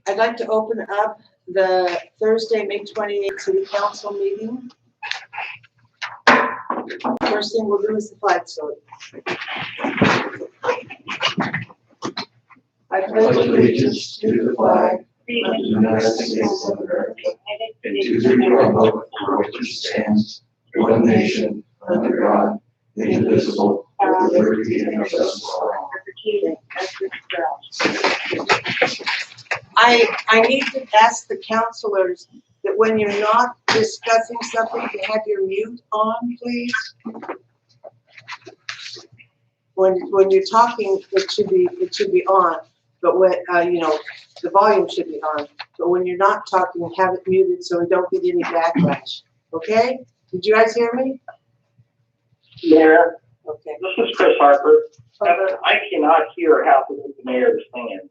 I'd like to open up the Thursday, May 28th City Council meeting. First thing we'll do is the flag salute. I pledge allegiance to the flag of the United States of America and to the republic for which it stands, one nation, under God, indivisible, with liberty and justice for all. I need to ask the counselors that when you're not discussing something, to have your mute on, please. When you're talking, it should be on, but when the volume should be on. But when you're not talking, have it muted so we don't get any backlash. Okay? Did you guys hear me? Mayor. Okay. This is Chris Harper. I cannot hear half of what the mayor is saying.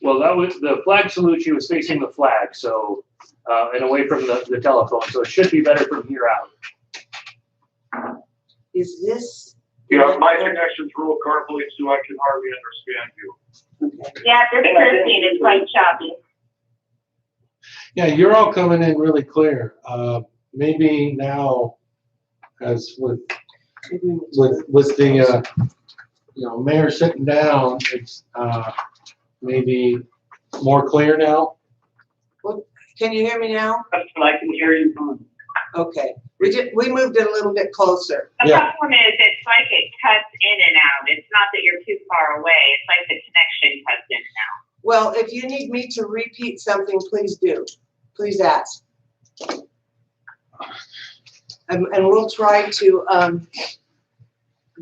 Well, that was the flag salute. She was facing the flag, so and away from the telephone, so it should be better from here out. Is this? Yeah, my connection's real garbled, so I can hardly understand you. Okay. Yeah, this Christine is quite choppy. Yeah, you're all coming in really clear. Maybe now, as with the mayor sitting down, it's maybe more clear now. Well, can you hear me now? I can hear you from. Okay. We moved it a little bit closer. The problem is it's like it cuts in and out. It's not that you're too far away. It's like the connection cuts in and out. Well, if you need me to repeat something, please do. Please ask. And we'll try to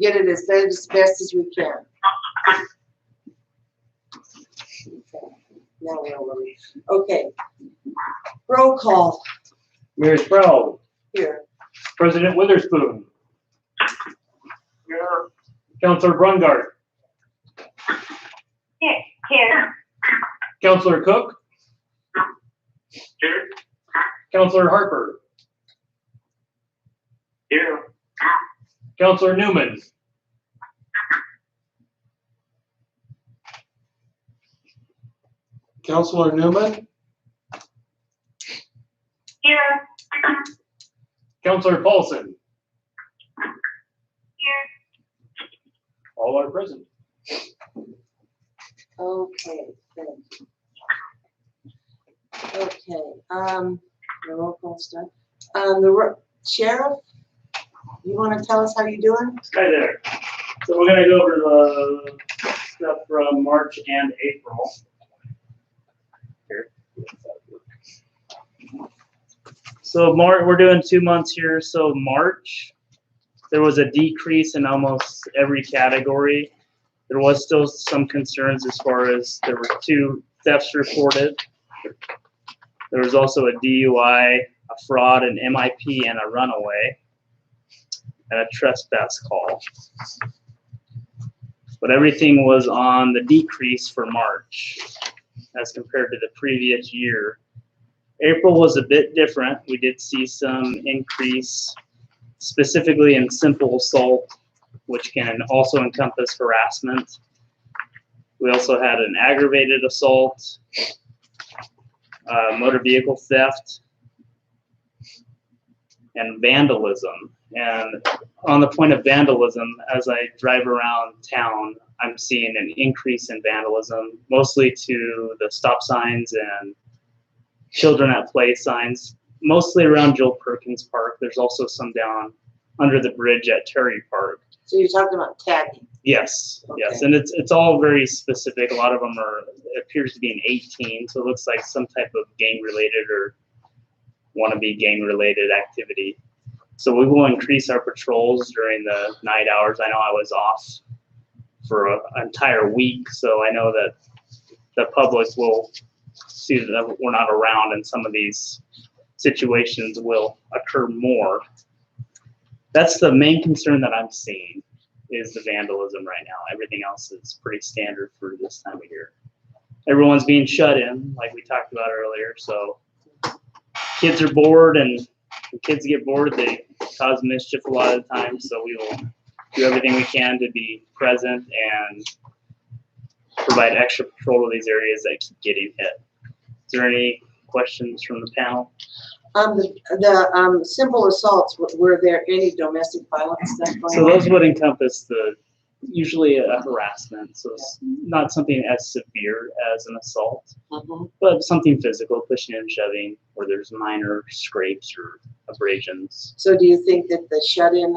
get it as best as we can. Okay. Now we're ready. Okay. Roll call. Mayor Sproul. Here. President Witherspoon. Here. Councilor Brungart. Here. Councilor Cook. Here. Councilor Harper. Here. Councilor Newman. Councilor Newman. Here. Councilor Paulson. Here. All are present. Okay. Thank you. Okay. The roll call stuff. Sheriff, you want to tell us how you're doing? Hi there. So we're going to go over the stuff from March and April. Here. So we're doing 2 months here. So March, there was a decrease in almost every category. There was still some concerns as far as there were 2 thefts reported. There was also a DUI, a fraud, an MIP, and a runaway, and a trespass call. But everything was on the decrease for March as compared to the previous year. April was a bit different. We did see some increase, specifically in simple assault, which can also encompass harassment. We also had an aggravated assault, motor vehicle theft, and vandalism. And on the point of vandalism, as I drive around town, I'm seeing an increase in vandalism, mostly to the stop signs and children at play signs, mostly around Joel Perkins Park. There's also some down under the bridge at Terry Park. So you're talking about tagging? Yes, Okay. yes, and it's all very specific. A lot of them it appears to be an 18, so it looks like some type of gang-related or wannabe gang-related activity. So we will increase our patrols during the night hours. I know I was off for an entire week, so I know that the public will see that we're not around and some of these situations will occur more. That's the main concern that I'm seeing, is the vandalism right now. Everything else is pretty standard for this time of year. Everyone's being shut in, like we talked about earlier, so kids are bored, and when kids get bored, they cause mischief a lot of the time, so we will do everything we can to be present and provide extra patrol to these areas that keep getting hit. Is there any questions from the panel? The simple assaults, were there any domestic violence stuff going So on? those would encompass usually a harassment, so it's not something as severe as an assault, Mhm. but something physical, pushing and shoving, where there's minor scrapes or abrasions. So do you think that the shut-in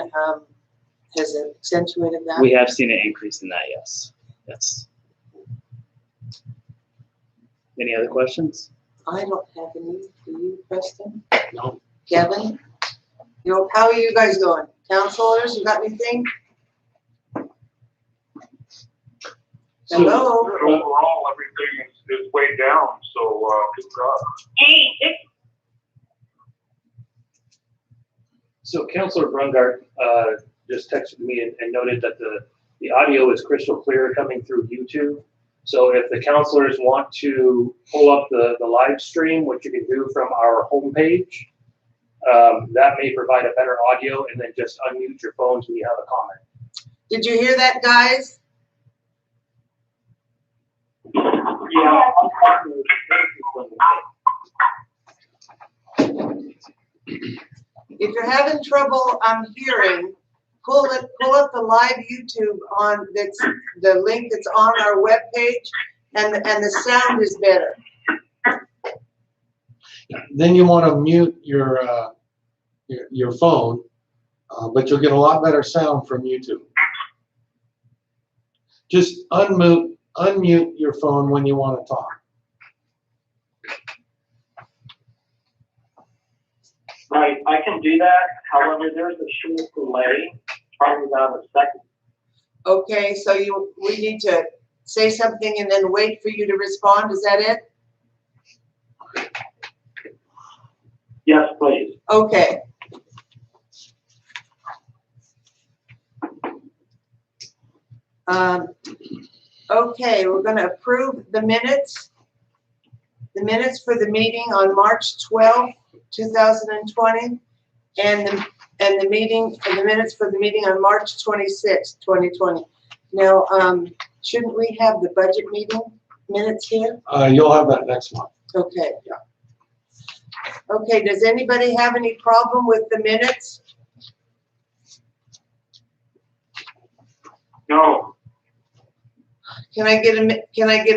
has accentuated that? We have seen an increase in that, yes. Yes. Any other questions? I don't have any. Do you, Preston? No. Kevin? How are you guys going? Counselors, you got anything? Hello? Overall, everything is way down, so, good job. Hey, So Councilor Brungart just texted me and noted that the audio is crystal clear coming through YouTube. So if the counselors want to pull up the live stream, which you can do from our homepage, that may provide a better audio, and then just unmute your phones when you have a comment. Did you hear that, guys? Yeah, I'm talking If you're having trouble hearing, pull up the live YouTube on that's the link that's on our webpage, and the sound is better. Then you want to mute your phone, but you'll get a lot better sound from YouTube. Just unmute your phone when you want to talk. Right, I can do that. However, there's a short delay, probably about a second. Okay, so we need to say something and then wait for you to respond. Is that it? Yes, please. Okay. Okay, we're going to approve the minutes. The minutes for the meeting on March 12th, 2020, and the minutes for the meeting on March 26th, 2020. Now, shouldn't we have the budget meeting minutes here? You'll have that next month. Okay. Okay, does anybody have any problem with the minutes? No, Can I get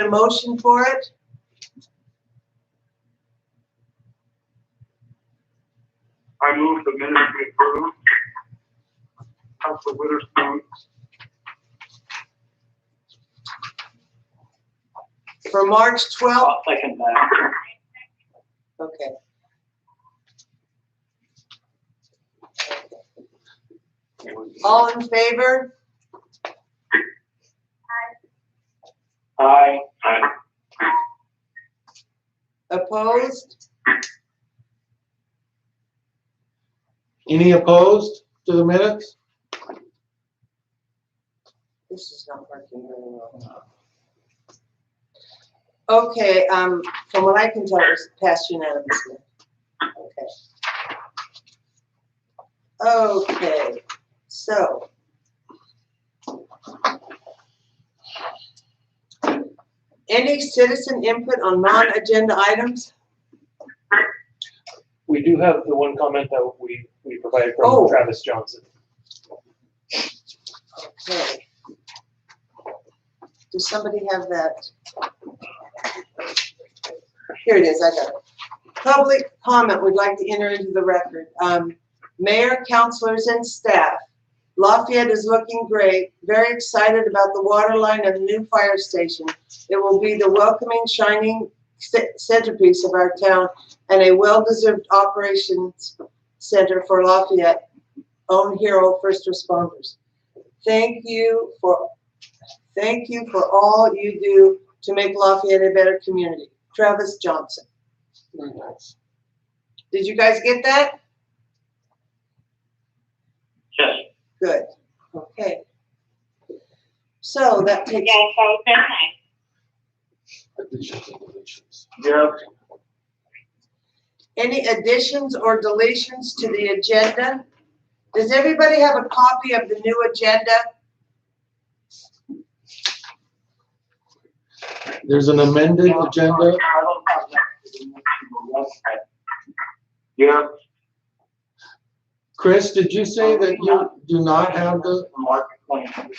a motion for it? I move the minutes be approved. Council Witherspoon, For March 12th? I'll second that. Okay. All in favor? Aye. Opposed? Any opposed to the minutes? This is not working very well. Okay, from what I can tell, it's passed unanimously. Okay, so. Any citizen input on non-agenda items? We do have the one comment that we provided from Oh. Travis Johnson. Okay. Does somebody have that? Here it is, I got it. Public comment would like to enter into the record. Mayor, councilors, and staff. Lafayette is looking great. Very excited about the water line and the new fire station. It will be the welcoming, shining centerpiece of our town and a well-deserved operations center for Lafayette, own hero first responders. Thank you for all you do to make Lafayette a better community. Travis Johnson. Very nice. Did you guys get that? Yes. Good. Okay. So that takes. yeah, so it's okay. Additions and deletions. Yeah. Any additions or deletions to the agenda? Does everybody have a copy of the new agenda? There's an amended agenda. I don't have that. Yeah. Chris, did you say that you do not have the? March 20th.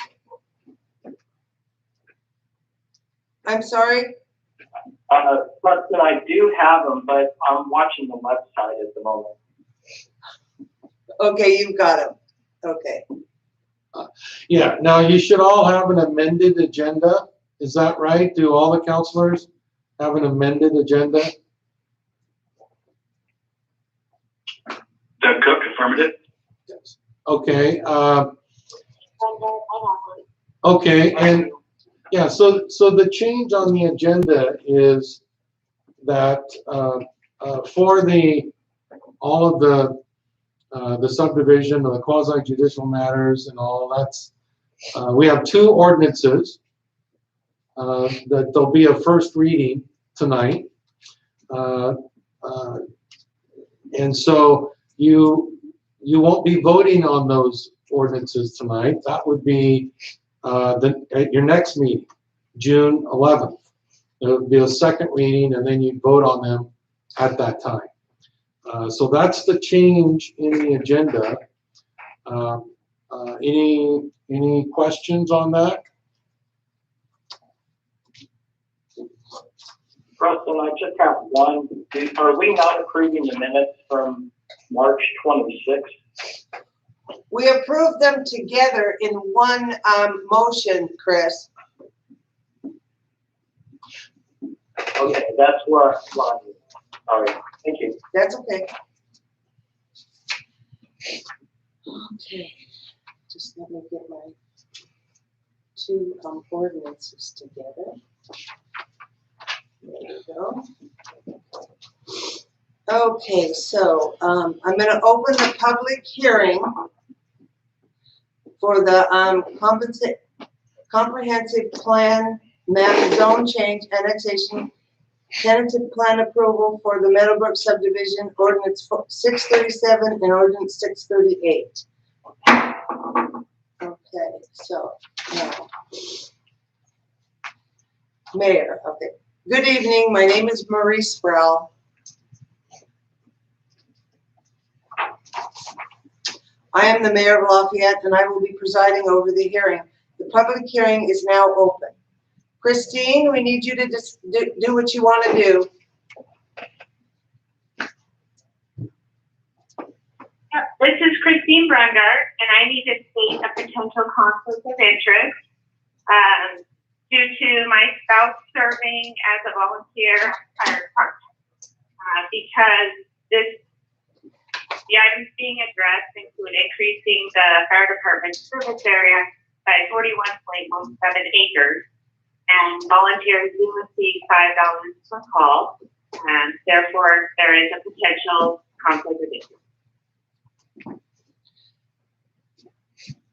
I'm sorry? Preston, I do have them, but I'm watching the website at the moment. Okay, you've got them. Okay. Yeah, now you should all have an amended agenda. Is that right? Do all the counselors have an amended agenda? Doug Cook, affirmative. Okay. Okay, and yeah, so the change on the agenda is that for all of the subdivision or the quasi judicial matters and all that's we have 2 ordinances that there'll be a first reading tonight, and so you won't be voting on those ordinances tonight. That would be at your next meeting, June 11th. There would be a second reading, and then you'd vote on them at that time. So that's the change in the agenda. Any questions on that? Preston, I just have one. Are we not approving the minutes from March 26th? We approved them together in one motion, Chris. Okay, that's where I'm lying. All right, thank you. That's okay. Okay, just let me get my 2 ordinances together. There we go. Okay, so I'm going to open the public hearing for the comprehensive plan map zone change annexation tentative plan approval for the Meadowbrook subdivision, ordinance 637 and ordinance 638. Okay, so now, Mayor, okay. Good evening, my name is Marie Sproul. I am the Mayor of Lafayette and I will be presiding over the hearing. The public hearing is now open. Christine, we need you to just do what you want to do. This is Christine Brungart, and I need to state a potential conflict of interest due to my spouse serving as a volunteer fire department. Because the items being addressed include increasing the fire department service area by 41.17 acres. And volunteers do receive $5 per call, and therefore there is a potential conflict of interest.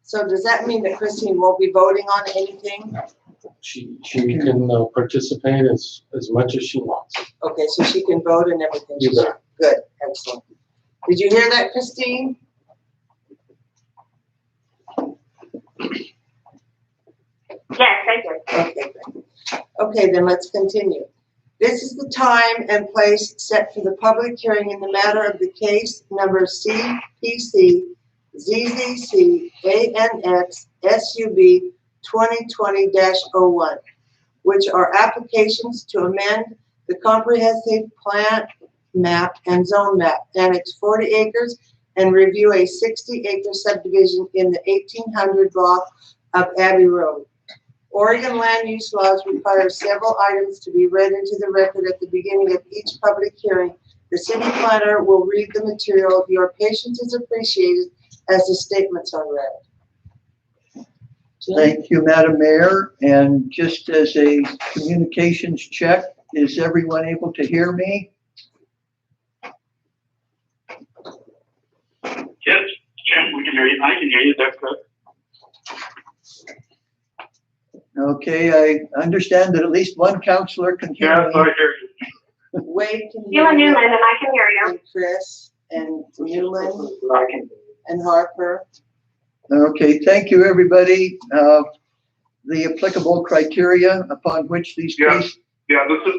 So does that mean that Christine won't be voting on anything? She can participate as much as she wants. Okay, so she can vote and everything. You bet. Good, excellent. Did you hear that, Christine? Yes, I did. Okay, good. Okay, then let's continue. This is the time and place set for the public hearing in the matter of the case number CPC ZZC ANX SUB 2020-01, which are applications to amend the comprehensive plan map and zone map, annex 40 acres, and review a 60-acre subdivision in the 1800 block of Abbey Road. Oregon land use laws require several items to be read into the record at the beginning of each public hearing. The city planner will read the material. Your patience is appreciated as the statements are read. Thank you, Madam Mayor. And just as a communications check, is everyone able to hear me? Yes, Jim, we can hear you. I can hear you. That's good. Okay, I understand that at least one counselor can hear Yes, I me. hear you. Wade can You hear and you, Newman, and I can hear you. and Chris and Newman. I can. and Harper. Okay, thank you, everybody. The applicable criteria upon which these Yeah. cases. Yeah, this is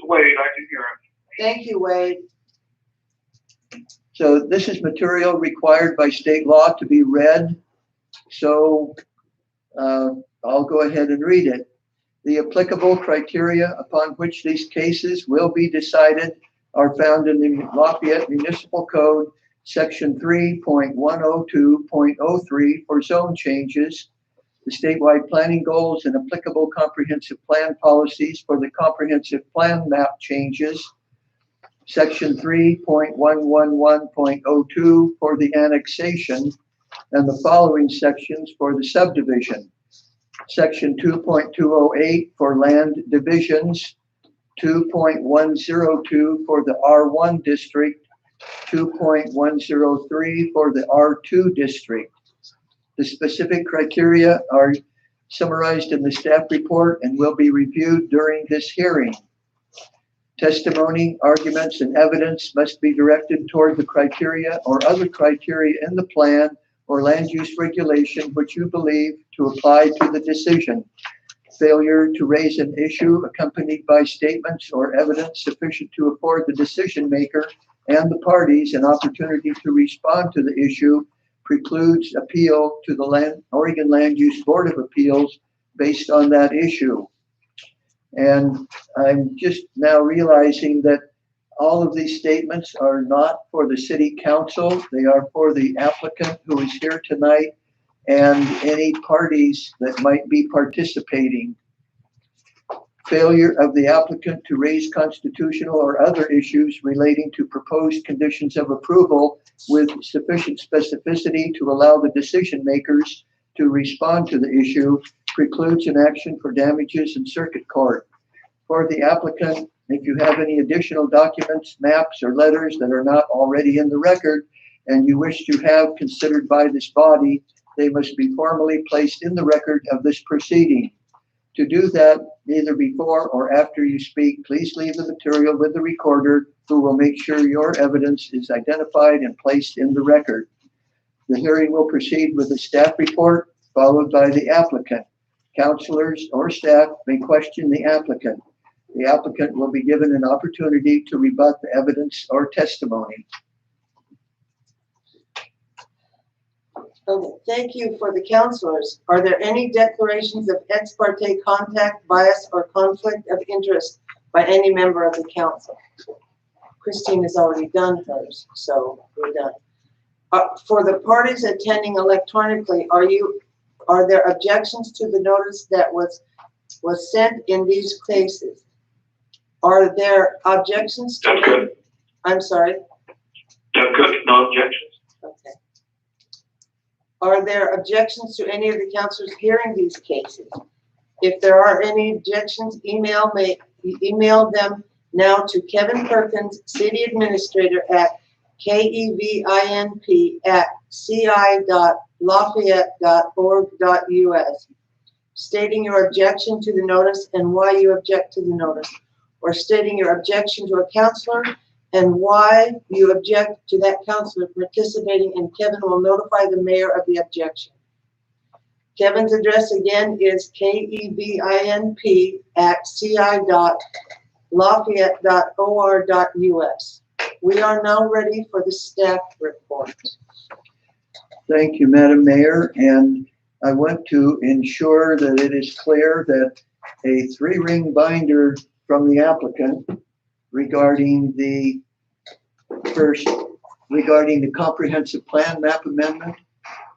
Wade, I can hear him. Thank you, Wade. So this is material required by state law to be read. So I'll go ahead and read it. The applicable criteria upon which these cases will be decided are found in the Lafayette Municipal Code, Section 3.102.03 for zone changes, the statewide planning goals and applicable comprehensive plan policies for the comprehensive plan map changes, Section 3.111.02 for the annexation, and the following sections for the subdivision. Section 2.208 for land divisions, 2.102 for the R1 district, 2.103 for the R2 district. The specific criteria are summarized in the staff report and will be reviewed during this hearing. Testimony, arguments, and evidence must be directed toward the criteria or other criteria in the plan or land use regulation which you believe to apply to the decision. Failure to raise an issue accompanied by statements or evidence sufficient to afford the decision maker and the parties an opportunity to respond to the issue precludes appeal to the Oregon Land Use Board of Appeals based on that issue. And I'm just now realizing that all of these statements are not for the city council. They are for the applicant who is here tonight and any parties that might be participating. Failure of the applicant to raise constitutional or other issues relating to proposed conditions of approval with sufficient specificity to allow the decision makers to respond to the issue precludes an action for damages in circuit court. For the applicant, if you have any additional documents, maps, or letters that are not already in the record and you wish to have considered by this body, they must be formally placed in the record of this proceeding. To do that, either before or after you speak, please leave the material with the recorder, who will make sure your evidence is identified and placed in the record. The hearing will proceed with a staff report, followed by the applicant. Counselors or staff may question the applicant. The applicant will be given an opportunity to rebut the evidence or testimony. Okay, thank you for the counselors. Are there any declarations of ex parte contact, bias, or conflict of interest by any member of the council? Christine has already done hers, so we're done. For the parties attending electronically, are there objections to the notice that was sent in these cases? Are there objections to? That's good. I'm sorry? That's good, no objections. Okay. Are there objections to any of the counselors hearing these cases? If there are any objections, email them now to Kevin Perkins, City Administrator at kevin.ci.lafayette.org.us, stating your objection to the notice and why you object to the notice, or stating your objection to a counselor and why you object to that counselor participating, and Kevin will notify the mayor of the objection. Kevin's address again is kevin.ci.lafayette.or.us. We are now ready for the staff report. Thank you, Madam Mayor. And I want to ensure that it is clear that a 3-ring binder from the applicant regarding the comprehensive plan map amendment,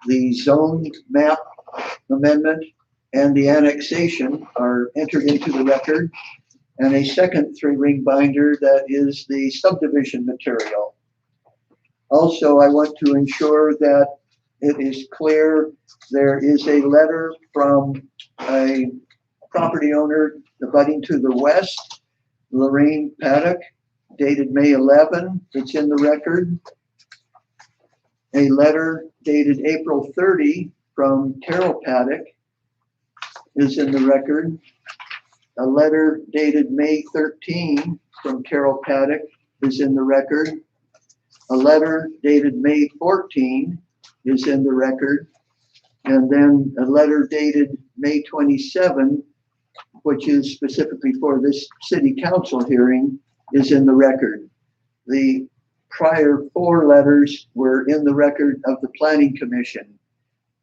the zone map amendment, and the annexation are entered into the record, and a second 3-ring binder that is the subdivision material. Also, I want to ensure that it is clear there is a letter from a property owner abutting to the west, Lorraine Paddock, dated May 11. It's in the record. A letter dated April 30 from Terrell Paddock is in the record. A letter dated May 13 from Carol Paddock is in the record. A letter dated May 14 is in the record. And then a letter dated May 27, which is specifically for this city council hearing, is in the record. The prior 4 letters were in the record of the Planning Commission.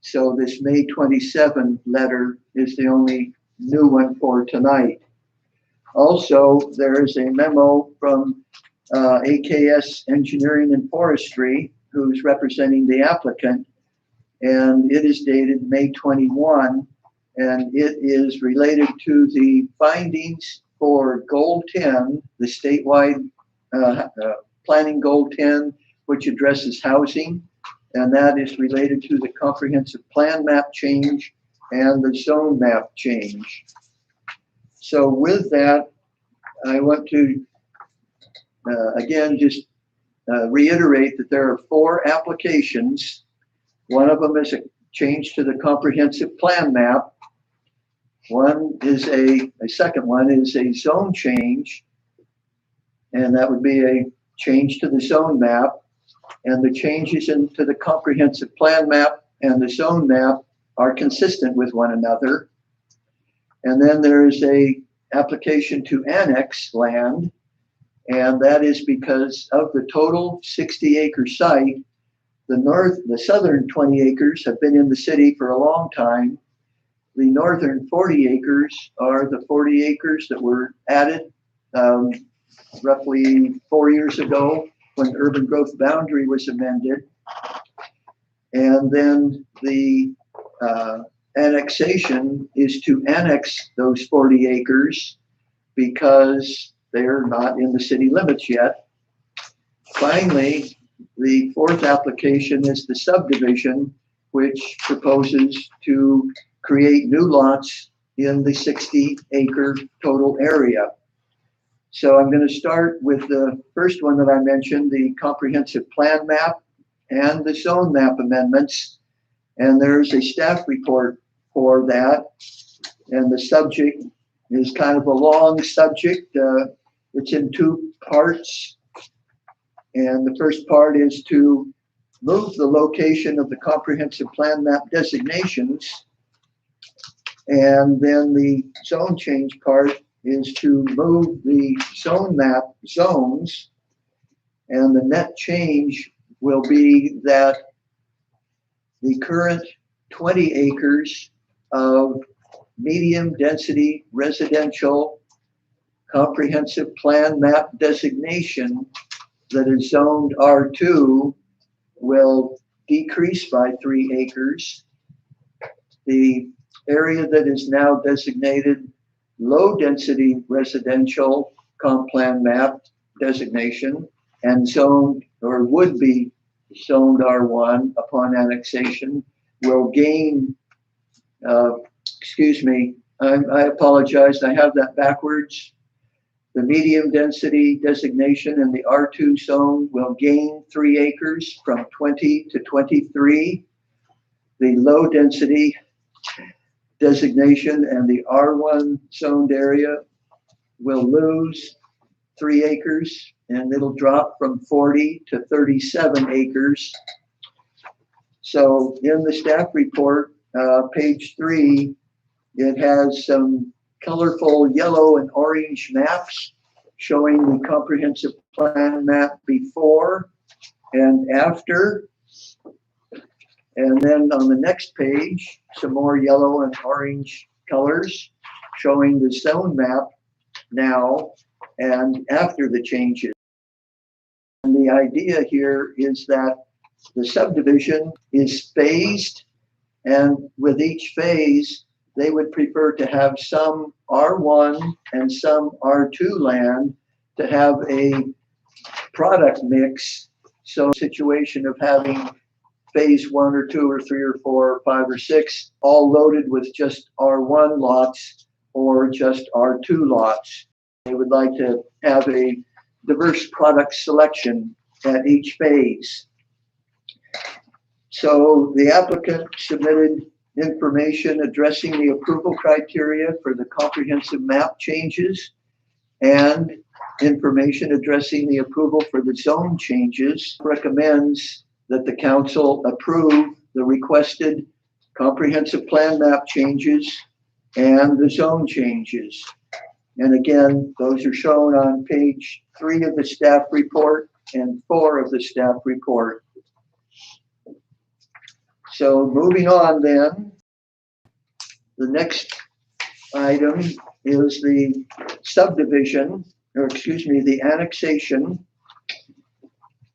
So this May 27 letter is the only new one for tonight. Also, there is a memo from AKS Engineering and Forestry, who's representing the applicant, and it is dated May 21, and it is related to the findings for Goal 10, the statewide planning Goal 10, which addresses housing, and that is related to the comprehensive plan map change and the zone map change. So with that, I want to again just reiterate that there are 4 applications. One of them is a change to the comprehensive plan map. One is a second one is a zone change, and that would be a change to the zone map. And the changes into the comprehensive plan map and the zone map are consistent with one another. And then there is a application to annex land, and that is because of the total 60-acre site, the southern 20 acres have been in the city for a long time. The northern 40 acres are the 40 acres that were added roughly 4 years ago when the urban growth boundary was amended. And then the annexation is to annex those 40 acres because they're not in the city limits yet. Finally, the 4th application is the subdivision, which proposes to create new lots in the 60-acre total area. So I'm going to start with the first one that I mentioned, the comprehensive plan map and the zone map amendments. And there's a staff report for that. And the subject is kind of a long subject. It's in 2 parts. And the first part is to move the location of the comprehensive plan map designations. And then the zone change part is to move the zone map zones. And the net change will be that the current 20 acres of medium density residential comprehensive plan map designation that is zoned R2 will decrease by 3 acres. The area that is now designated low density residential comp plan map designation and zoned or would be zoned R1 upon annexation will gain, I apologize, I have that backwards. The medium density designation in the R2 zone will gain 3 acres from 20 to 23. The low density designation and the R1 zoned area will lose 3 acres, and it'll drop from 40 to 37 acres. So in the staff report, page 3, it has some colorful yellow and orange maps showing the comprehensive plan map before and after. And then on the next page, some more yellow and orange colors showing the zone map now and after the changes. And the idea here is that the subdivision is phased, and with each phase, they would prefer to have some R1 and some R2 land to have a product mix. So situation of having phase 1 or 2 or 3 or 4 or 5 or 6 all loaded with just R1 lots or just R2 lots. They would like to have a diverse product selection at each phase. So the applicant submitted information addressing the approval criteria for the comprehensive map changes and information addressing the approval for the zone changes. Recommends that the council approve the requested comprehensive plan map changes and the zone changes. And again, those are shown on page 3 of the staff report and 4 of the staff report. So moving on then, the next item is the subdivision, or excuse me, the annexation.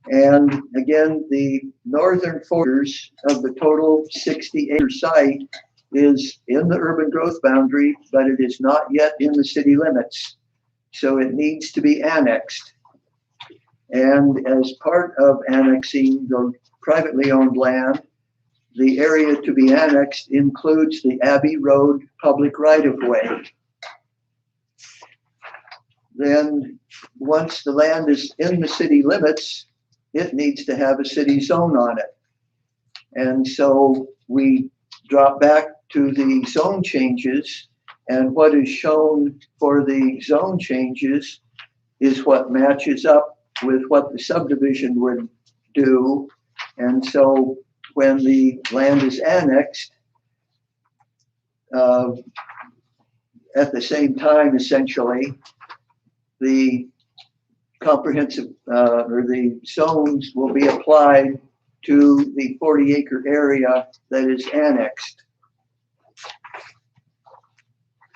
And again, the northern borders of the total 60-acre site is in the urban growth boundary, but it is not yet in the city limits. So it needs to be annexed. And as part of annexing the privately owned land, the area to be annexed includes the Abbey Road public right-of-way. Then once the land is in the city limits, it needs to have a city zone on it. And so we drop back to the zone changes, and what is shown for the zone changes is what matches up with what the subdivision would do. And so when the land is annexed, at the same time, essentially, the comprehensive or the zones will be applied to the 40-acre area that is annexed.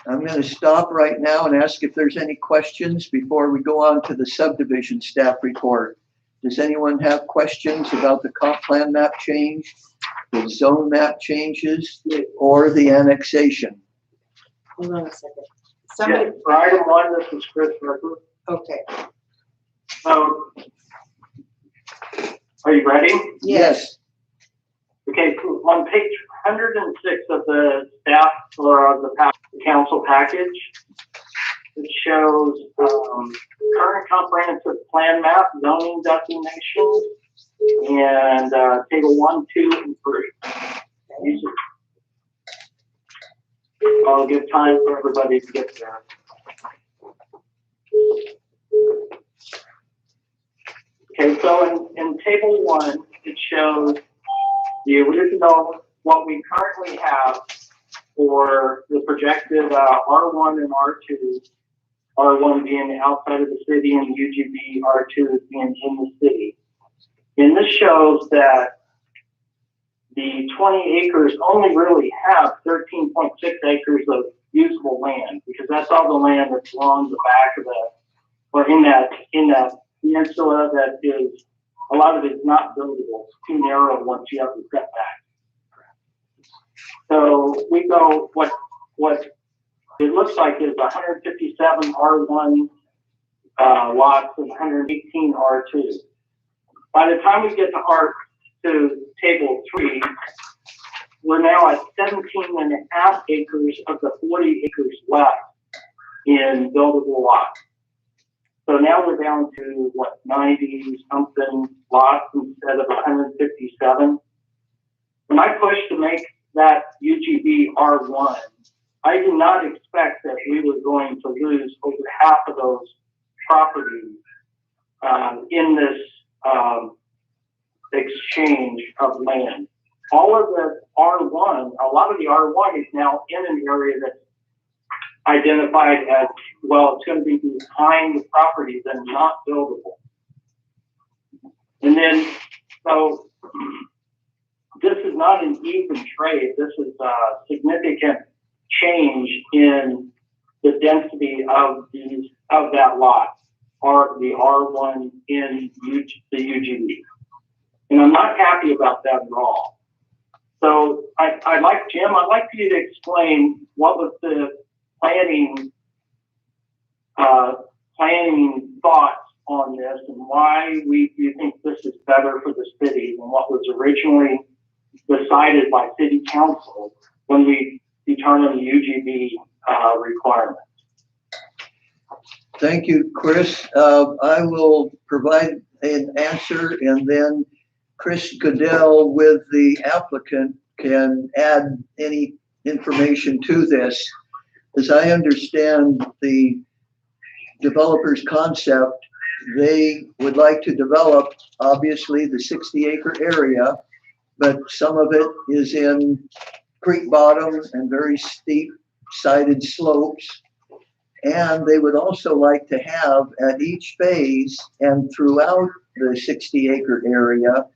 I'm going to stop right now and ask if there's any questions before we go on to the subdivision staff report. Does anyone have questions about the comp plan map change, the zone map changes, or the annexation? Hold on a second. Somebody, Yes, for item 1, this is Chris Ricker. okay, So, are you ready? yes, Okay, so on page 106 of the staff or of the council package, it shows current comprehensive plan map, zoning designations, and table 1, 2, and 3. I'll give time for everybody to get there. Okay, so in table 1, it shows the original, what we currently have for the projected R1 and R2, R1 being outside of the city and UGB R2 being in the city. And this shows that the 20 acres only really have 13.6 acres of usable land, because that's all the land that's along the back of the, or in that peninsula that is, a lot of it is not buildable. It's too narrow once you have the setback. So we go, what it looks like is 157 R1 lots and 118 R2. By the time we get to table 3, we're now at 17.5 acres of the 40 acres left in buildable lots. So now we're down to what, 90 something lots instead of 157. When I pushed to make that UGB R1, I did not expect that we were going to lose over half of those properties in this exchange of land. All of the R1, a lot of the R1 is now in an area that's identified as, well, it's going to be behind the properties and not buildable. And then, so this is not an even trade. This is a significant change in the density of that lot, or the R1 in the UGB. And I'm not happy about that at all. So I'd like for you to explain what was the planning thoughts on this, and why you think this is better for the city than what was originally decided by city council when we determined the UGB requirements. Thank you, Chris. I will provide an answer, and then Chris Goodell with the applicant can add any information to this. As I understand the developer's concept, they would like to develop, obviously, the 60-acre area, but some of it is in creek bottom and very steep sided slopes. And they would also like to have at each phase and throughout the 60-acre area,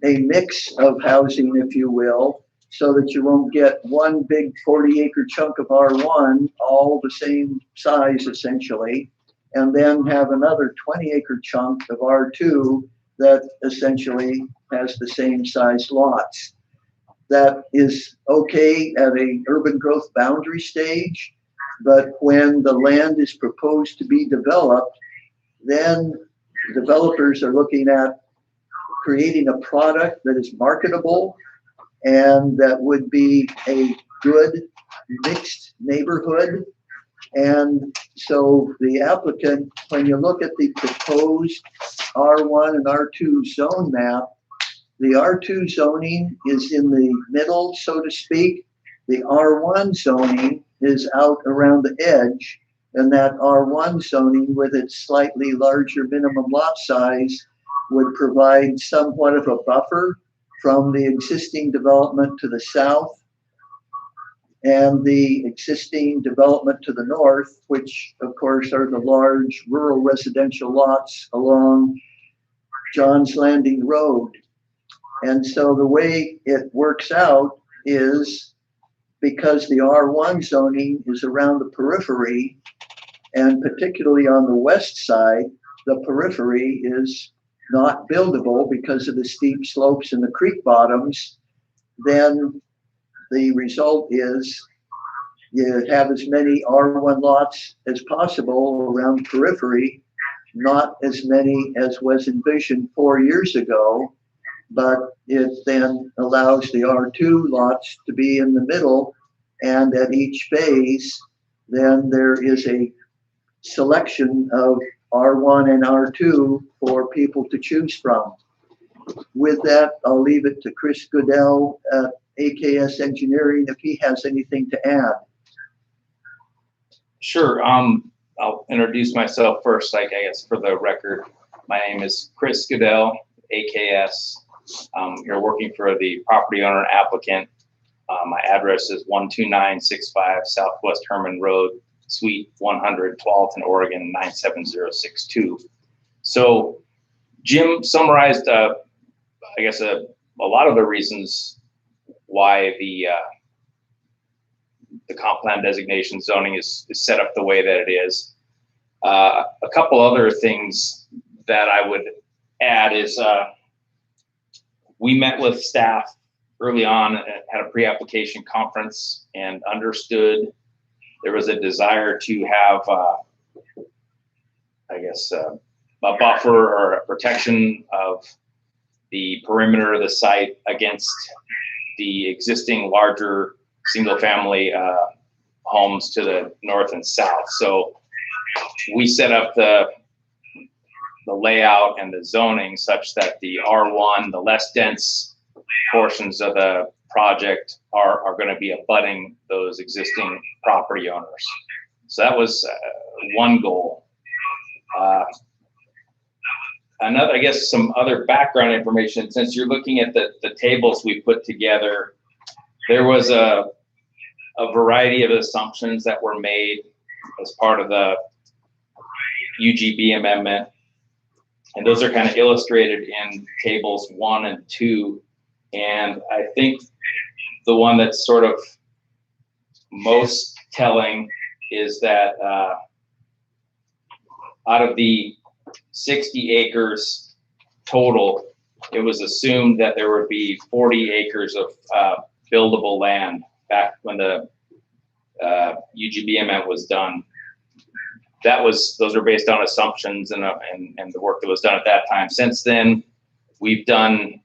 a mix of housing, if you will, so that you won't get one big 40-acre chunk of R1, all the same size essentially, and then have another 20-acre chunk of R2 that essentially has the same size lots. That is okay at a urban growth boundary stage, but when the land is proposed to be developed, then developers are looking at creating a product that is marketable and that would be a good mixed neighborhood. And so the applicant, when you look at the proposed R1 and R2 zone map, the R2 zoning is in the middle, so to speak. The R1 zoning is out around the edge, and that R1 zoning with its slightly larger minimum lot size would provide somewhat of a buffer from the existing development to the south and the existing development to the north, which of course are the large rural residential lots along John's Landing Road. And so the way it works out is because the R1 zoning is around the periphery, and particularly on the west side, the periphery is not buildable because of the steep slopes and the creek bottoms, then the result is you have as many R1 lots as possible around periphery, not as many as was envisioned 4 years ago, but it then allows the R2 lots to be in the middle, and at each phase, then there is a selection of R1 and R2 for people to choose from. With that, I'll leave it to Chris Goodell at AKS Engineering if he has anything to add. Sure. I'll introduce myself first, I guess, for the record. My name is Chris Goodell, AKS. You're working for the property owner applicant. My address is 12965 Southwest Herman Road, Suite 100, Tualatin, Oregon 97062. So Jim summarized, I guess, a lot of the reasons why the comp plan designation zoning is set up the way that it is. A couple other things that I would add is we met with staff early on at a pre-application conference and understood there was a desire to have, I guess, a buffer or a protection of the perimeter of the site against the existing larger single-family homes to the north and south. So we set up the layout and the zoning such that the R1, the less dense portions of the project are going to be abutting those existing property owners. So that was one goal. Another, I guess, some other background information, since you're looking at the tables we put together, there was a variety of assumptions that were made as part of the UGB amendment. And those are kind of illustrated in tables 1 and 2. And I think the one that's sort of most telling is that out of the 60 acres total, it was assumed that there would be 40 acres of buildable land back when the UGB amendment was done. Those are based on assumptions and the work that was done at that time. Since then, we've done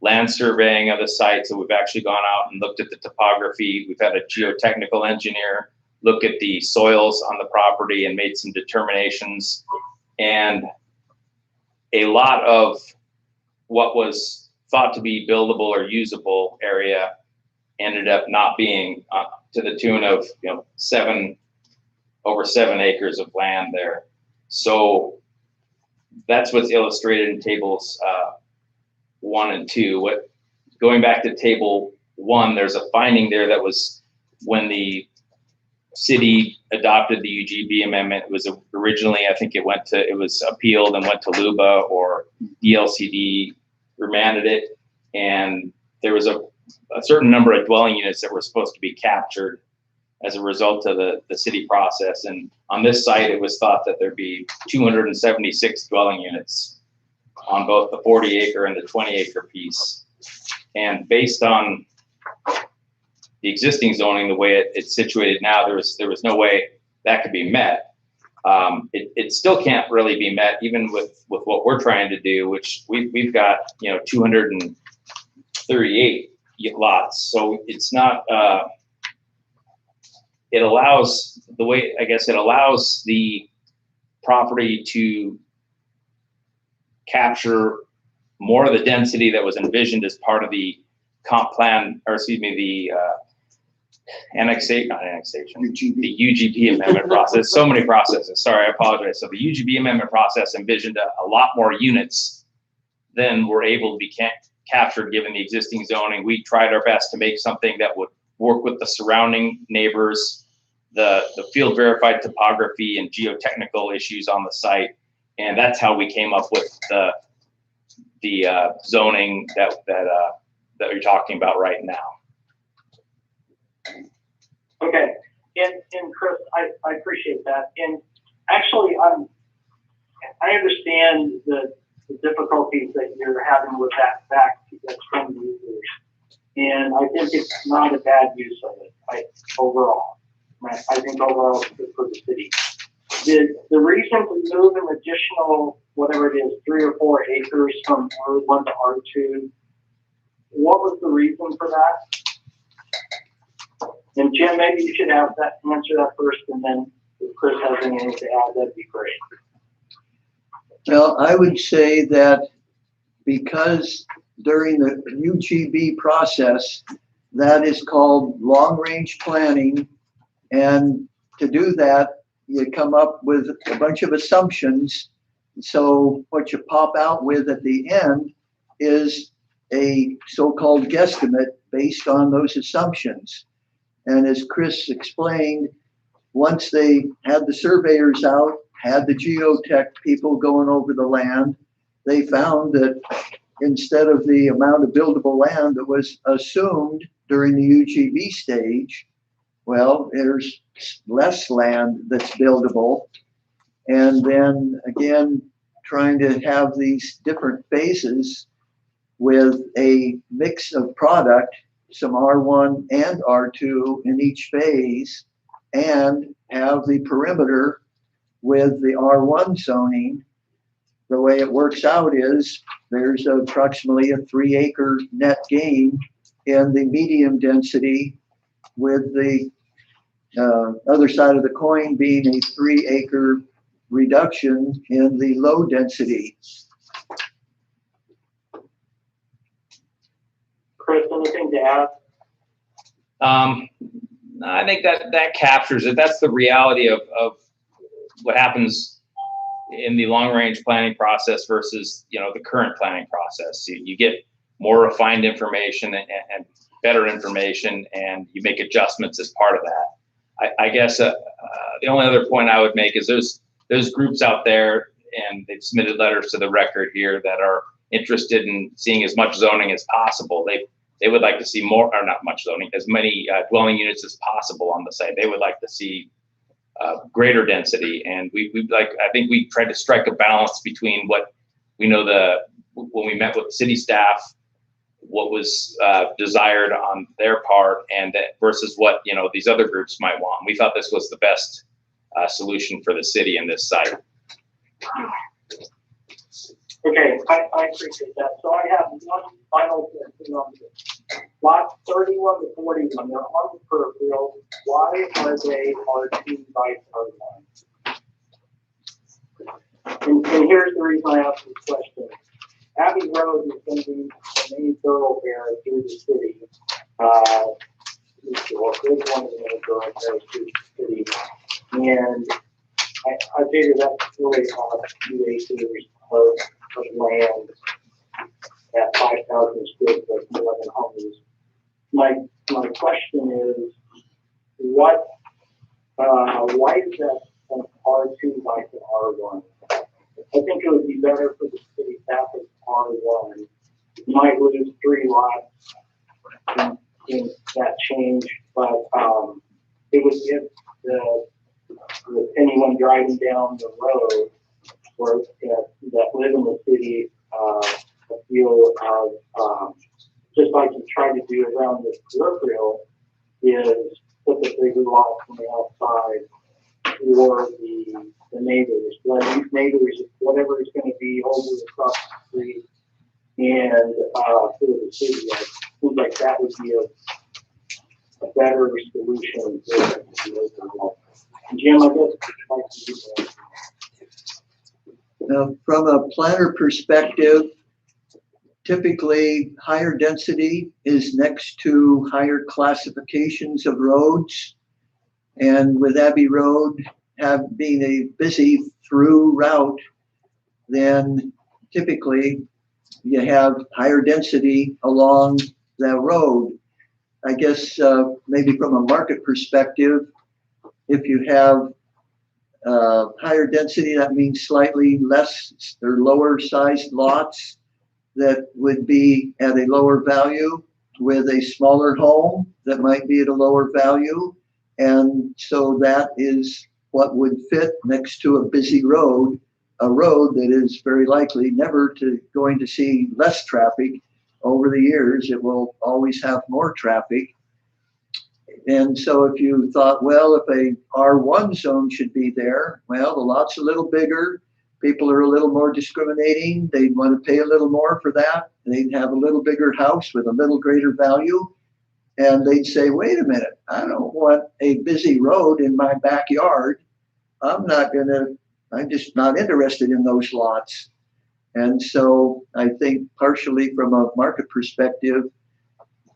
land surveying of the site. So we've actually gone out and looked at the topography. We've had a geotechnical engineer look at the soils on the property and made some determinations. And a lot of what was thought to be buildable or usable area ended up not being, to the tune of over 7 acres of land there. So that's what's illustrated in tables 1 and 2. Going back to table 1, there's a finding there that was when the city adopted the UGB amendment. It was originally, I think it was appealed and went to LUBA, or DLCD remanded it, and there was a certain number of dwelling units that were supposed to be captured as a result of the city process. And on this site, it was thought that there'd be 276 dwelling units on both the 40-acre and the 20-acre piece. And based on the existing zoning, the way it's situated now, there was no way that could be met. It still can't really be met, even with what we're trying to do, which we've got 238 lots. So it's not. It allows it allows the property to capture more of the density that was envisioned as part of the comp plan, or excuse me, the the UGB amendment process. So many processes. Sorry, I apologize. So the UGB amendment process envisioned a lot more units than were able to be captured given the existing zoning. We tried our best to make something that would work with the surrounding neighbors, the field verified topography and geotechnical issues on the site, and that's how we came up with the zoning that you're talking about right now. Okay, and Chris, I appreciate that. And actually, I understand the difficulties that you're having with that fact that's from the users, and I think it's not a bad use of it. Overall, I think overall it's good for the city. The reason to move an additional, whatever it is, 3 or 4 acres from R1 to R2, what was the reason for that? And Jim, maybe you should answer that first, and then if Chris has anything to add, that'd be great. Well, I would say that because during the UGB process, that is called long-range planning, and to do that, you come up with a bunch of assumptions. So what you pop out with at the end is a so-called guesstimate based on those assumptions. And as Chris explained, once they had the surveyors out, had the geotech people going over the land, they found that instead of the amount of buildable land that was assumed during the UGB stage, well, there's less land that's buildable. And then again, trying to have these different phases with a mix of product, some R1 and R2 in each phase, and have the perimeter with the R1 zoning. The way it works out is there's approximately a 3-acre net gain in the medium density, with the other side of the coin being a 3-acre reduction in the low density. Chris, anything to add? I think that captures it. That's the reality of what happens in the long-range planning process versus the current planning process. You get more refined information and better information, and you make adjustments as part of that. I guess the only other point I would make is there's groups out there, and they've submitted letters to the record here, that are interested in seeing as much zoning as possible. They would like to see more, or not much zoning, as many dwelling units as possible on the site. They would like to see greater density, and I think we tried to strike a balance between what we know when we met with city staff, what was desired on their part, and versus what these other groups might want. We thought this was the best solution for the city and this site. Okay, I appreciate that. So I have one final question on this. Lots 31 to 41, they're on the peripheral. Why are they R2 by R1? And here's the reason I asked this question. Abbey Road is going to be the main thoroughfare through the city. Well, there's one of the main thoroughfares through the city. And I figure that's really odd UAC of land at 5,000 square foot, 11 homes. My question is, why is that an R2 like an R1? I think it would be better for the city to have an R1. You might lose 3 lots in that change, but it would give anyone driving down the road or that live in the city a feel of just like you try to do around the peripheral is put the bigger lots on the outside for the neighbors. Let these neighbors, whatever is going to be over across the street and for the city, I feel like that would be a better solution for the overall. Jim, I guess I'd like to do that. From a planner perspective, typically higher density is next to higher classifications of roads. And with Abbey Road being a busy through route, then typically you have higher density along that road. I guess maybe from a market perspective, if you have higher density, that means slightly less or lower sized lots that would be at a lower value with a smaller home that might be at a lower value. And so that is what would fit next to a busy road, a road that is very likely never going to see less traffic. Over the years, it will always have more traffic. And so if you thought, well, if a R1 zone should be there, well, the lot's a little bigger. People are a little more discriminating. They'd want to pay a little more for that. They'd have a little bigger house with a little greater value. And they'd say, wait a minute, I don't want a busy road in my backyard. I'm just not interested in those lots. And so I think partially from a market perspective,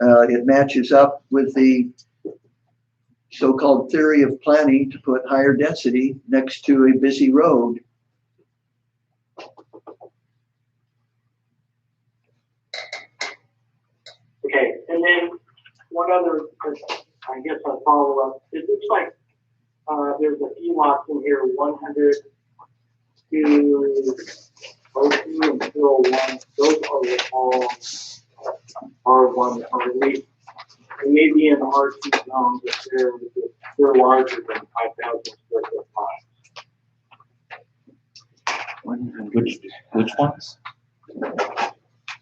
it matches up with the so-called theory of planning to put higher density next to a busy road. Okay, and then one other, I guess I'll follow up. It looks like there's a few lots in here, 100 to 02 and 201. Those are all R1, or at least they may be in the R2 zone, but they're larger than 5,000 square foot lots. Which ones?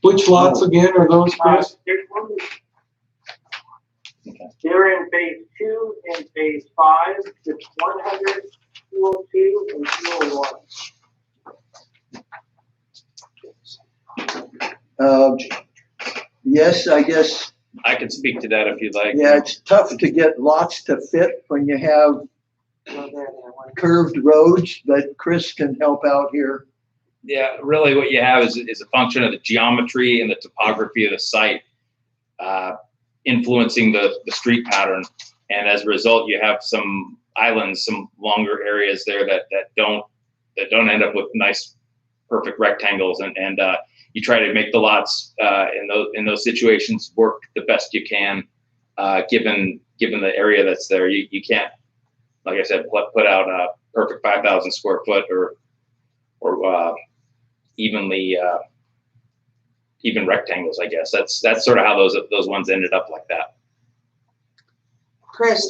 Which lots again are those, Chris? They're in phase 2 and phase 5. It's 100, 202, and 201. Yes, I guess. I could speak to that if you'd like. Yeah, it's tough to get lots to fit when you have curved roads, but Chris can help out here. Yeah, really what you have is a function of the geometry and the topography of the site influencing the street pattern. And as a result, you have some islands, some longer areas there that don't end up with nice, perfect rectangles. And you try to make the lots in those situations work the best you can, given the area that's there. You can't, like I said, put out a perfect 5,000 square foot or even rectangles. I guess that's sort of how those ones ended up like that. Chris,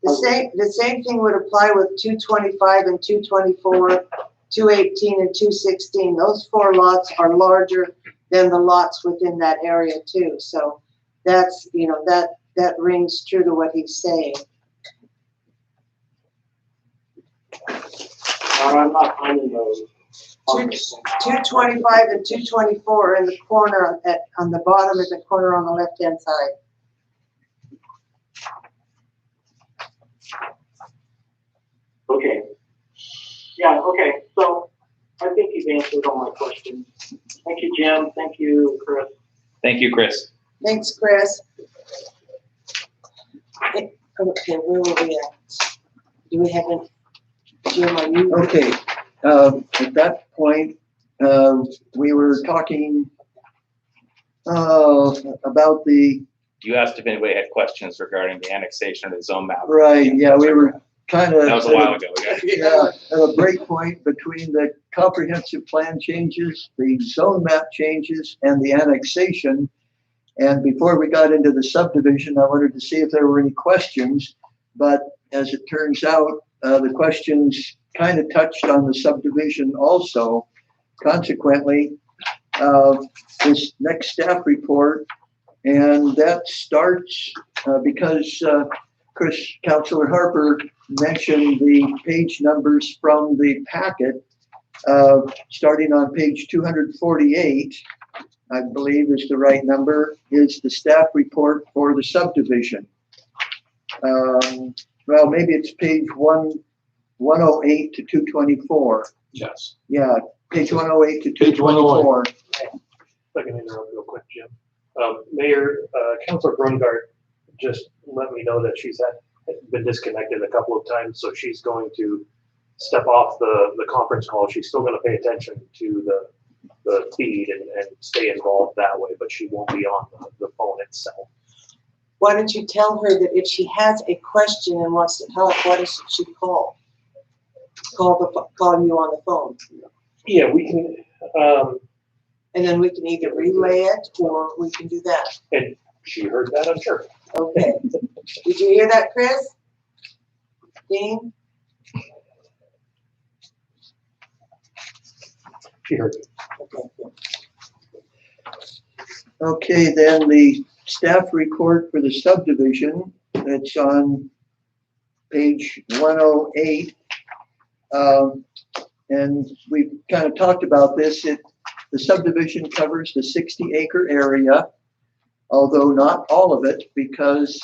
the same thing would apply with 225 and 224, 218 and 216. Those 4 lots are larger than the lots within that area too. So that's, that rings true to what he's saying. I'm not finding those. 225 and 224 in the corner on the bottom of the corner on the left-hand side. Okay. Yeah, okay. So I think you've answered all my questions. Thank you, Jim. Thank you, Chris. Thank you, Chris. Thanks, Chris. Okay, where were we at? Do we have any? Jim, are you? Okay, At that point, we were talking about the, You asked if anybody had questions regarding the annexation of the zone map. right, yeah, we were kind of. That was a while ago. Yeah, at a break point between the comprehensive plan changes, the zone map changes, and the annexation. And before we got into the subdivision, I wanted to see if there were any questions. But as it turns out, the questions kind of touched on the subdivision also. Consequently, this next staff report, and that starts because Councilor Harper mentioned the page numbers from the packet, starting on page 248, I believe is the right number, is the staff report for the subdivision. Well, maybe it's page 108 to 224. Yes. Yeah, page 108 to Page 224. If I can interrupt real quick, Jim. Mayor, Councilor Brungart just let me know that she's been disconnected a couple of times, so she's going to step off the conference call. She's still going to pay attention to the feed and stay involved that way, but she won't be on the phone itself. Why don't you tell her that if she has a question and wants to help, why doesn't she call you on the phone? Yeah, we can. And then we can either relay it or we can do that. And she heard that, I'm sure. Okay. Did you hear that, Chris? Dean? She heard. Okay, then the staff report for the subdivision, it's on page 108. And we've kind of talked about this. The subdivision covers the 60-acre area, although not all of it, because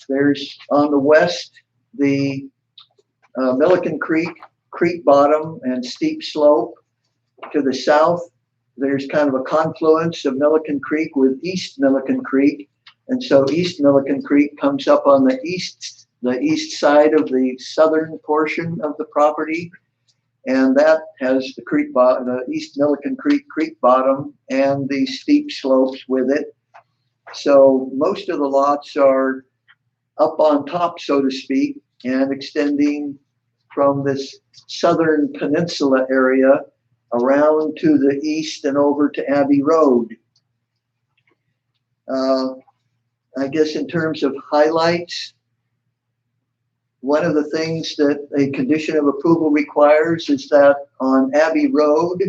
there's on the west the Milliken Creek bottom and steep slope. To the south, there's kind of a confluence of Milliken Creek with East Milliken Creek. And so East Milliken Creek comes up on the east side of the southern portion of the property. And that has the East Milliken Creek bottom and the steep slopes with it. So most of the lots are up on top, so to speak, and extending from this southern peninsula area around to the east and over to Abbey Road. I guess in terms of highlights, one of the things that a condition of approval requires is that on Abbey Road,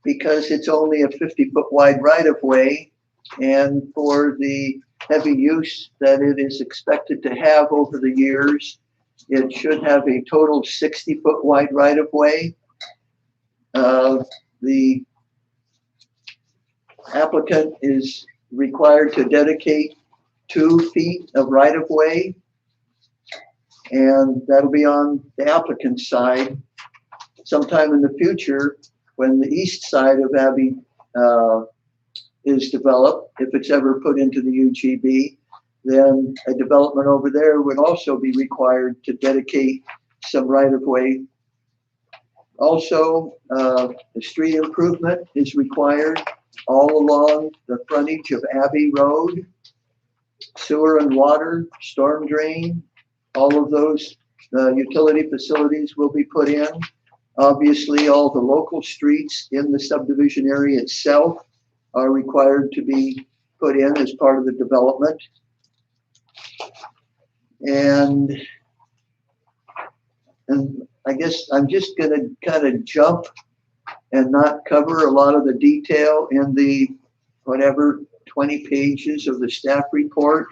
because it's only a 50-foot wide right-of-way, and for the heavy use that it is expected to have over the years, it should have a total 60-foot wide right-of-way. The applicant is required to dedicate 2 feet of right-of-way, and that'll be on the applicant's side. Sometime in the future, when the east side of Abbey is developed, if it's ever put into the UGB, then a development over there would also be required to dedicate some right-of-way. Also, the street improvement is required all along the frontage of Abbey Road. Sewer and water, storm drain, all of those utility facilities will be put in. Obviously, all the local streets in the subdivision area itself are required to be put in as part of the development. And I guess I'm just going to kind of jump and not cover a lot of the detail in the whatever 20 pages of the staff report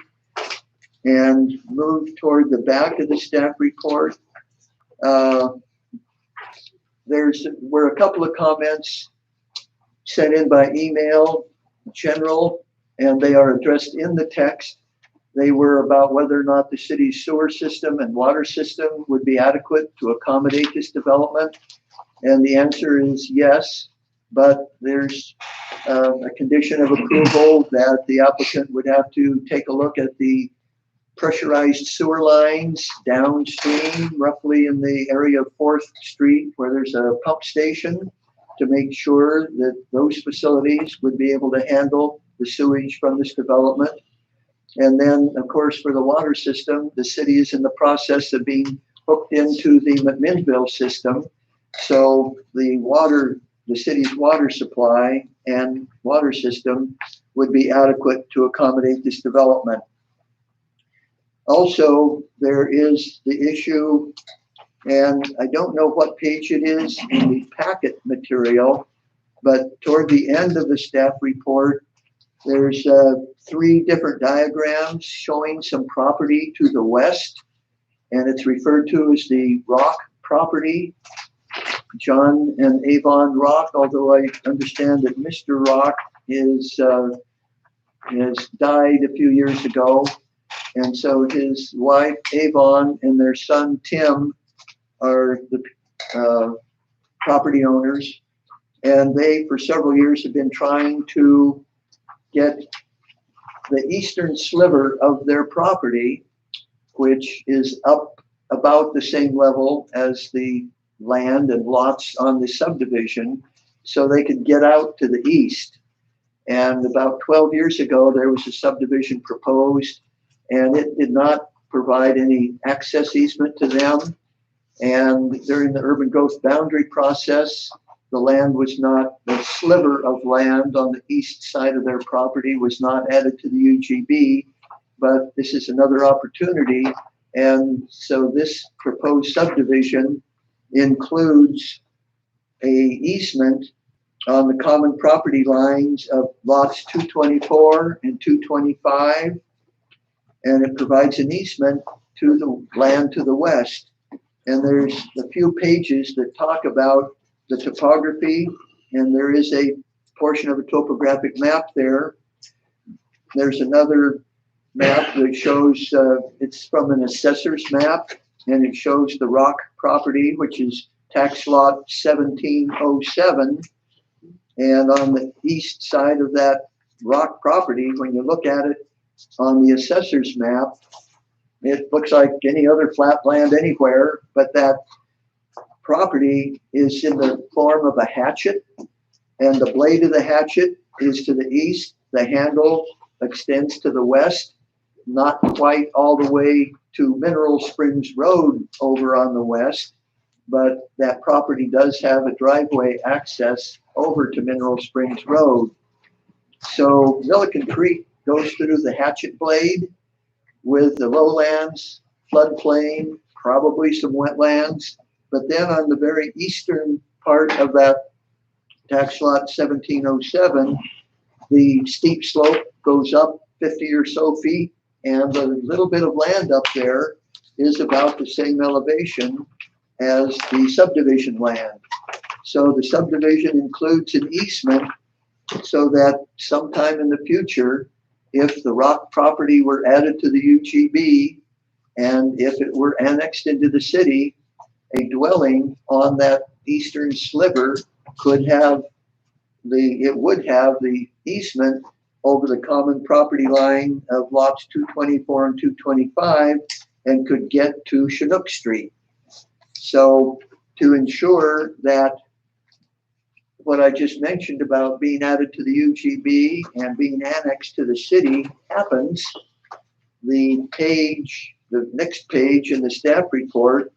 and move toward the back of the staff report. There were a couple of comments sent in by email, general, and they are addressed in the text. They were about whether or not the city's sewer system and water system would be adequate to accommodate this development. And the answer is yes, but there's a condition of approval that the applicant would have to take a look at the pressurized sewer lines downstream, roughly in the area of 4th Street, where there's a pump station, to make sure that those facilities would be able to handle the sewage from this development. And then, of course, for the water system, the city is in the process of being hooked into the McMinnville system. So the city's water supply and water system would be adequate to accommodate this development. Also, there is the issue, and I don't know what page it is in the packet material, but toward the end of the staff report, there's 3 different diagrams showing some property to the west, and it's referred to as the Rock property, John and Avon Rock, although I understand that Mr. Rock has died a few years ago. And so his wife, Avon, and their son, Tim, are the property owners. And they, for several years, have been trying to get the eastern sliver of their property, which is up about the same level as the land and lots on the subdivision, so they could get out to the east. And about 12 years ago, there was a subdivision proposed, and it did not provide any access easement to them. And during the urban growth boundary process, the land was not, the sliver of land on the east side of their property was not added to the UGB, but this is another opportunity. And so this proposed subdivision includes a easement on the common property lines of lots 224 and 225. And it provides an easement to the land to the west. And there's a few pages that talk about the topography, and there is a portion of a topographic map there. There's another map that shows, it's from an assessor's map, and it shows the Rock property, which is tax lot 1707. And on the east side of that Rock property, when you look at it on the assessor's map, it looks like any other flat land anywhere, but that property is in the form of a hatchet, and the blade of the hatchet is to the east. The handle extends to the west, not quite all the way to Mineral Springs Road over on the west, but that property does have a driveway access over to Mineral Springs Road. So Milliken Creek goes through the hatchet blade with the lowlands, floodplain, probably some wetlands. But then on the very eastern part of that tax lot 1707, the steep slope goes up 50 or so feet, and the little bit of land up there is about the same elevation as the subdivision land. So the subdivision includes an easement so that sometime in the future, if the Rock property were added to the UGB, and if it were annexed into the city, a dwelling on that eastern sliver would have the easement over the common property line of lots 224 and 225 and could get to Chinook Street. So to ensure that what I just mentioned about being added to the UGB and being annexed to the city happens, the next page in the staff report,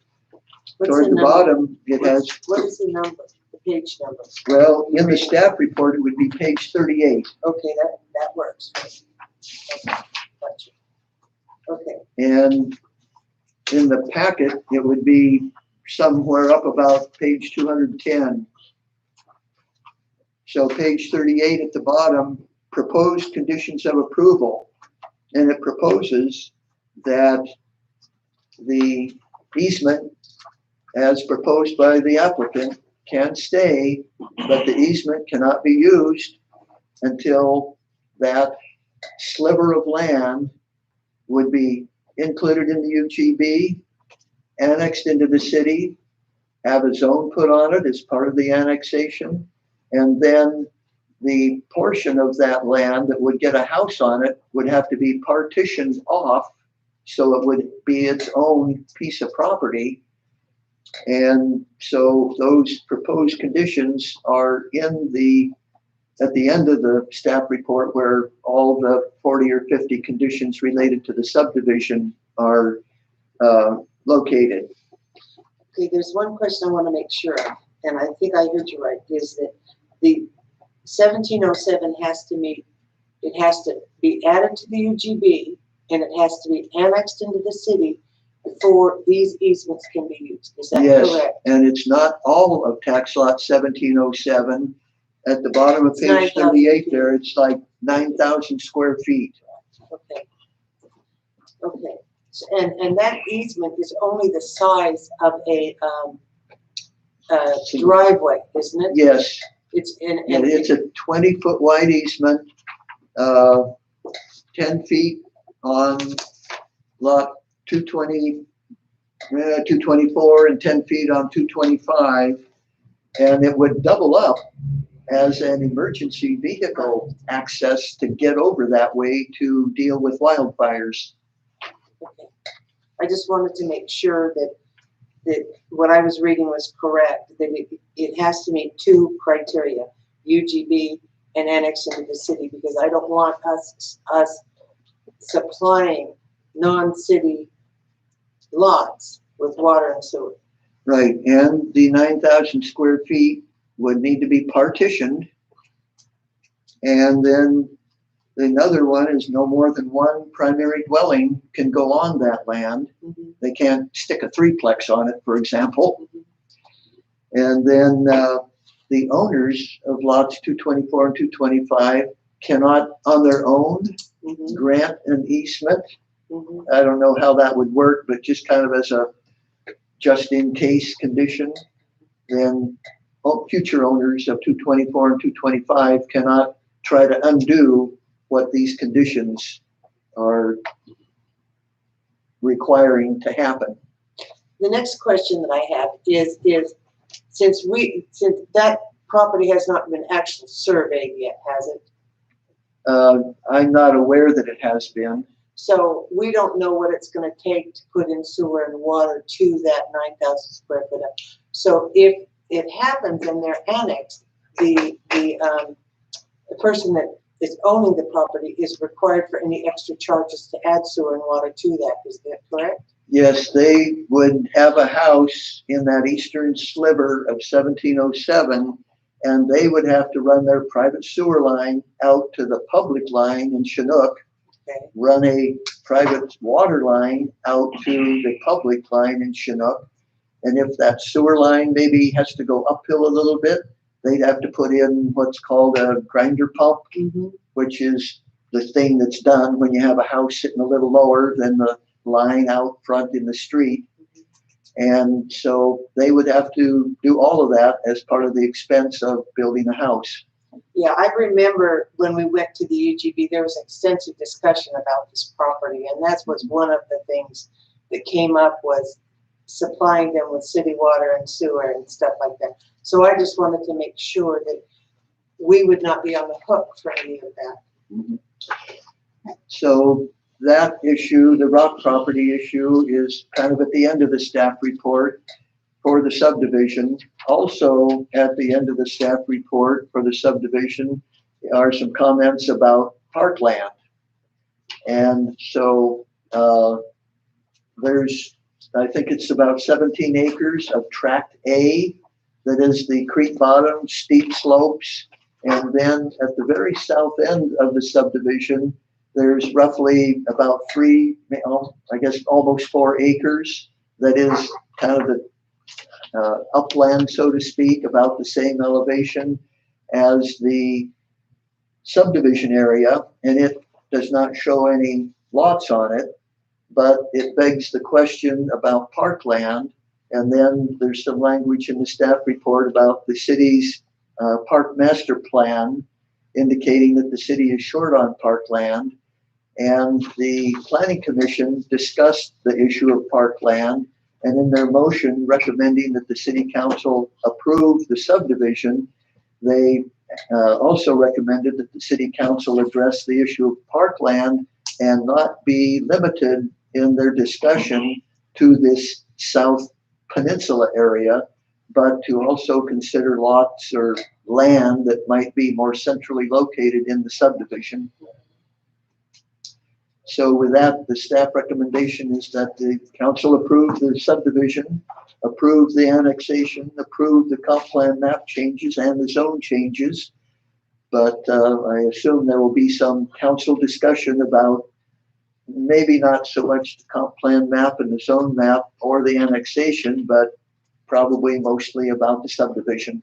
toward the bottom, it has. What is the number, the page number? Well, in the staff report, it would be page 38. Okay, that works. Okay, gotcha. Okay. And in the packet, it would be somewhere up about page 210. So page 38 at the bottom, proposed conditions of approval. And it proposes that the easement, as proposed by the applicant, can stay, but the easement cannot be used until that sliver of land would be included in the UGB, annexed into the city, have a zone put on it as part of the annexation, and then the portion of that land that would get a house on it would have to be partitioned off so it would be its own piece of property. And so those proposed conditions are at the end of the staff report, where all the 40 or 50 conditions related to the subdivision are located. Okay, there's one question I want to make sure of, and I think I heard you right, is that the 1707 has to be added to the UGB, and it has to be annexed into the city before these easements can be used. Is that Yes, correct? and it's not all of tax lot 1707. At the bottom of It's page 9,000 38 there, it's like 9,000 square feet. Okay. Okay. So, and that easement is only the size of a driveway, isn't it? Yes, It's in. and it's a 20-foot wide easement, 10 feet on lot 224 and 10 feet on 225. And it would double up as an emergency vehicle access to get over that way to deal with wildfires. Okay. I just wanted to make sure that what I was reading was correct, that it has to meet two criteria, UGB and annex into the city, because I don't want us supplying non-city lots with water and sewer. Right, and the 9,000 square feet would need to be partitioned. And then another one is no more than one primary dwelling can go on that land. Mm-hmm. They can't stick a threeplex on it, for example. Mm-hmm. And then the owners of lots 224 and 225 cannot on their own Mm-hmm. grant an easement. Mm-hmm. I don't know how that would work, but just kind of as a just in case condition, then future owners of 224 and 225 cannot try to undo what these conditions are requiring to happen. The next question that I have is since that property has not been actually surveyed yet, has it? I'm not aware that it has been. So we don't know what it's going to take to put in sewer and water to that 9,000 square foot. So if it happens and they're annexed, the person that is owning the property is required for any extra charges to add sewer and water to that. Is that correct? Yes, they would have a house in that eastern sliver of 1707, and they would have to run their private sewer line out to the public line in Chinook. Okay. Run a private water line out to the public line in Chinook. And if that sewer line maybe has to go uphill a little bit, they'd have to put in what's called a grinder pump, Mm-hmm. which is the thing that's done when you have a house sitting a little lower than the line out front in the street. And so they would have to do all of that as part of the expense of building a house. Yeah, I remember when we went to the UGB, there was extensive discussion about this property, and that was one of the things that came up was supplying them with city water and sewer and stuff like that. So I just wanted to make sure that we would not be on the hook for any of that. Mhm. So that issue, the rock property issue, is kind of at the end of the staff report for the subdivision. Also, at the end of the staff report for the subdivision are some comments about parkland. And so there's, I think it's about 17 acres of tract A, that is the creek bottom, steep slopes. And then at the very south end of the subdivision, there's roughly about I guess almost 4 acres that is kind of the upland, so to speak, about the same elevation as the subdivision area, and it does not show any lots on it, but it begs the question about parkland. And then there's some language in the staff report about the city's park master plan, indicating that the city is short on parkland. And the planning commission discussed the issue of parkland, and in their motion recommending that the city council approve the subdivision, they also recommended that the city council address the issue of parkland and not be limited in their discussion to this South Peninsula area, but to also consider lots or land that might be more centrally located in the subdivision. So with that, the staff recommendation is that the council approve the subdivision, approve the annexation, approve the comp plan map changes and the zone changes. But I assume there will be some council discussion about maybe not so much the comp plan map and the zone map or the annexation, but probably mostly about the subdivision.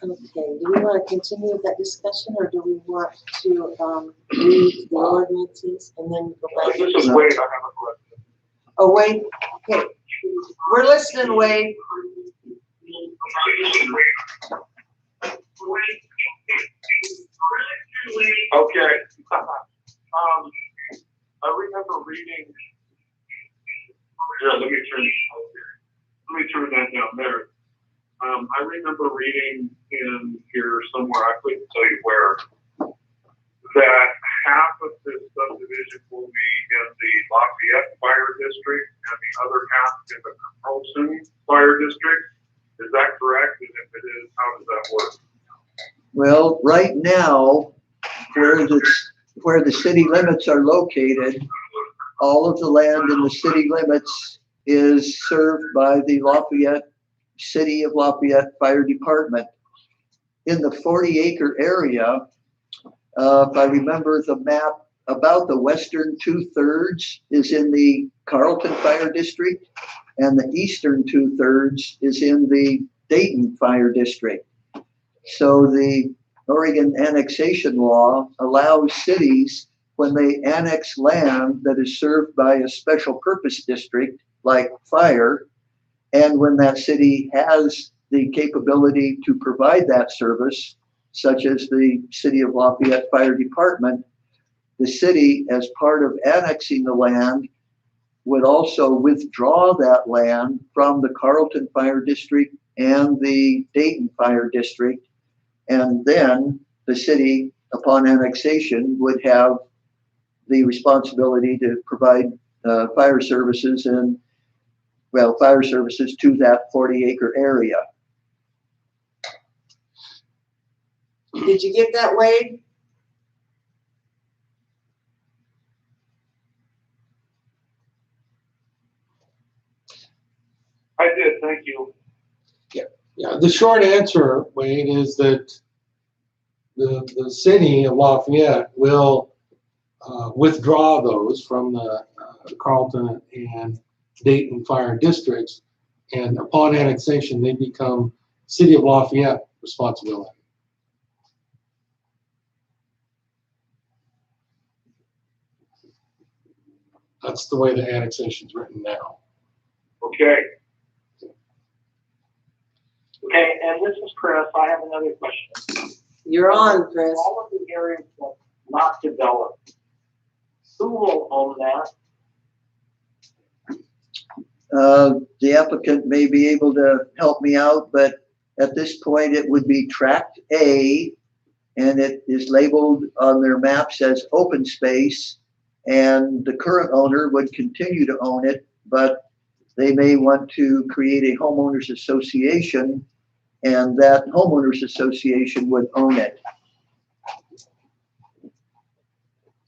Okay, do we want to continue with that discussion, or do we want to read the ordinances and then go back? This is Wade, I have a question. Oh, Wade, okay. We're listening, Wade. Okay. I remember reading. Yeah, let me turn that down there. I remember reading in here somewhere, I couldn't tell you where, that half of this subdivision will be in the Lafayette Fire District and the other half in the Carlson Fire District. Is that correct? And if it is, how does that work? Well, right now, where the city limits are located, all of the land in the city limits is served by the Lafayette, City of Lafayette Fire Department. In the 40-acre area, if I remember the map, about the western 2/3 is in the Carlton Fire District, and the eastern 2/3 is in the Dayton Fire District. So the Oregon annexation law allows cities, when they annex land that is served by a special purpose district like fire, and when that city has the capability to provide that service, such as the City of Lafayette Fire Department, the city, as part of annexing the land, would also withdraw that land from the Carlton Fire District and the Dayton Fire District. And then the city, upon annexation, would have the responsibility to provide fire services and, well, fire services to that 40-acre area. Did you get that, Wade? I did, thank you. Yeah, the short answer, Wade, is that the city of Lafayette will withdraw those from the Carlton and Dayton fire districts, and upon annexation, they become City of Lafayette responsibility. That's the way the annexation is written now. Okay. Okay, and this is Chris. I have another question. You're on, Chris. All of the areas that not developed, who will own that? The applicant may be able to help me out, but at this point it would be Tract A, and it is labeled on their maps as open space, and the current owner would continue to own it, but they may want to create a homeowners association, and that homeowners association would own it.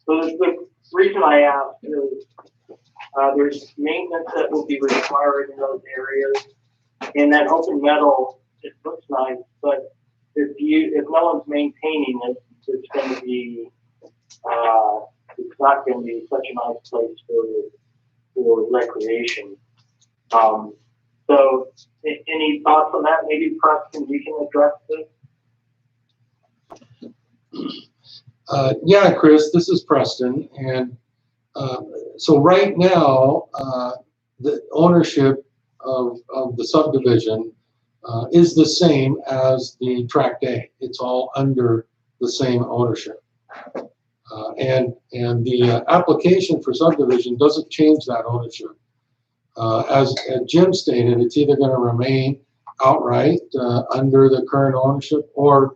So the reason I ask is there's maintenance that will be required in those areas, and that open metal, it looks nice, but if no one's maintaining it, it's going to be it's not going to be such a nice place for recreation. So any thoughts on that? Maybe Preston, you can address this. Yeah, Chris, this is Preston, and so right now, the ownership of the subdivision is the same as the Tract A. It's all under the same ownership. And the application for subdivision doesn't change that ownership. As Jim stated, it's either going to remain outright under the current ownership, or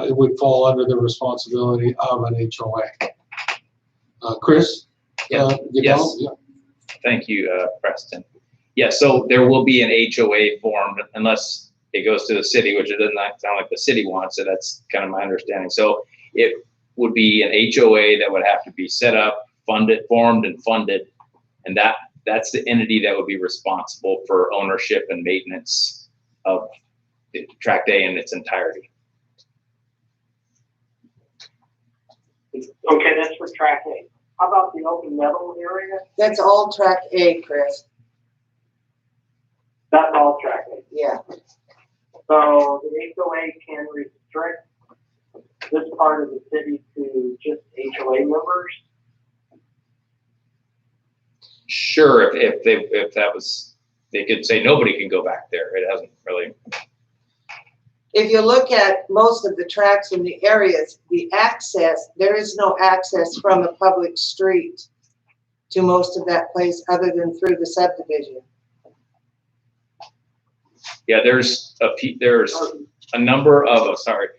it would fall under the responsibility of an HOA. Chris? Yes. Yeah. Thank you, Preston. Yeah, so there will be an HOA formed unless it goes to the city, which it doesn't sound like the city wants it. That's kind of my understanding. So it would be an HOA that would have to be set up, formed and funded. And that's the entity that would be responsible for ownership and maintenance of Tract A in its entirety. Okay, that's for track A. How about the open meadow area? That's all track A, Chris. That's all track A. Yeah. So the HOA can restrict this part of the city to just HOA members? Sure, if that was, they could say nobody can go back there. It hasn't really. If you look at most of the tracks in the areas, the access, there is no access from a public street to most of that place other than through the subdivision. Yeah, there's a number of, sorry,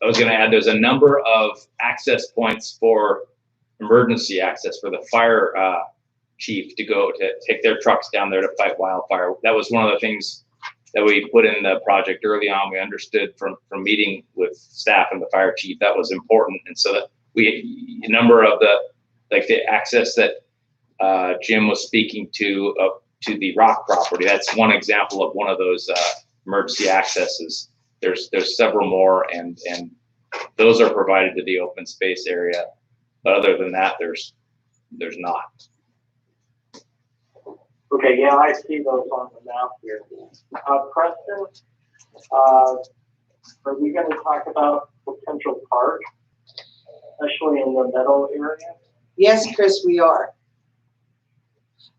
I was gonna add, there's a number of access points for emergency access for the fire chief to go to take their trucks down there to fight wildfire. That was one of the things that we put in the project early on. We understood from meeting with staff and the fire chief that was important, and so that a number of the access that Jim was speaking to the rock property. That's one example of one of those emergency accesses. There's several more, and those are provided to the open space area. But other than that, there's not. Okay, yeah, I see those on the map here. Preston, are we going to talk about potential park, especially in the meadow area? Yes, Chris, we are.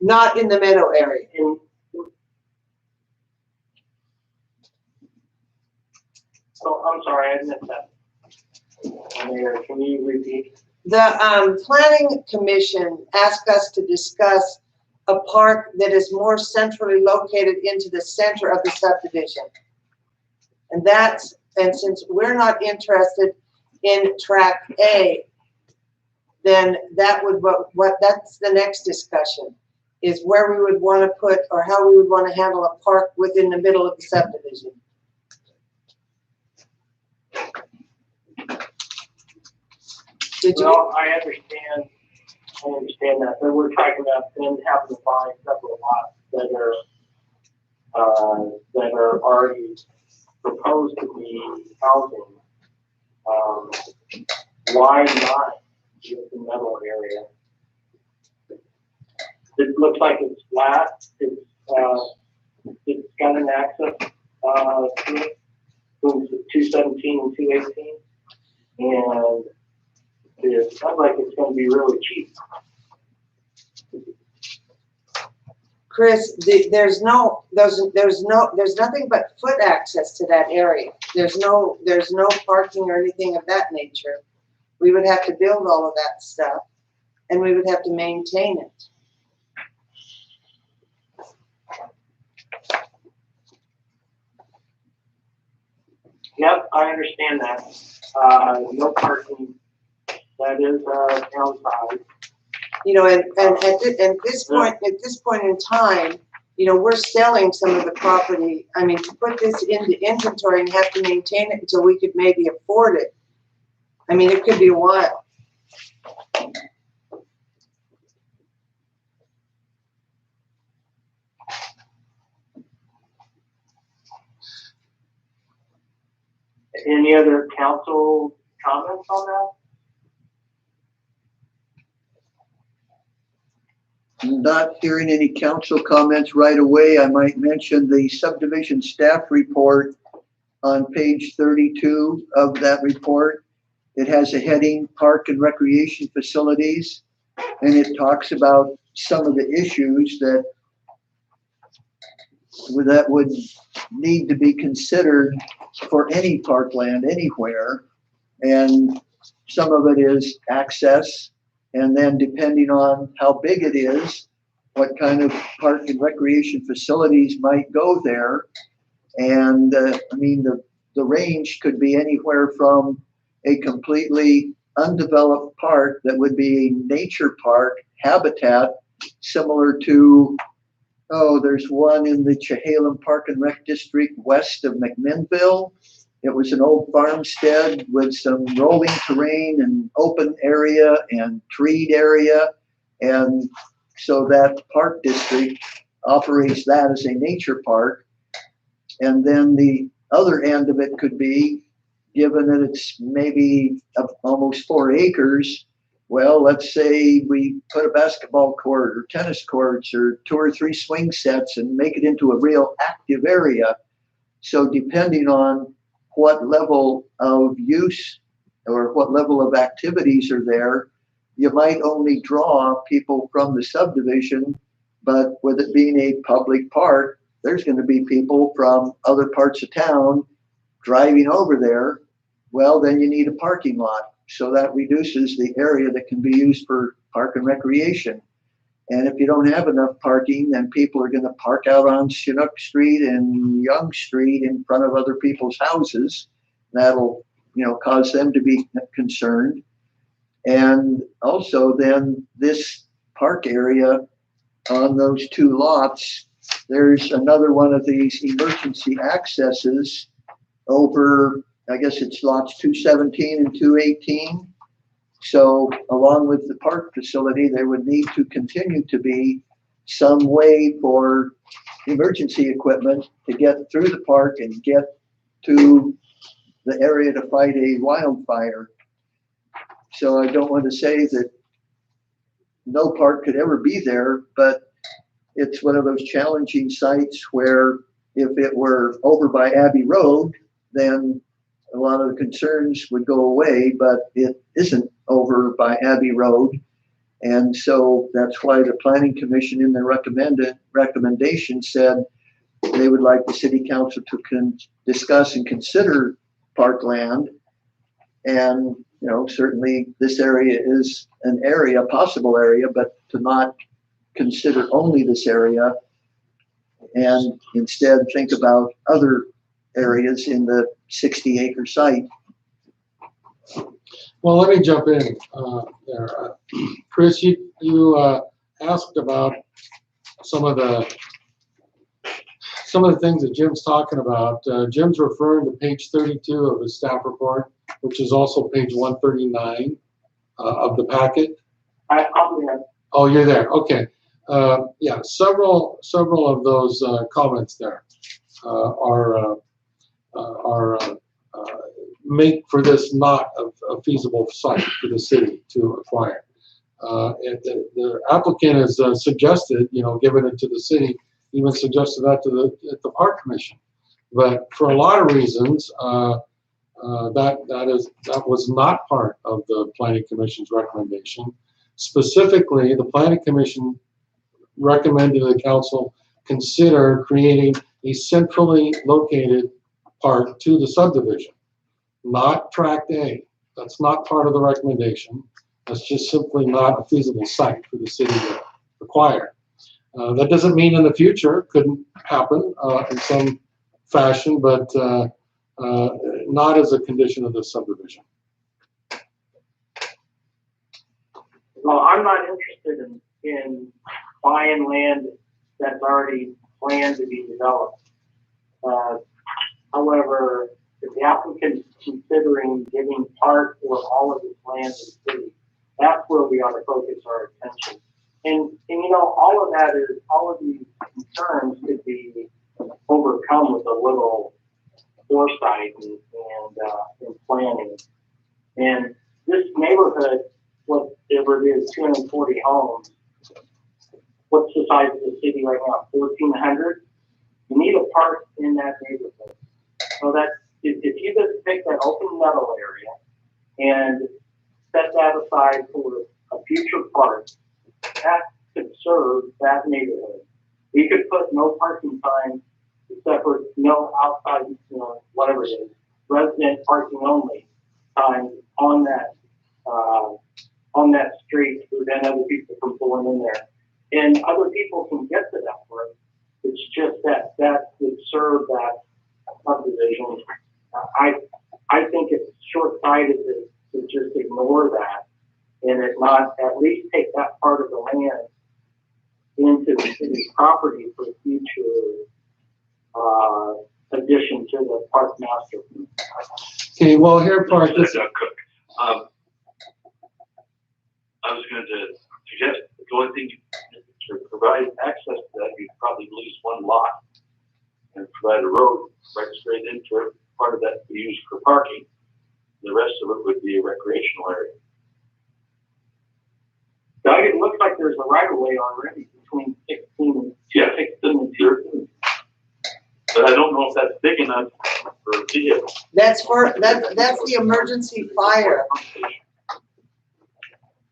Not in the meadow area. So I'm sorry, I missed that. Mayor, can you repeat? The planning commission asked us to discuss a park that is more centrally located into the center of the subdivision. And since we're not interested in track A, then that would, that's the next discussion, is where we would want to put, or how we would want to handle a park within the middle of the subdivision. Well, I understand that, but we're talking about them having to buy several lots that are already proposed to be housing. Why not just the metal area? It looks like it's flat. It's got an access to it, 217 and 218, and it sounds like it's going to be really cheap. Chris, there's nothing but foot access to that area. There's no parking or anything of that nature. We would have to build all of that stuff, and we would have to maintain it. Yep, I understand that. No parking. That is downside. You know, and at this point in time, you know, we're selling some of the property. I mean, to put this into inventory and have to maintain it until we could maybe afford it. I mean, it could be a while. Any other council comments on that? Not hearing any council comments right away, I might mention the subdivision staff report on page 32 of that report. It has a heading, Park and Recreation Facilities, and it talks about some of the issues that would need to be considered for any parkland anywhere. And some of it is access, and then depending on how big it is, what kind of park and recreation facilities might go there. And I mean, the range could be anywhere from a completely undeveloped park that would be a nature park habitat similar to, oh, there's one in the Chehalem Park and Rec District west of McMinnville. It was an old farmstead with some rolling terrain and open area and treed area. And so that park district operates that as a nature park. And then the other end of it could be, given that it's maybe almost 4 acres, well, let's say we put a basketball court or tennis courts or 2 or 3 swing sets and make it into a real active area. So depending on what level of use or what level of activities are there, you might only draw people from the subdivision, but with it being a public park, there's going to be people from other parts of town driving over there. Well, then you need a parking lot. So that reduces the area that can be used for park and recreation. And if you don't have enough parking, then people are going to park out on Chinook Street and Young Street in front of other people's houses. That'll, cause them to be concerned. And also then this park area on those 2 lots, there's another one of these emergency accesses over, I guess it's lots 217 and 218. So along with the park facility, there would need to continue to be some way for emergency equipment to get through the park and get to the area to fight a wildfire. So I don't want to say that no park could ever be there, but it's one of those challenging sites where if it were over by Abbey Road, then a lot of the concerns would go away, but it isn't over by Abbey Road. And so that's why the Planning Commission in their recommendation said they would like the city council to discuss and consider parkland. And, certainly this area is an area, possible area, but to not consider only this area and instead think about other areas in the 60-acre site. Well, let me jump in there. Chris, you asked about some of the things that Jim's talking about. Jim's referring to page 32 of the staff report, which is also page 139 of the packet. I'll be there. Oh, you're there. Okay. Yeah, several of those comments there make for this not a feasible site for the city to acquire. And the applicant has suggested, giving it to the city, even suggested that to the park commission. But for a lot of reasons, that was not part of the planning commission's recommendation. Specifically, the planning commission recommended to the council consider creating a centrally located park to the subdivision, not tract A. That's not part of the recommendation. That's just simply not a feasible site for the city to acquire. That doesn't mean in the future it couldn't happen in some fashion, but not as a condition of the subdivision. Well, I'm not interested in buying land that's already planned to be developed. However, if the applicant is considering giving part or all of his land to the city, that's where we ought to focus our attention. And all of these concerns could be overcome with a little foresight and planning. And this neighborhood, whatever it is, 240 homes, what's the size of the city right now? 1,400? You need a park in that neighborhood. So that if you just pick that open meadow area and set that aside for a future park, that could serve that neighborhood. We could put no parking signs except for no outside, whatever it is, resident parking only signs on that street to prevent other people from pulling in there. And other people can get to that park. It's just that would serve that subdivision I think it's short-sighted to just ignore that and it not at least take that part of the land into the city's property for future addition to the park master. Okay, well, here, Park, this, I was going to suggest the only thing to provide access to that, you'd probably lose one lot and provide a road right straight into it. Part of that would be used for parking. The rest of it would be a recreational area. Doug, it looks like there's a right of way already between 16 and 13. But I don't know if that's big enough for a vehicle. That's the emergency fire.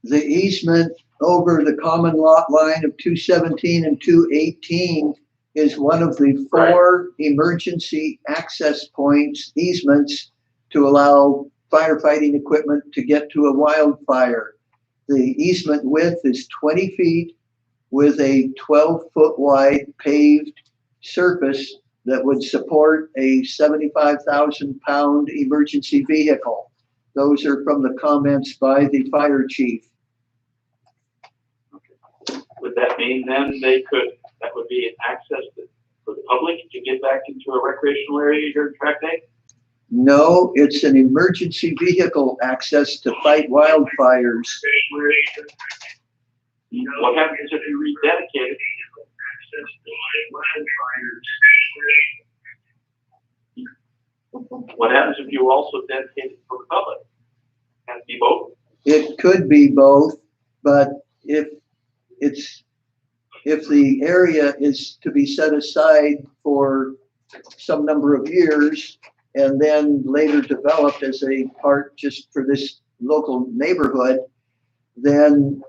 The easement over the common lot line of 217 and 218 is one of the four emergency access points, easements, to allow firefighting equipment to get to a wildfire. The easement width is 20 feet with a 12-foot wide paved surface that would support a 75,000-pound emergency vehicle. Those are from the comments by the fire chief. Would that mean then that would be an access for the public to get back into a recreational area during track day? No, it's an emergency vehicle access to fight wildfires. What happens if you rededicate it? What happens if you also dedicate it for the public? Can it be both? It could be both, but if the area is to be set aside for some number of years and then later developed as a part just for this local neighborhood, then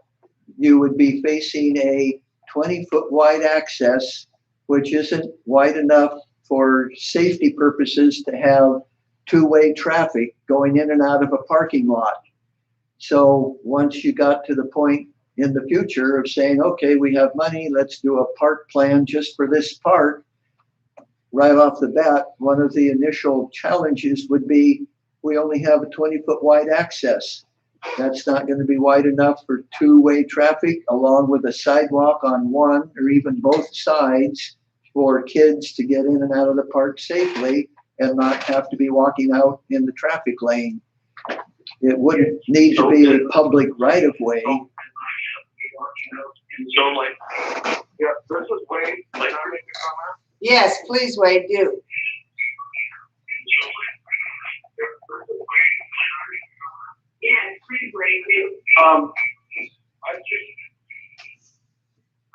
you would be facing a 20-foot wide access, which isn't wide enough for safety purposes to have two-way traffic going in and out of a parking lot. So once you got to the point in the future of saying, okay, we have money, let's do a park plan just for this park, right off the bat, one of the initial challenges would be we only have a 20-foot wide access. That's not going to be wide enough for two-way traffic, along with a sidewalk on one or even both sides for kids to get in and out of the park safely and not have to be walking out in the traffic lane. It wouldn't need to be a public right-of-way. So like, yeah, this is Wade. Can I make a comment? Yes, please, Wade, do. Yes, please, Wade, do.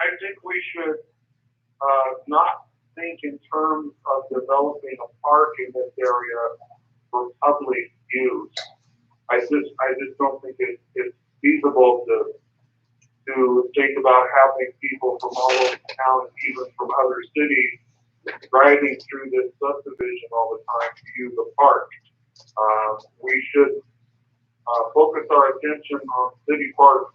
I think we should not think in terms of developing a park in this area for public use. I just don't think it's feasible to think about having people from all over town and even from other cities driving through this subdivision all the time to use a park. We should focus our attention on city parks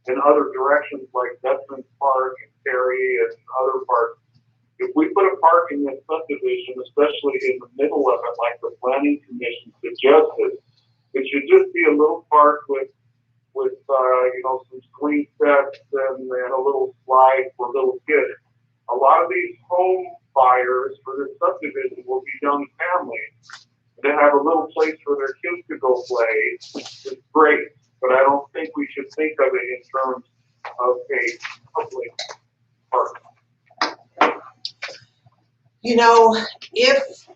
in other directions like Veterans Park and Perry and other parks. If we put a park in this subdivision, especially in the middle of it, like the planning commission suggested, it should just be a little park with some swing sets and a little slide for little kids. A lot of these home buyers for this subdivision will be young families. They have a little place for their kids to go play. It's great, but I don't think we should think of it in terms of a public park. You know, if,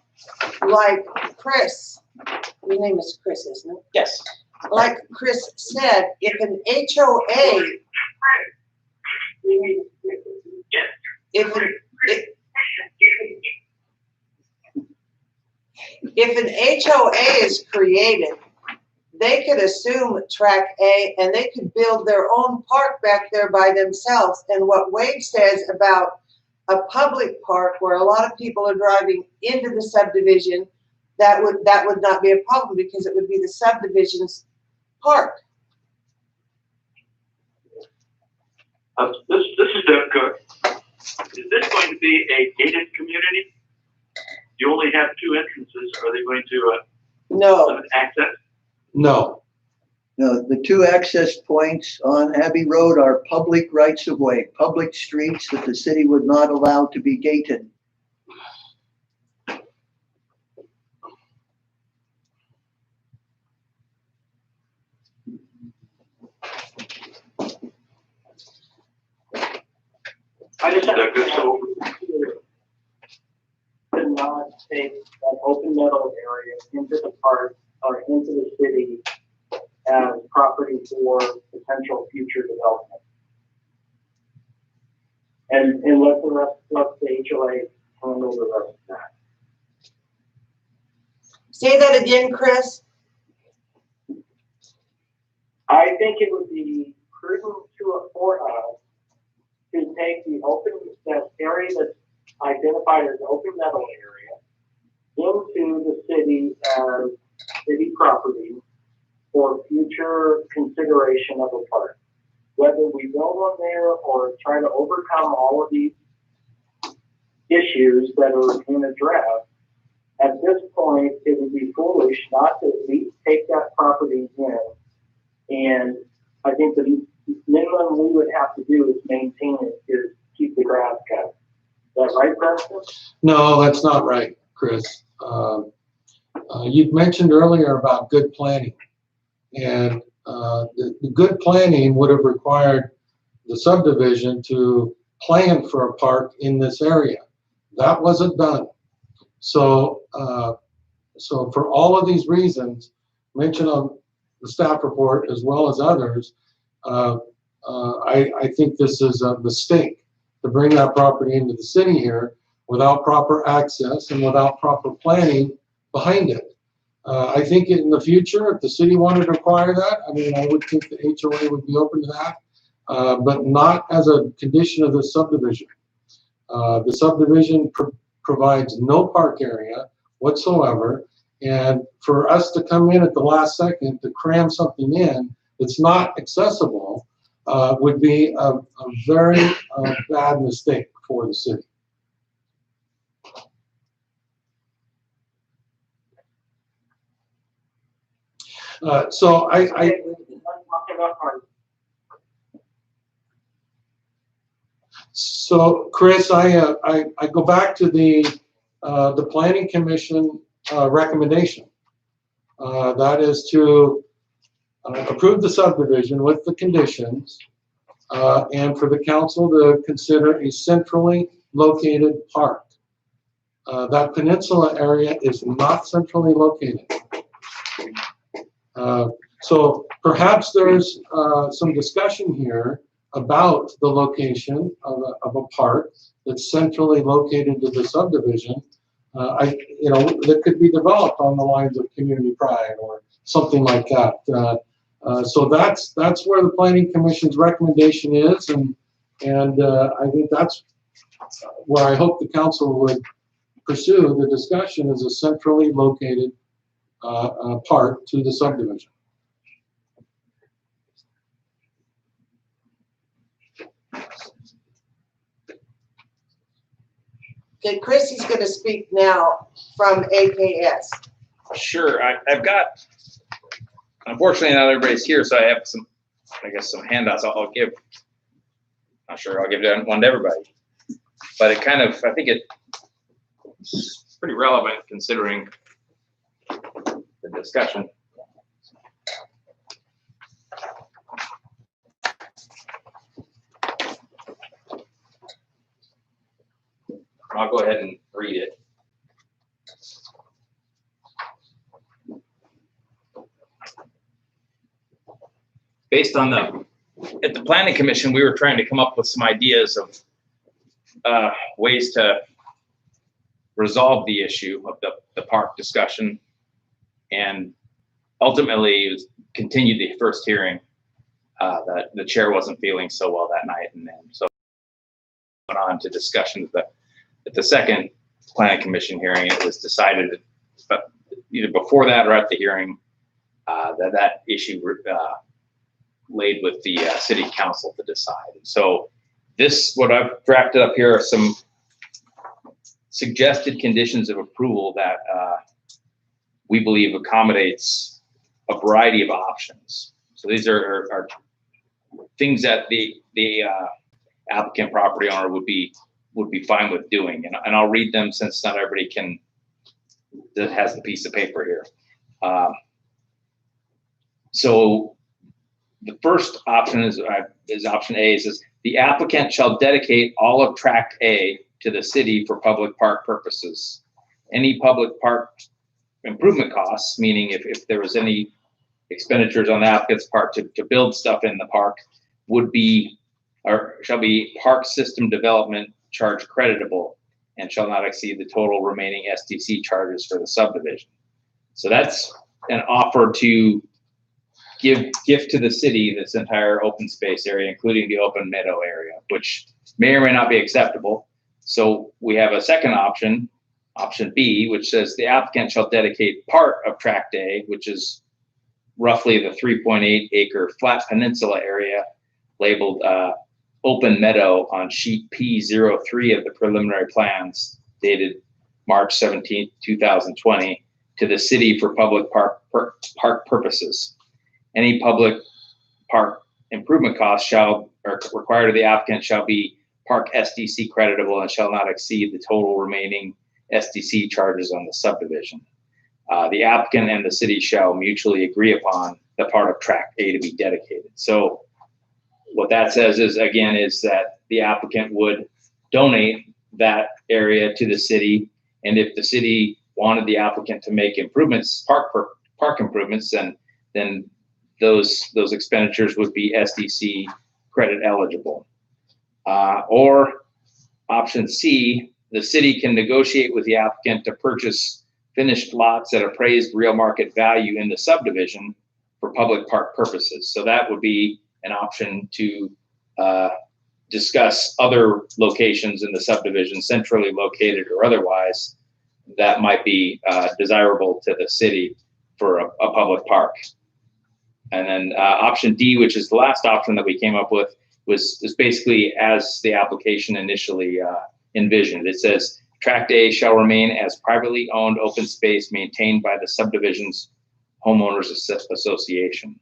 like Chris, your name is Chris, isn't it? Yes. Like Chris said, if an HOA, if an HOA is created, they could assume track A and they could build their own park back there by themselves. And what Wade says about a public park where a lot of people are driving into the subdivision, that would not be a problem because it would be the subdivision's park. This is Doug Cook. Is this going to be a gated community? You only have two entrances. Are they going to No, access? No, No, the two access points on Abbey Road are public rights of way, public streets that the city would not allow to be gated. I just have That good, so to not take that open meadow area into the park or into the city as property for potential future development. And let the HOA handle the rest of that. say that again, Chris. I think it would be prudent for us to take that area that's identified as open meadow area into the city as city property for future consideration of a park. Whether we build on there or try to overcome all of these issues that are in a draft, at this point, it would be foolish not to at least take that property in. And I think the minimum we would have to do is maintain it, is keep the grass cut. Is that right, Preston? no, that's not right, Chris. You'd mentioned earlier about good planning. And the good planning would have required the subdivision to plan for a park in this area. That wasn't done. So, so for all of these reasons mentioned on the staff report as well as others, I think this is a mistake to bring that property into the city here without proper access and without proper planning behind it. I think in the future, if the city wanted to require that, I mean, I would think the HOA would be open to that, but not as a condition of the subdivision. The subdivision provides no park area whatsoever, and for us to come in at the last second to cram something in that's not accessible would be a very bad mistake for the city. So so Chris, I go back to the Planning Commission recommendation. That is to approve the subdivision with the conditions, and for the council to consider a centrally located park. That peninsula area is not centrally located. So perhaps there's some discussion here about the location of a park that's centrally located to the subdivision. That could be developed on the lines of community pride or something like that. So that's where the Planning Commission's recommendation is, and I think that's where I hope the council would pursue the discussion, is a centrally located park to the subdivision. Okay, Chrissy's gonna speak now from AKS. Sure, I've got, unfortunately not everybody's here, so I have some, I guess, some handouts I'll give. Not sure I'll give one to everybody, but it kind of, I think it's pretty relevant considering the discussion. I'll go ahead and read it. Based on at the Planning Commission, we were trying to come up with some ideas of ways to resolve the issue of the park discussion, and ultimately continued the first hearing. That the chair wasn't feeling so well that night, and then so went on to discussions. But at the second Planning Commission hearing, it was decided either before that or at the hearing that issue laid with the city council to decide. And so what I've drafted up here are some suggested conditions of approval that we believe accommodates a variety of options. So these are things that the applicant property owner would be fine with doing, and I'll read them since not everybody that has the piece of paper here. So the first option is option A. It says the applicant shall dedicate all of Tract A to the city for public park purposes. Any public park improvement costs, meaning if there was any expenditures on the applicant's part to build stuff in the park, would be or shall be park system development charge creditable and shall not exceed the total remaining SDC charges for the subdivision. So that's an offer to gift to the city this entire open space area, including the open meadow area, which may or may not be acceptable. So we have a second option, option B, which says the applicant shall dedicate part of Tract A, which is roughly the 3.8 acre flat peninsula area labeled open meadow on sheet P03 of the preliminary plans dated March 17, 2020 to the city for public park purposes. Any public park improvement costs shall, or required of the applicant shall be park SDC creditable and shall not exceed the total remaining SDC charges on the subdivision. The applicant and the city shall mutually agree upon the part of Tract A to be dedicated. So what that says is, again, is that the applicant would donate that area to the city, and if the city wanted the applicant to make improvements, park improvements, then those expenditures would be SDC credit eligible. Or option C, the city can negotiate with the applicant to purchase finished lots at appraised real market value in the subdivision for public park purposes. So that would be an option to discuss other locations in the subdivision, centrally located or otherwise, that might be desirable to the city for a public park. And then option D, which is the last option that we came up with, is basically as the application initially envisioned. It says Tract A shall remain as privately owned open space maintained by the subdivision's homeowners association.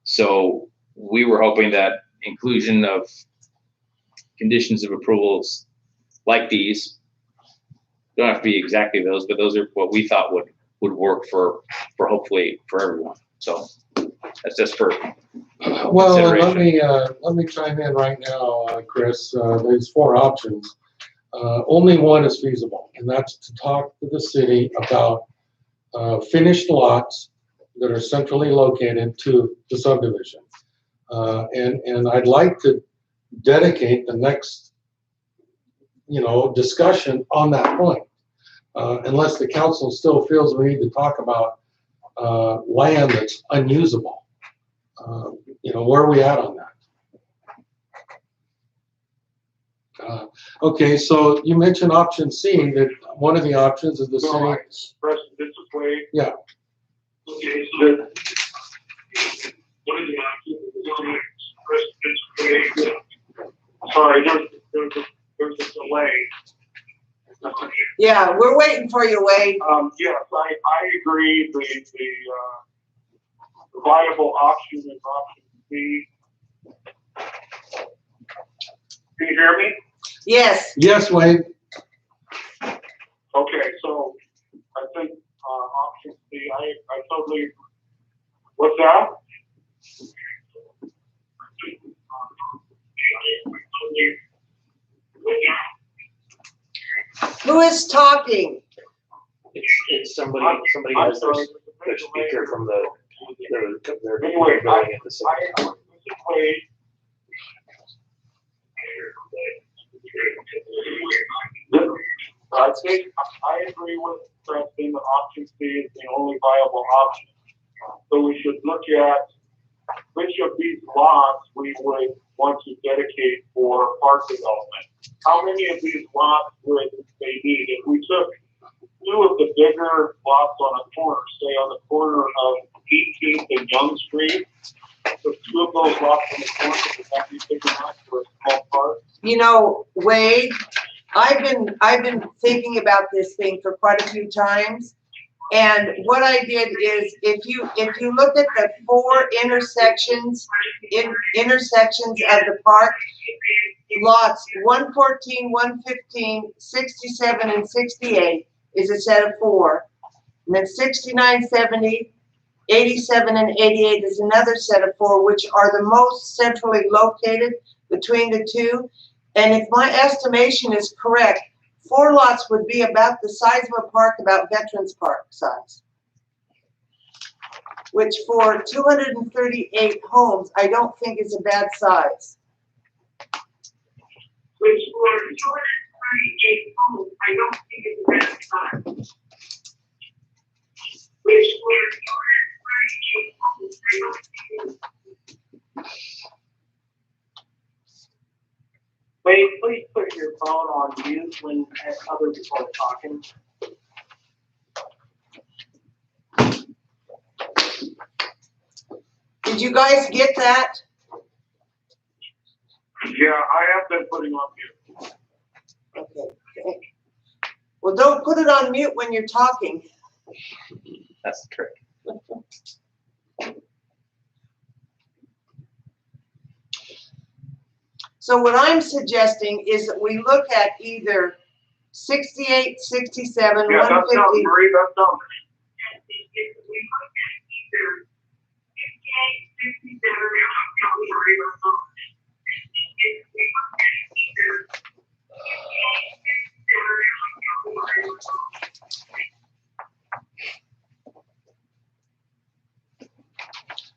So we were hoping that inclusion of conditions of approvals like these, don't have to be exactly those, but those are what we thought would work for hopefully for everyone. So that's just for Well, let me chime in right now, Chris. There's four options. Only one is feasible, and that's to talk to the city about finished lots that are centrally located to the subdivision. And I'd like to dedicate the next, discussion on that point, unless the council still feels we need to talk about land that's unusable. Where are we at on that? Okay, so you mentioned option C, that one of the options is the city. President, this is Wade. Yeah. Okay, so one of the options is President Wade. Sorry, there's a delay. Yeah, we're waiting for you, Wade. Yes, I agree. The viable option is option B. Can you hear me? Yes. Yes, Wade. Okay, so I think option C, I totally, what's that? Who is talking? It's somebody has their speaker from their Anyway, building at the same time. I agree with Preston that option C is the only viable option. So we should look at which of these lots we would want to dedicate for park development. How many of these lots would they need? If we took two of the bigger lots on a corner, say on the corner of 18th and Young Street, so two of those lots on the corner, would that be big enough for a small park? Wade, I've been thinking about this thing for quite a few times. And what I did is, if you look at the 4 intersections of the park, lots 114, 115, 67, and 68 is a set of 4. And then 69, 70, 87, and 88 is another set of 4, which are the most centrally located between the two. And if my estimation is correct, 4 lots would be about the size of a park, about Veterans Park size. Which for 238 homes, I don't think is a bad size. Which for 238 homes, I don't think is a bad size. Which for 238 homes, I don't think is. Wade, please put your phone on mute when other people are talking. Did you guys get that? Yeah, I have been putting on mute. Okay. Well, don't put it on mute when you're talking. That's the trick. So what I'm suggesting is that we look at either 68, 67, Yeah, that 150. sounds, Marie, that sounds. We look at either 58, 67,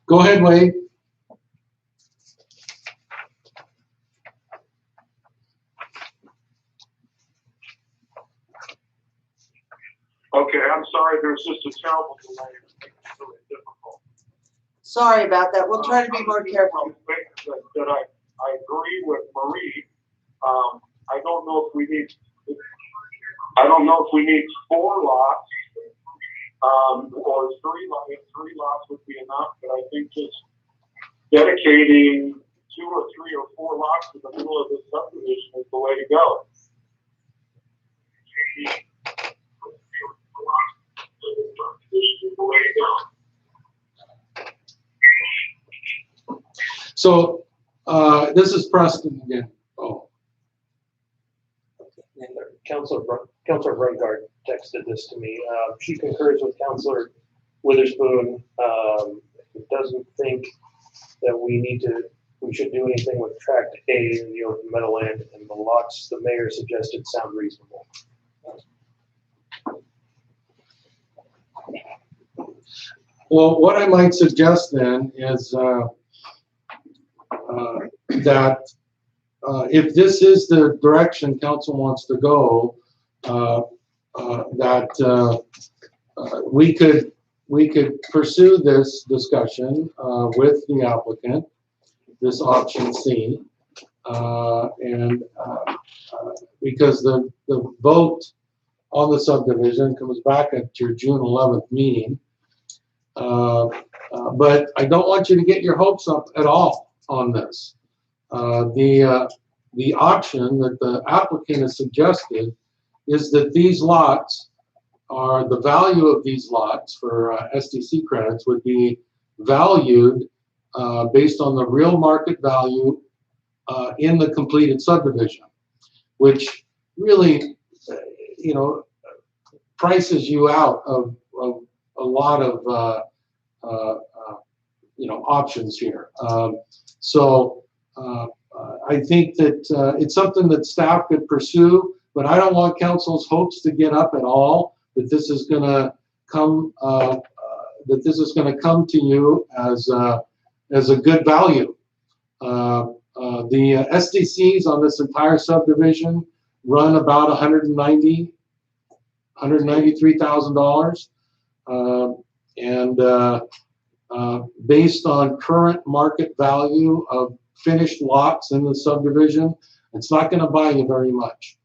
Go ahead, Wade. Okay, I'm sorry, there's just a terrible delay. It's making it really difficult. Sorry about that. We'll try to be more careful. That I agree with Marie. I don't know if we need 4 lots, or 3 lots. If 3 lots would be enough, but I think just dedicating 2 or 3 or 4 lots in the middle of the subdivision is the way to go. So, this is Preston again. Oh. Councilor Brungard texted this to me. She concurs with Councilor Witherspoon. Doesn't think that we should do anything with tract A in the open meadowland, and the lots the mayor suggested sound reasonable. Well, what I might suggest then is that if this is the direction council wants to go, we could pursue this discussion with the applicant, this option C, and because the vote on the subdivision comes back at your June 11th meeting. But I don't want you to get your hopes up at all on this. The option that the applicant has suggested is that these lots are, the value of these lots for SDC credits would be valued based on the real market value in the completed subdivision, which really, prices you out of a lot of options here. I think that it's something that staff could pursue, but I don't want council's hopes to get up at all that this is going to come to you as a good value. The SDCs on this entire subdivision run about $193,000, and based on current market value of finished lots in the subdivision, it's not going to buy you very much.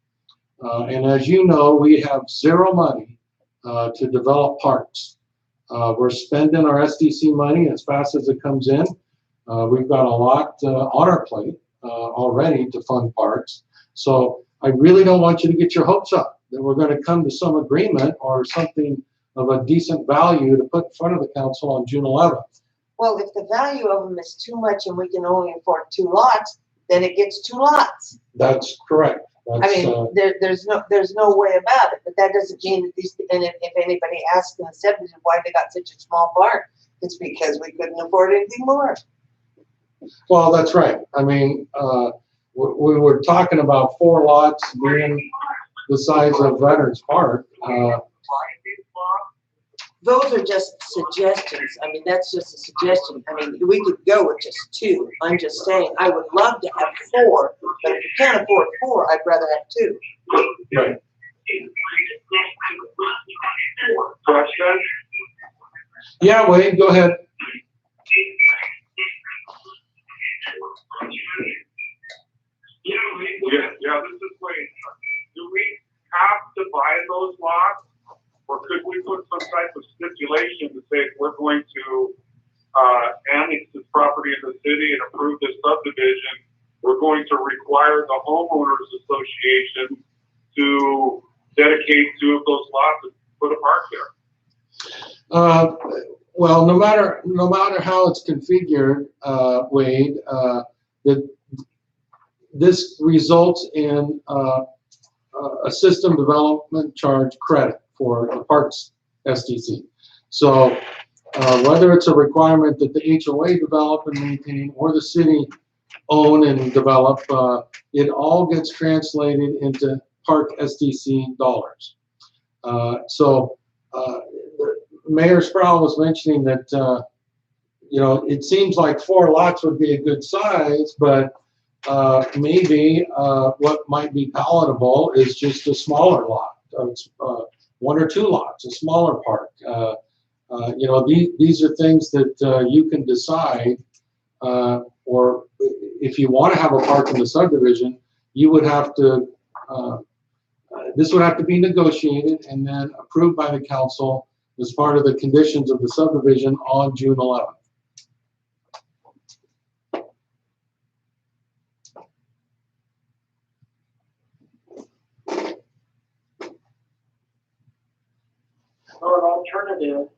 And as you know, we have zero money to develop parks. We're spending our SDC money as fast as it comes in. We've got a lot on our plate already to fund parks. So I really don't want you to get your hopes up that we're going to come to some agreement or something of a decent value to put in front of the council on June 11th. Well, if the value of them is too much and we can only afford 2 lots, then it gets 2 lots. That's correct. I That's, mean, there's no way about it, but that doesn't mean that these, and if anybody asks in the subdivision why they got such a small park, it's because we couldn't afford anything more. well, that's right. I mean, we were talking about 4 lots being the size of Veterans Park. Those are just suggestions. I mean, that's just a suggestion. I mean, we could go with just 2. I'm just saying, I would love to have 4, but if you can't afford 4, I'd rather have 2. Right. Question? Yeah, Wade, go ahead. Yeah, this is Wayne. Do we have to buy those lots? Or could we put some type of stipulation to say if we're going to annex this property in the city and approve this subdivision, we're going to require the homeowners association to dedicate 2 of those lots and put a park there? Well, no matter how it's configured, Wade, this results in a system development charge credit for the parks SDC. So whether it's a requirement that the HOA develop and maintain or the city own and develop, it all gets translated into park SDC dollars. So Mayor Sproul was mentioning that, you know, it seems like 4 lots would be a good size, but maybe what might be palatable is just a smaller lot. 1 or 2 lots, a smaller park. You know, these are things that you can decide, or if you want to have a park in the subdivision, you would have to, this would have to be negotiated and then approved by the council as part of the conditions of the subdivision on June 11th. Or an alternative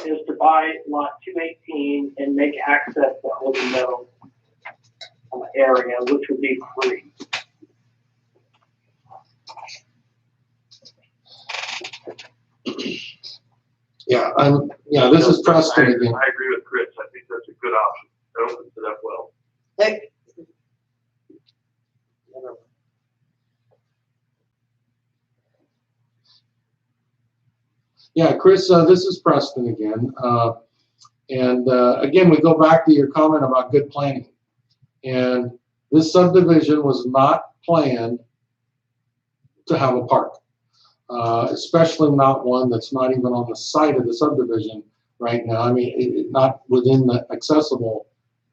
is to buy lot 218 and make access the whole middle area, which would be free. Yeah, this is Preston again. I agree with Chris. I think that's a good option. That opens it up well. Hey, Yeah, Chris, this is Preston again. Again, we go back to your comment about good planning. And this subdivision was not planned to have a park, especially not one that's not even on the site of the subdivision right now. I mean, not within the accessible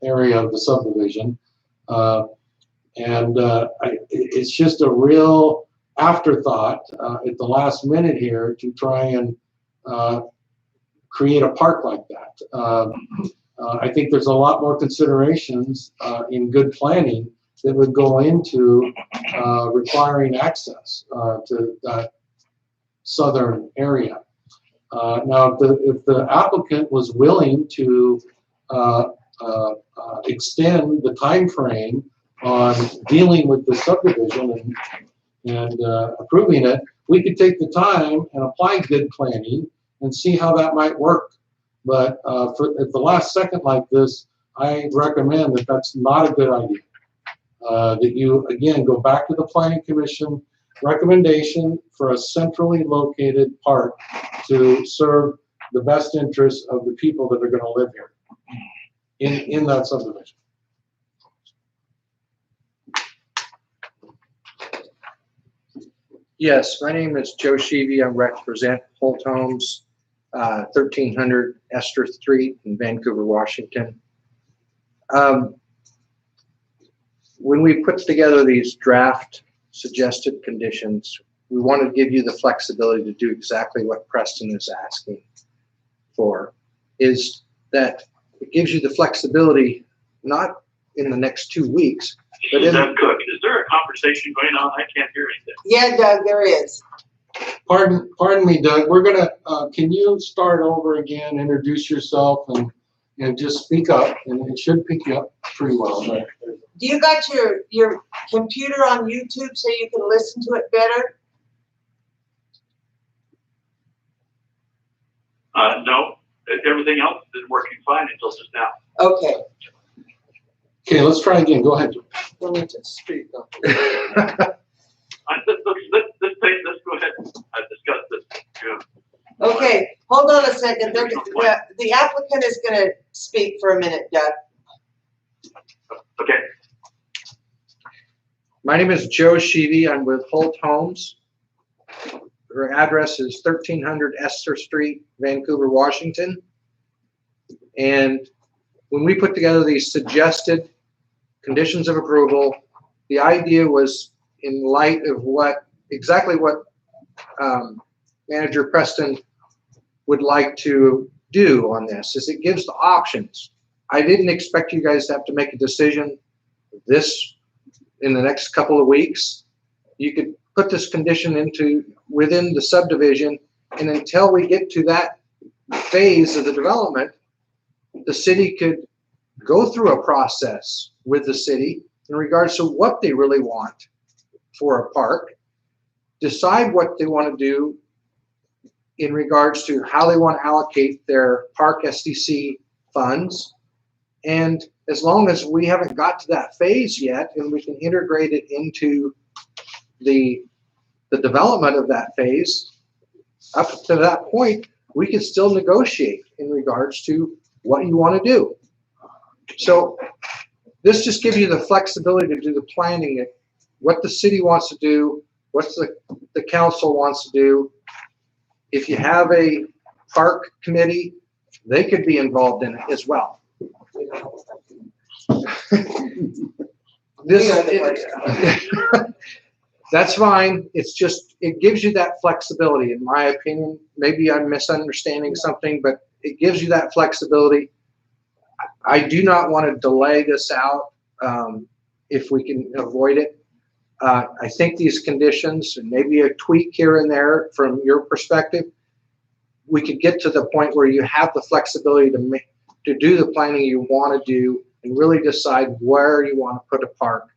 area of the subdivision. It's just a real afterthought at the last minute here to try and create a park like that. I think there's a lot more considerations in good planning that would go into requiring access to that southern area. Now, if the applicant was willing to extend the time frame on dealing with the subdivision and approving it, we could take the time and apply good planning and see how that might work. But at the last second like this, I recommend that that's not a good idea. That you, again, go back to the Planning Commission recommendation for a centrally located park to serve the best interests of the people that are going to live here in that subdivision. Yes, my name is Joe Sheevy. I represent Holt Homes, 1300 Esther Street in Vancouver, Washington. When we put together these draft suggested conditions, we want to give you the flexibility to do exactly what Preston is asking for, is that it gives you the flexibility, not in the next 2 weeks, but in, Cook, is there a conversation going on? I can't hear anything. Yeah, Doug, there is. Pardon me, Doug, we're gonna, can you start over again, introduce yourself and just speak up, and it should pick you up pretty well. Do you got your computer on YouTube so you can listen to it better? No, everything else is working fine until just now. Okay, Okay, let's try again, go ahead. let me just speak up. Let's go ahead and discuss this. Yeah. Okay, hold on a second. The applicant is gonna speak for a minute, Doug. Okay. My name is Joe Sheevy. I'm with Holt Homes. Her address is 1300 Esther Street, Vancouver, Washington. And when we put together these suggested conditions of approval, the idea was in light of exactly what Manager Preston would like to do on this, is it gives the options. I didn't expect you guys to have to make a decision in the next couple of weeks. You could put this condition within the subdivision, and until we get to that phase of the development, the city could go through a process with the city in regards to what they really want for a park, decide what they want to do in regards to how they want to allocate their park SDC funds. And as long as we haven't got to that phase yet, and we can integrate it into the development of that phase, up to that point, we can still negotiate in regards to what you want to do. So this just gives you the flexibility to do the planning, what the city wants to do, what the council wants to do. If you have a park committee, they could be involved in it as well. That's fine. It's just, it gives you that flexibility, in my opinion. Maybe I'm misunderstanding something, but it gives you that flexibility. I do not want to delay this out if we can avoid it. I think these conditions, and maybe a tweak here and there from your perspective, we could get to the point where you have the flexibility to do the planning you want to do and really decide where you want to put a park,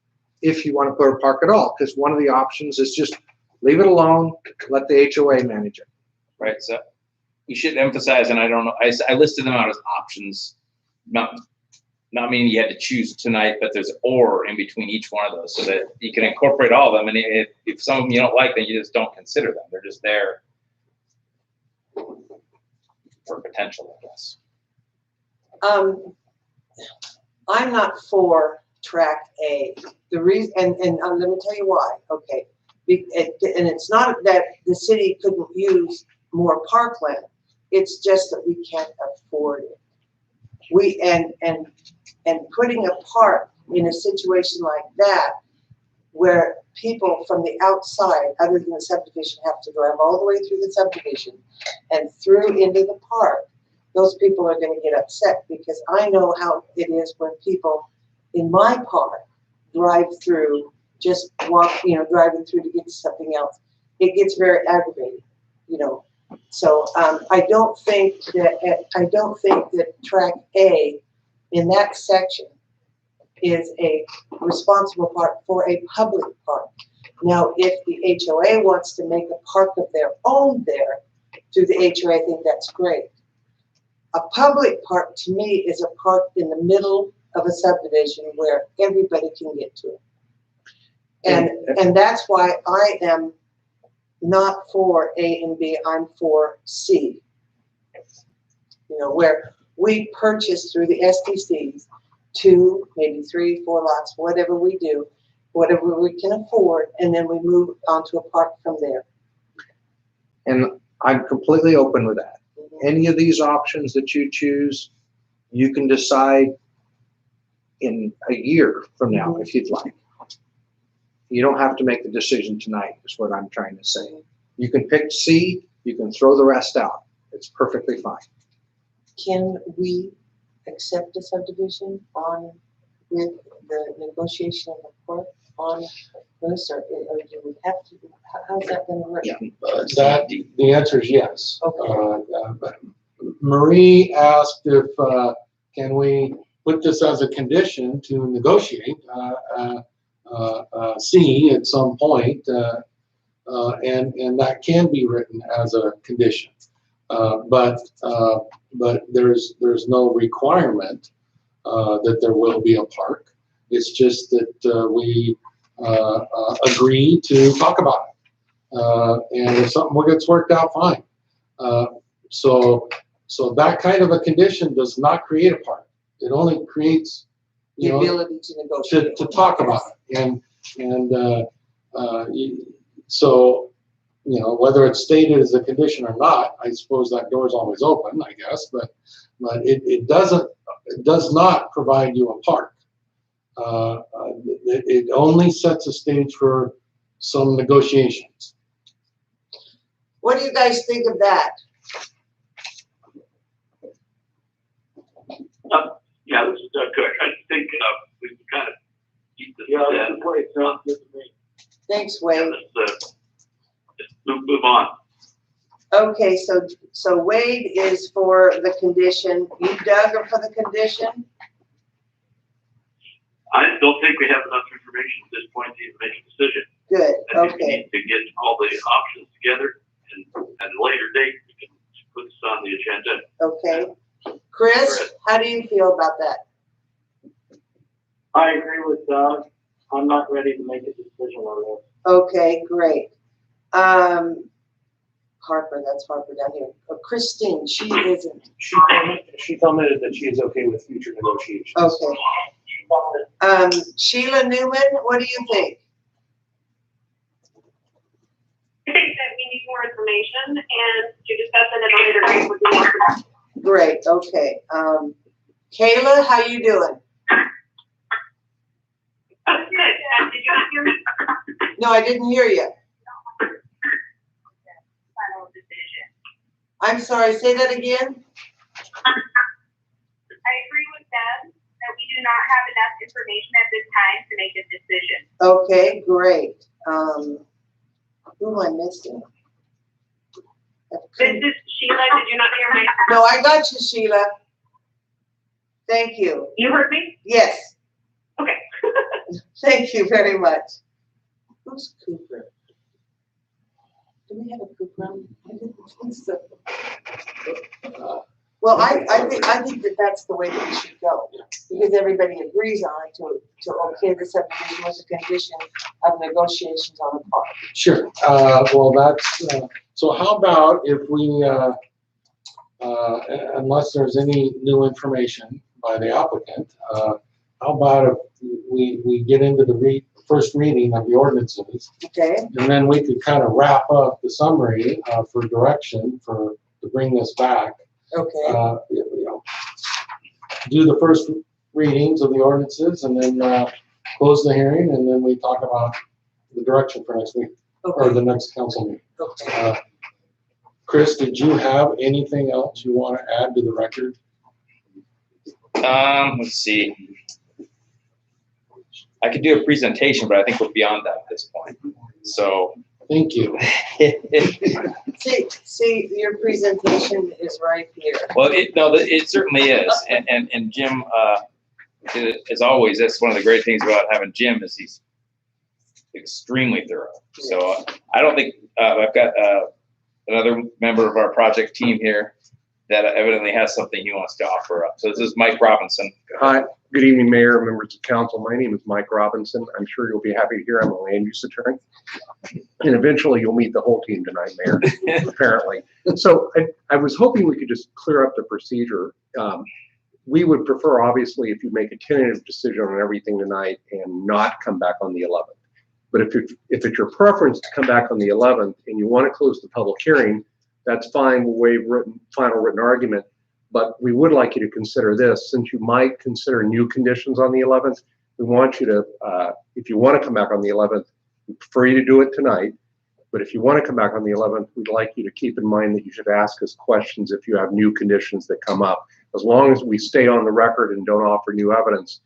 if you want to put a park at all. Because one of the options is just leave it alone, let the HOA manage it. Right, so you should emphasize, and I don't know, I listed them out as options, not meaning you had to choose tonight, but there's or in between each one of those so that you can incorporate all of them. And if some of them you don't like, then you just don't consider them. They're just there for potential, I guess. I'm not for track A. The reason, and let me tell you why. Okay, and it's not that the city couldn't use more parkland. It's just that we can't afford it. And putting a park in a situation like that, where people from the outside, other than the subdivision, have to drive all the way through the subdivision and through into the park, those people are going to get upset, because I know how it is when people in my park drive through, just driving through to get to something else. It gets very aggravating, So I don't think that track A in that section is a responsible park for a public park. Now, if the HOA wants to make a park of their own there through the HOA, I think that's great. A public park to me is a park in the middle of a subdivision where everybody can get to it. And that's why I am not for A and B, I'm for C. Where we purchase through the SDCs 2, maybe 3, 4 lots, whatever we do, whatever we can afford, and then we move on to a park from there. And I'm completely open with that. Any of these options that you choose, you can decide in a year from now if you'd like. You don't have to make the decision tonight, is what I'm trying to say. You can pick C, you can throw the rest out. It's perfectly fine. Can we accept a subdivision with the negotiation of the park on this, or do we have to, how's that gonna work? Yeah. That, the answer is yes. Okay. But Marie asked if, can we put this as a condition to negotiate, C at some point, and that can be written as a condition. But there's no requirement that there will be a park. It's just that we agree to talk about it. And if something gets worked out, fine. So that kind of a condition does not create a park. It only creates, The ability to negotiate. to talk about it. So, whether it's stated as a condition or not, I suppose that door is always open, I guess, but it does not provide you a park. It only sets a stage for some negotiations. What do you guys think of that? Yeah, this is good. I think we can kind of keep this. Yeah, that's the way it sounds good to me. Thanks, Wade. Let's move on. Okay, so Wade is for the condition. You, Doug, are for the condition? I don't think we have enough information at this point to even make a decision. Good, I think we okay. need to get all the options together, and at a later date, we can put this on the agenda. Okay. Chris, how do you feel about that? I agree with Doug. I'm not ready to make a decision on this. Okay, great. Harper, that's Harper down here. Christine, she isn't. She commented that she is okay with future negotiations. Okay. Sheila Newman, what do you think? I think that we need more information and to discuss it at a later date would be more. Great, okay. Kayla, how you doing? That's good. Did you not hear me? No, I didn't hear you. Final decision. I'm sorry, say that again? I agree with them that we do not have enough information at this time to make a decision. Okay, great. Who am I missing? This is Sheila. Did you not hear me? No, I got you, Sheila. Thank you. You heard me? Yes, Okay. thank you very much. Who's Cooper? Do we have a Cooper on? I didn't think so. Well, I think that that's the way that we should go, because everybody agrees on it to okay the subdivision with the condition of negotiations on the park. Sure. Well, that's, so how about if we, unless there's any new information by the applicant, how about if we get into the first reading of the ordinances, Okay, and then we could kind of wrap up the summary for direction to bring this back. okay, Do the first readings of the ordinances, and then close the hearing, and then we talk about the direction for next week, or okay, the next council meeting. okay. Chris, did you have anything else you want to add to the record? Let's see. I could do a presentation, but I think we're beyond that at this point. So. Thank you. See, your presentation is right here. Well, it certainly is, and Jim, as always, that's one of the great things about having Jim is he's extremely thorough. So I don't think I've got another member of our project team here that evidently has something he wants to offer up. So this is Mike Robinson. Hi, good evening, Mayor, members of council. My name is Mike Robinson. I'm sure you'll be happy to hear I'm a land use attorney. And eventually you'll meet the whole team tonight, Mayor, apparently. So I was hoping we could just clear up the procedure. We would prefer, obviously, if you make a tentative decision on everything tonight and not come back on the 11th. But if it's your preference to come back on the 11th and you want to close the public hearing, that's fine. We'll waive final written argument. But we would like you to consider this, since you might consider new conditions on the 11th. We want you to, if you want to come back on the 11th, we prefer you to do it tonight. But if you want to come back on the 11th, we'd like you to keep in mind that you should ask us questions if you have new conditions that come up. As long as we stay on the record and don't offer new evidence,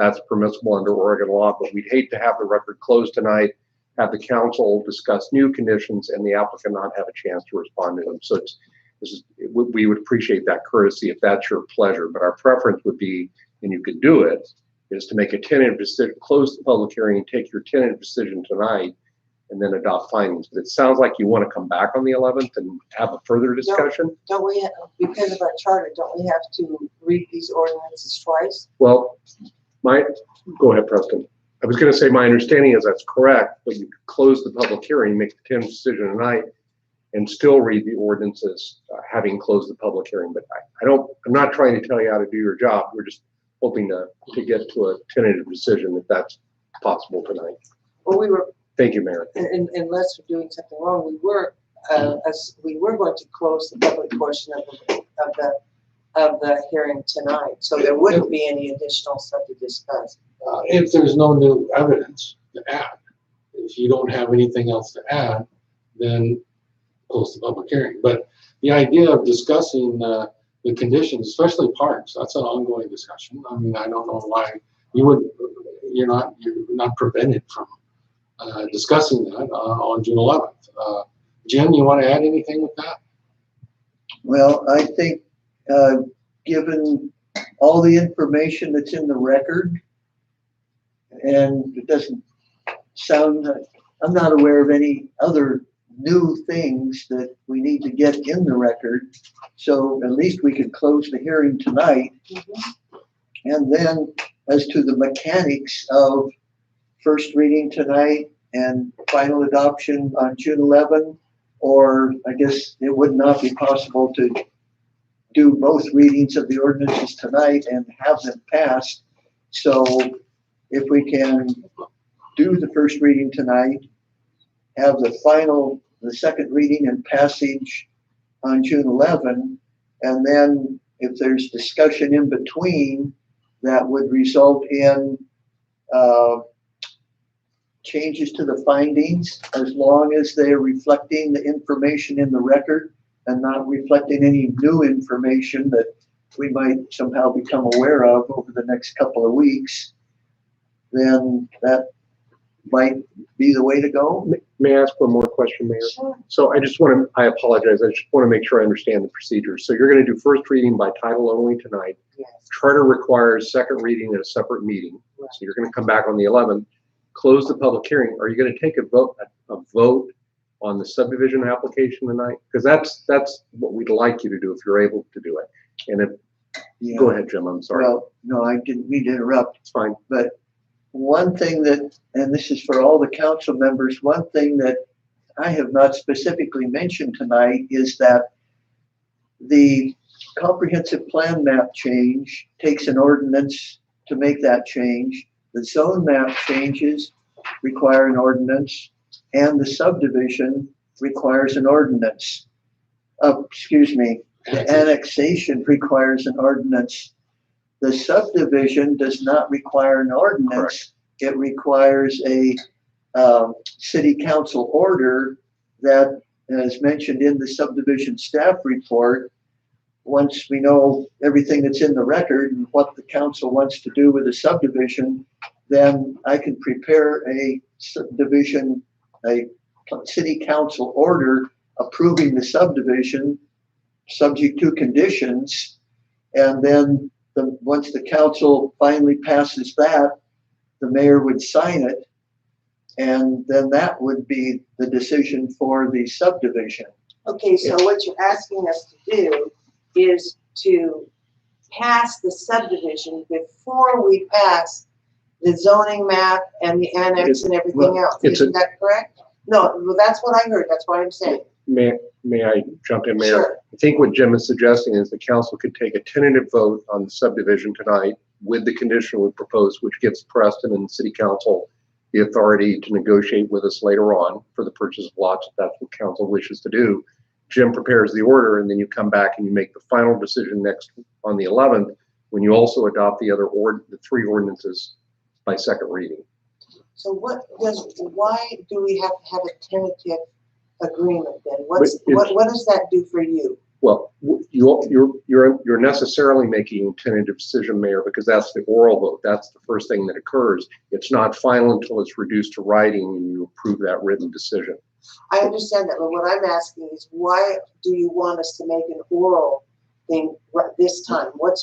That's permissible under Oregon law, but we'd hate to have the record closed tonight, have the council discuss new conditions and the applicant not have a chance to respond to them. So we would appreciate that courtesy if that's your pleasure, but our preference would be, and you could do it, is to make a tentative decision, close the public hearing and take your tentative decision tonight and then adopt findings. But it sounds like you want to come back on the 11th and have a further discussion. Don't we, because of our charter, don't we have to read these ordinances twice? Well, go ahead, Preston. I was going to say my understanding is that's correct, but you could close the public hearing, make the tentative decision tonight, and still read the ordinances, having closed the public hearing. But I'm not trying to tell you how to do your job. We're just hoping to get to a tentative decision if that's possible tonight. Well, Thank you, Mayor. Unless we're doing something wrong, we were going to close the public portion of the hearing tonight, so there wouldn't be any additional stuff to discuss. If there's no new evidence to add, if you don't have anything else to add, then close the public hearing. But the idea of discussing the conditions, especially parks, that's an ongoing discussion. I mean, I don't know why you're not prevented from discussing that on June 11th. Jim, you want to add anything with that? Well, I think given all the information that's in the record, and it doesn't sound, I'm not aware of any other new things that we need to get in the record. So at least we could close the hearing tonight. And then as to the mechanics of first reading tonight and final adoption on June 11, or I guess it would not be possible to do both readings of the ordinances tonight and have them passed. So if we can do the first reading tonight, have the second reading and passage on June 11, and then if there's discussion in between that would result in changes to the findings, as long as they're reflecting the information in the record and not reflecting any new information that we might somehow become aware of over the next couple of weeks, then that might be the way to go. May I ask one more question, Mayor? Sure. So I apologize. I just want to make sure I understand the procedure. So you're going to do first reading by title only tonight. Yes. Charter requires second reading at a separate meeting. Right. So you're going to come back on the 11th, close the public hearing. Are you going to take a vote on the subdivision application tonight? Because that's what we'd like you to do if you're able to do it. And go ahead, Jim. I'm sorry. Well, no, I didn't mean to interrupt. It's fine. But one thing that, and this is for all the council members, one thing that I have not specifically mentioned tonight is that the comprehensive plan map change takes an ordinance to make that change. The zone map changes require an ordinance, and the subdivision requires an ordinance. The annexation requires an ordinance. The subdivision does not require an ordinance. Correct. It requires a city council order that, as mentioned in the subdivision staff report, once we know everything that's in the record and what the council wants to do with the subdivision, then I can prepare a city council order approving the subdivision subject to conditions. And then once the council finally passes that, the mayor would sign it. And then that would be the decision for the subdivision. Okay, so what you're asking us to do is to pass the subdivision before we pass the zoning map and the annex and everything else. Isn't that correct? No, well, that's what I heard. That's what I'm saying. May I jump in, Mayor? Sure. I think what Jim is suggesting is the council could take a tentative vote on the subdivision tonight with the condition we propose, which gives Preston and the city council the authority to negotiate with us later on for the purchase of lots if that's what council wishes to do. Jim prepares the order, and then you come back and you make the final decision next on the 11th when you also adopt the three ordinances by second reading. So why do we have to have a tentative agreement then? What does that do for you? Well, you're necessarily making a tentative decision, Mayor, because that's the oral vote. That's the first thing that occurs. It's not final until it's reduced to writing and you approve that written decision. I understand that, but what I'm asking is why do you want us to make an oral thing this time? Well,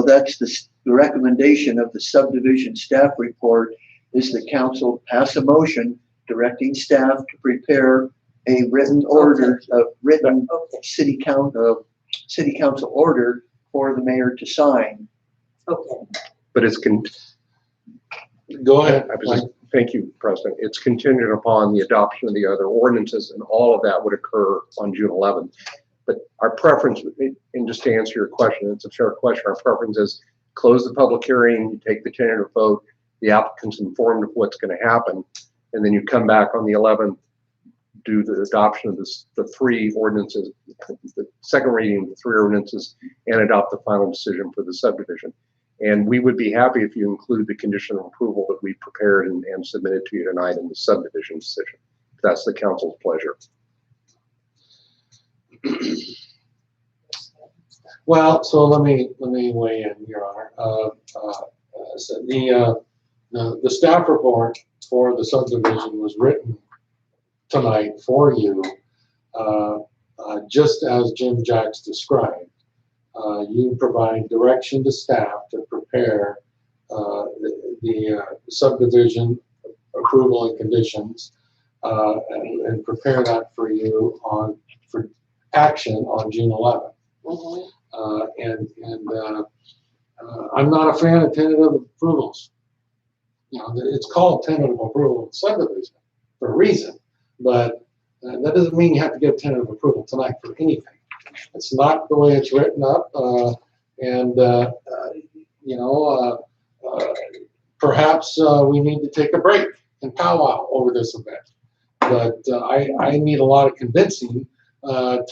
that's the recommendation of the subdivision staff report is the council pass a motion directing staff to prepare a written order, a written city council order for the mayor to sign. Okay. But it's Go ahead. Thank you, President. It's contingent upon the adoption of the other ordinances, and all of that would occur on June 11th. But our preference, and just to answer your question, it's a fair question, our preference is close the public hearing, you take the tentative vote, the applicant's informed of what's going to happen, and then you come back on the 11th, do the adoption of the three ordinances, the second reading of the three ordinances, and adopt the final decision for the subdivision. And we would be happy if you include the condition of approval that we prepared and submitted to you tonight in the subdivision decision. If that's the council's pleasure. Well, so let me weigh in, Your Honor. So the staff report for the subdivision was written tonight for you, just as Jim Jacks described. You provide direction to staff to prepare the subdivision approval and conditions, and prepare that for you for action on June 11th. I'm not a fan of tentative approvals. You know, it's called tentative approval of subdivision for a reason, but that doesn't mean you have to get tentative approval tonight for anything. It's not the way it's written up, perhaps we need to take a break and powwow over this event. But I need a lot of convincing for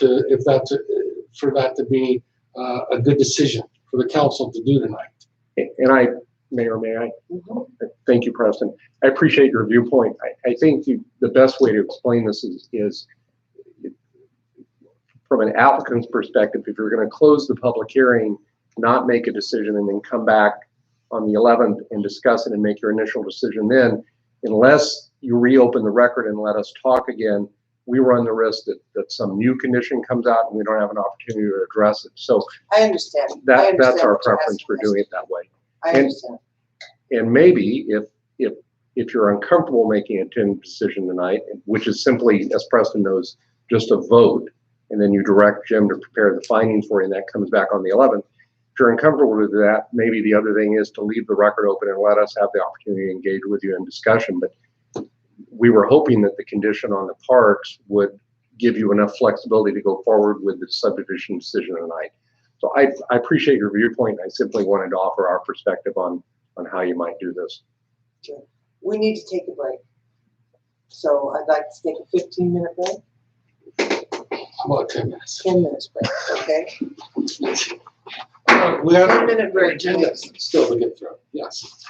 that to be a good decision for the council to do tonight. And Mayor, may I? Thank you, Preston. I appreciate your viewpoint. I think the best way to explain this is from an applicant's perspective, if you're going to close the public hearing, not make a decision, and then come back on the 11th and discuss it and make your initial decision then, unless you reopen the record and let us talk again, we run the risk that some new condition comes out and we don't have an opportunity to address it. So I understand. That's our preference for doing it that way. I understand. And maybe if you're uncomfortable making a tentative decision tonight, which is simply, as Preston knows, just a vote, and then you direct Jim to prepare the findings for you, and that comes back on the 11th. If you're uncomfortable with that, maybe the other thing is to leave the record open and let us have the opportunity to engage with you in discussion. But we were hoping that the condition on the parks would give you enough flexibility to go forward with the subdivision decision tonight. So I appreciate your viewpoint. I simply wanted to offer our perspective on how you might do this. Sure. We need to take a break. So I'd like to take a 15-minute break. How about 10 minutes? 10 minutes break, okay? We have 10-minute break. agenda still to get through, yes.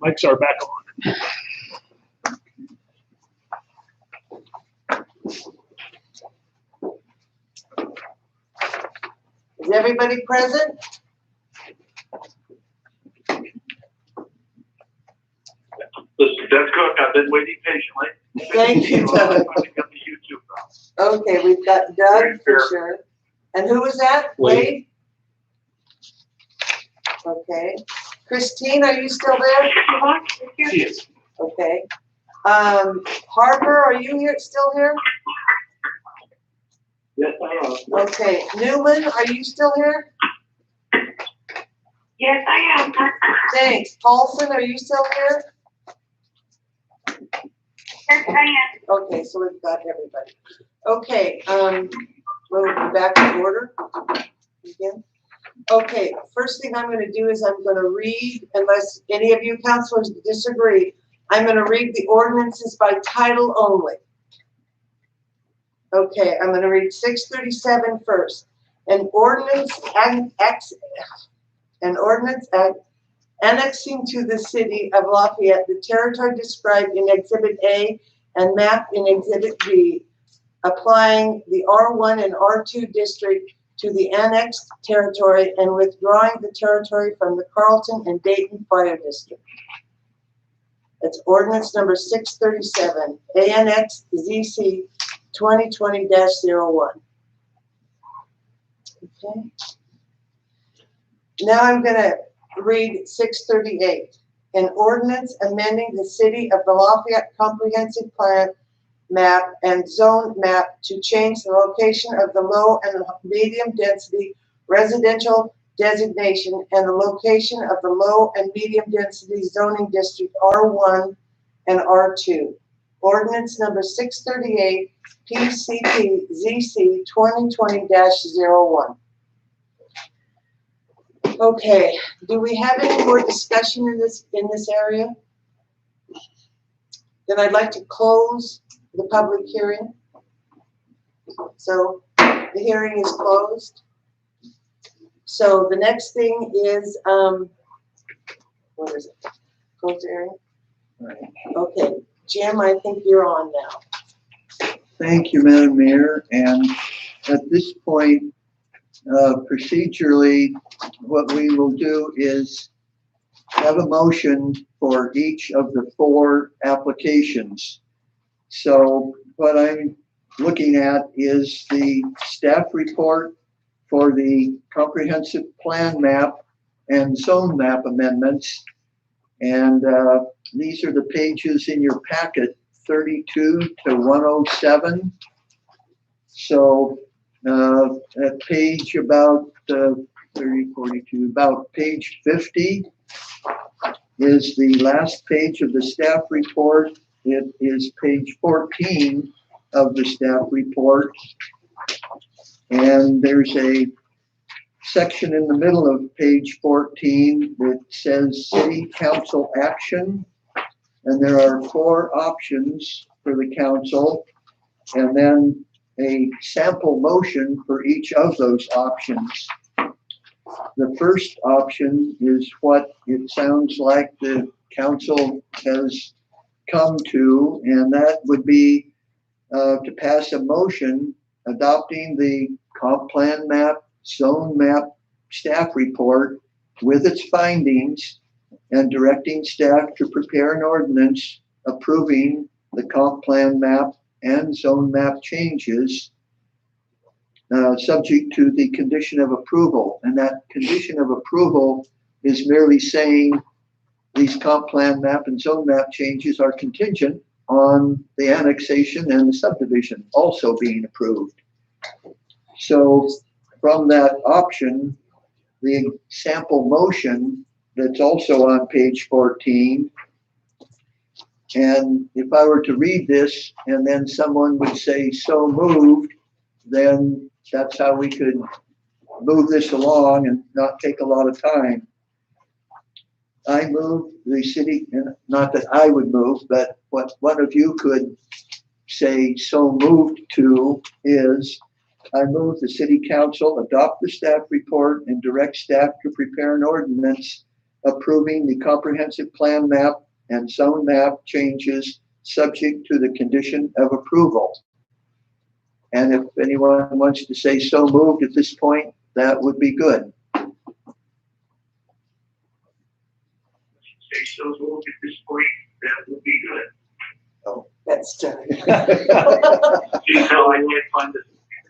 Mics are back on. Is everybody present? Listen, that's good. I've been waiting patiently. Thank you, Doug. Got the YouTube now. Okay, we've got Doug Very for fair. sure. And who was that? Wade. Okay. Christine, are you still there? She is. Okay. Harper, are you here, still here? Yes, I am. Okay. Newman, are you still here? Yes, I am. Thanks. Paulson, are you still here? Yes, I am. Okay, so we've got everybody. Okay, we'll be back in order again. Okay, first thing I'm gonna do is I'm gonna read, unless any of you counselors disagree, I'm gonna read the ordinances by title only. Okay, I'm gonna read 637 first. An ordinance annexing to the city of Lafayette the territory described in Exhibit A and mapped in Exhibit B, applying the R1 and R2 district to the annexed territory and withdrawing the territory from the Carlton and Dayton Fire District. That's ordinance number 637, ANX ZC 2020-01. Okay. Now I'm gonna read 638, an ordinance amending the city of the Lafayette comprehensive plan map and zone map to change the location of the low and medium density residential designation and the location of the low and medium density zoning district R1 and R2. Ordinance number 638, PCP ZC 2020-01. Okay, do we have any more discussion in this area? Then I'd like to close the public hearing. So the hearing is closed. So the next thing is, what is it? Close the hearing? Okay, Jim, I think you're on now. Thank you, Madam Mayor. And at this point, procedurally, what we will do is have a motion for each of the 4 applications. So what I'm looking at is the staff report for the comprehensive plan map and zone map amendments. And these are the pages in your packet, 32 to 107. So at page about 30, 42, about page 50 is the last page of the staff report. It is page 14 of the staff report. And there's a section in the middle of page 14 that says City Council action. And there are 4 options for the council, and then a sample motion for each of those options. The first option is what it sounds like the council has come to, and that would be to pass a motion adopting the comp plan map, zone map staff report with its findings and directing staff to prepare an ordinance approving the comp plan map and zone map changes subject to the condition of approval. And that condition of approval is merely saying these comp plan map and zone map changes are contingent on the annexation and the subdivision also being approved. So from that option, the sample motion that's also on page 14, and if I were to read this and then someone would say so moved, then that's how we could move this along and not take a lot of time. I move the city, and not that I would move, but what one of you could say so moved to is, I move the city council adopt the staff report and direct staff to prepare an ordinance approving the comprehensive plan map and zone map changes subject to the condition of approval. And if anyone wants to say so moved at this point, that would be good. Say so moved at this point, that would be good. Oh, that's Doug. See, so I can't find it.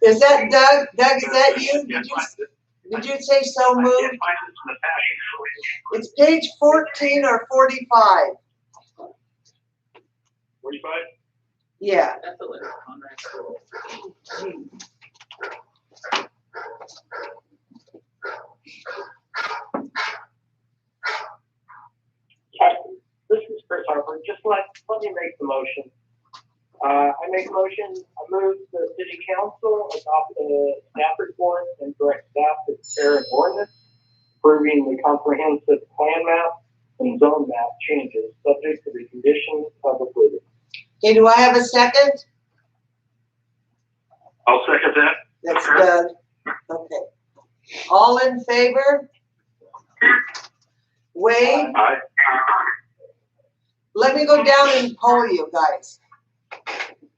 Is that Doug? Doug, is that you? I can't find it. Did you say so I moved? can't find it in the packet. It's page 14 or 45. 45? Yeah. That's a little on This is Chris Harper. Just let me make the motion. I make a motion, I move the city council adopt the staff report and direct staff to prepare an ordinance approving the comprehensive plan map and zone map changes subject to the conditions of approval. Okay, do I have a second? I'll second that. That's Doug. Okay. All in favor? Wade, Aye. let me go down and poll you guys.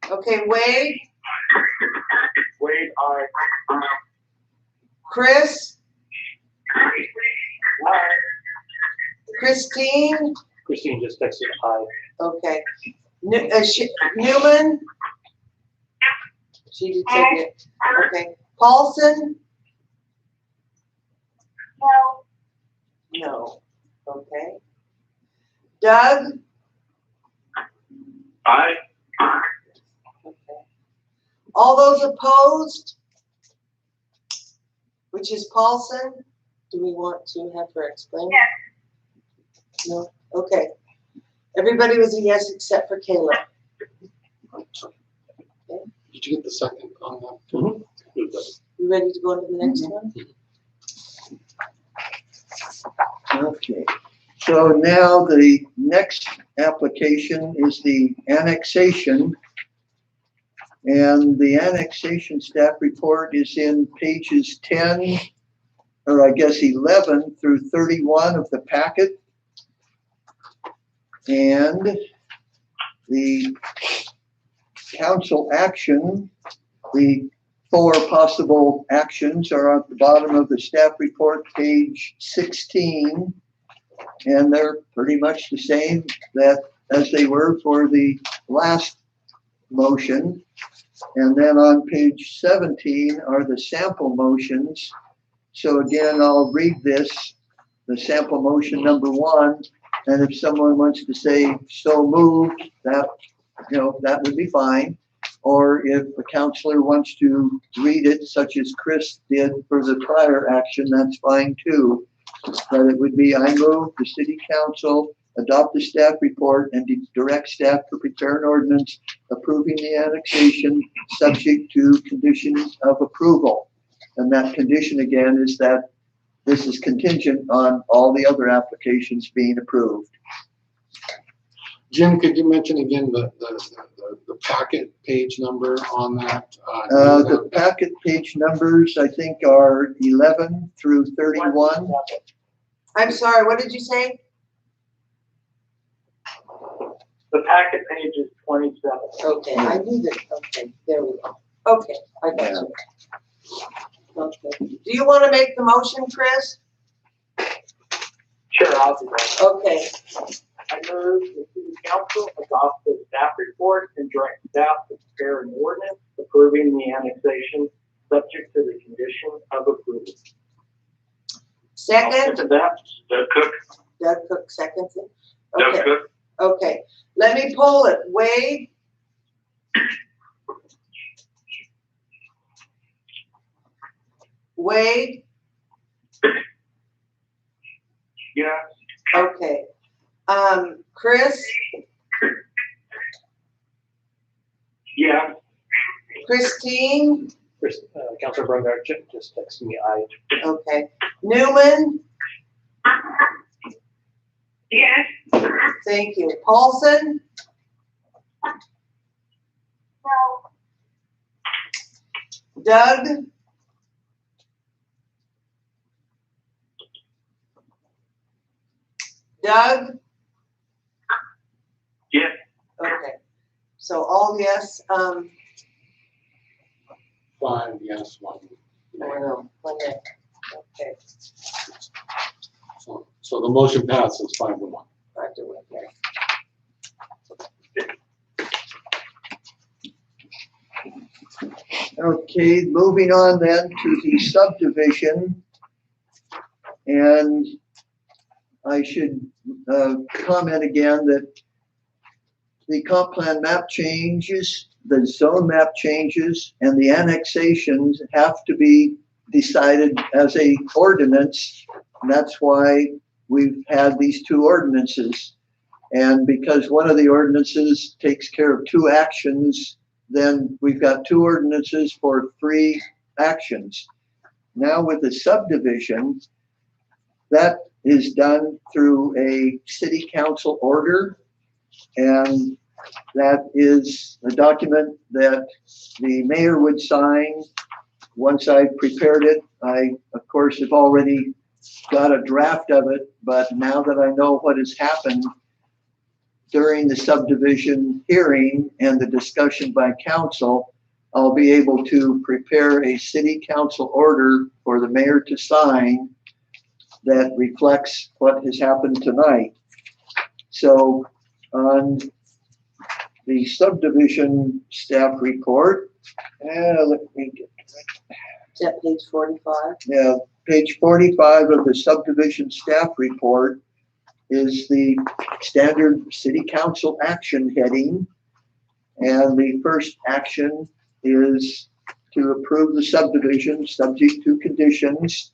Okay, Wade, Wade, aye. Chris, Christine, Christine just texted aye. okay. Newman? She did say it. Okay. Paulson? No. No. Okay. Doug? Aye. Okay. All those opposed? Which is Paulson? Do we want to have her explain? Yes. No? Okay. Everybody was a yes except for Kayla. Did you get the second on that? You ready to go on to the next one? Okay, so now the next application is the annexation. And the annexation staff report is in pages 10, or I guess 11 through 31 of the packet. And the council action, the 4 possible actions are at the bottom of the staff report, page 16. And they're pretty much the same as they were for the last motion. And then on page 17 are the sample motions. So again, I'll read this, the sample motion number 1. And if someone wants to say so moved, that would be fine. Or if a counselor wants to read it, such as Chris did for the prior action, that's fine too. But it would be, I move the city council adopt the staff report and direct staff to prepare an ordinance approving the annexation subject to conditions of approval. And that condition again is that this is contingent on all the other applications being approved. Jim, could you mention again the packet page number on that? The packet page numbers, I think, are 11 through 31. I'm sorry, what did you say? The packet page is 27. Okay, I knew that. Okay, there we go. Okay, I got you. Okay. Do you want to make the motion, Chris? Sure, I'll do that. Okay. I move the city council adopt the staff report and direct staff to prepare an ordinance approving the annexation subject to the condition of approval. Second? Doug Cook. Doug Cook seconds it. Doug Okay, Cook. okay. Let me pull it. Wade? Wade? Yeah. Okay. Chris? Yeah. Christine? Councilor Brungart just texted me aye. Okay. Newman? Yes. Thank you. Paulson? No. Doug? Doug? Yes. Okay, so all yes, 5 yes, 1 nay. no, one nay. Okay, So the motion passes 5-1. right to one, okay. Okay, moving on then to the subdivision. And I should comment again that the comp plan map changes, the zone map changes, and the annexations have to be decided as a ordinance. And that's why we've had these two ordinances. And because one of the ordinances takes care of 2 actions, then we've got 2 ordinances for 3 actions. Now with the subdivision, that is done through a city council order. And that is a document that the mayor would sign. Once I've prepared it, I, of course, have already got a draft of it, but now that I know what has happened during the subdivision hearing and the discussion by council, I'll be able to prepare a city council order for the mayor to sign that reflects what has happened tonight. So on the subdivision staff report, let me get Is that page 45? Yeah, page 45 of the subdivision staff report is the standard city council action heading. And the first action is to approve the subdivision subject to conditions.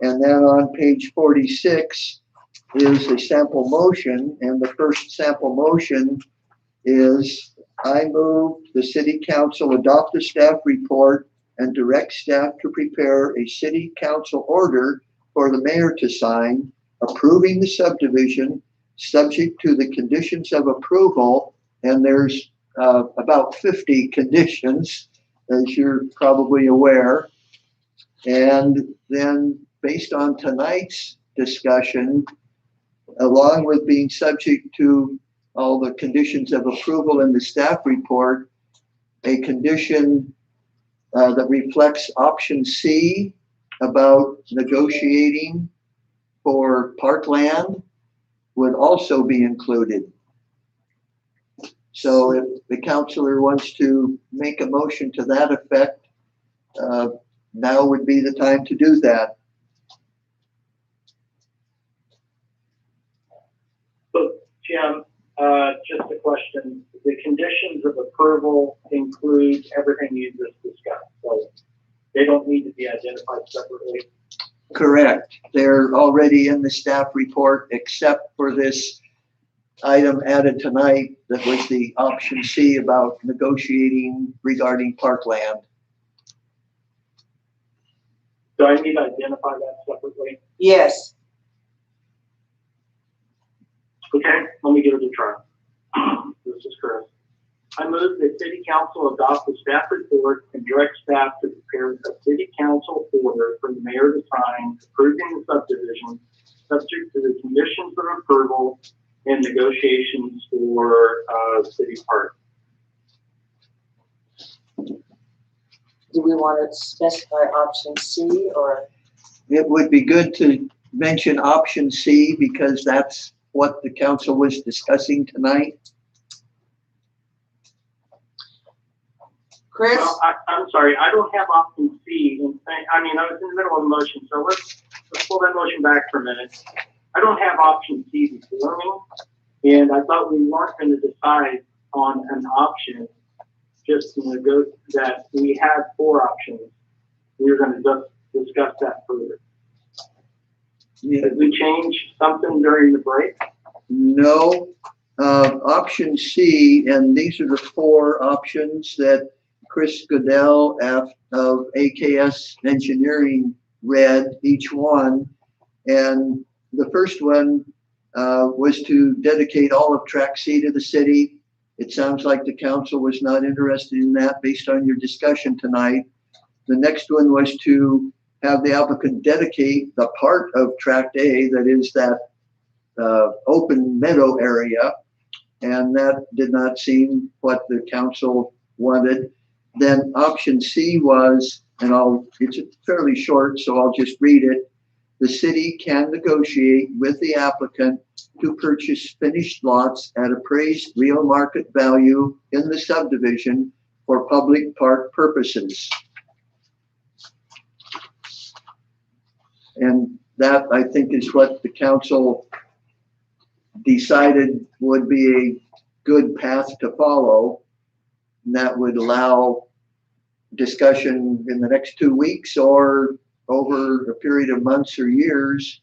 And then on page 46 is a sample motion. And the first sample motion is, I move the city council adopt the staff report and direct staff to prepare a city council order for the mayor to sign, approving the subdivision subject to the conditions of approval. And there's about 50 conditions, as you're probably aware. And then based on tonight's discussion, along with being subject to all the conditions of approval in the staff report, a condition that reflects option C about negotiating for parkland would also be included. So if the councilor wants to make a motion to that effect, now would be the time to do that. So, Jim, just a question. The conditions of approval include everything you just discussed, so they don't need to be identified separately. Correct. They're already in the staff report, except for this item added tonight that was the option C about negotiating regarding parkland. Do I need to identify that separately? Yes. Okay, let me give it a try. This is Chris. I move that city council adopt the staff report and direct staff to prepare a city council order for the mayor to sign approving the subdivision subject to the conditions of approval and negotiations for city park. Do we want to specify option C or? It would be good to mention option C because that's what the council was discussing tonight. Chris? Well, I'm sorry, I don't have option C. I mean, I was in the middle of a motion, so let's pull that motion back for a minute. I don't have option C before me, and I thought we weren't going to decide on an option, just that we had 4 options. We were going to just discuss that further. Yeah. Did we change something during the break? No. Option C, and these are the 4 options that Chris Goodell of AKS Engineering read each one. And the first one was to dedicate all of Track C to the city. It sounds like the council was not interested in that based on your discussion tonight. The next one was to have the applicant dedicate the part of Tract A, that is that open meadow area, and that did not seem what the council wanted. Then option C was, and it's fairly short, so I'll just read it. The city can negotiate with the applicant to purchase finished lots at appraised real market value in the subdivision for public park purposes. And that, I think, is what the council decided would be a good path to follow. And that would allow discussion in the next 2 weeks or over a period of months or years,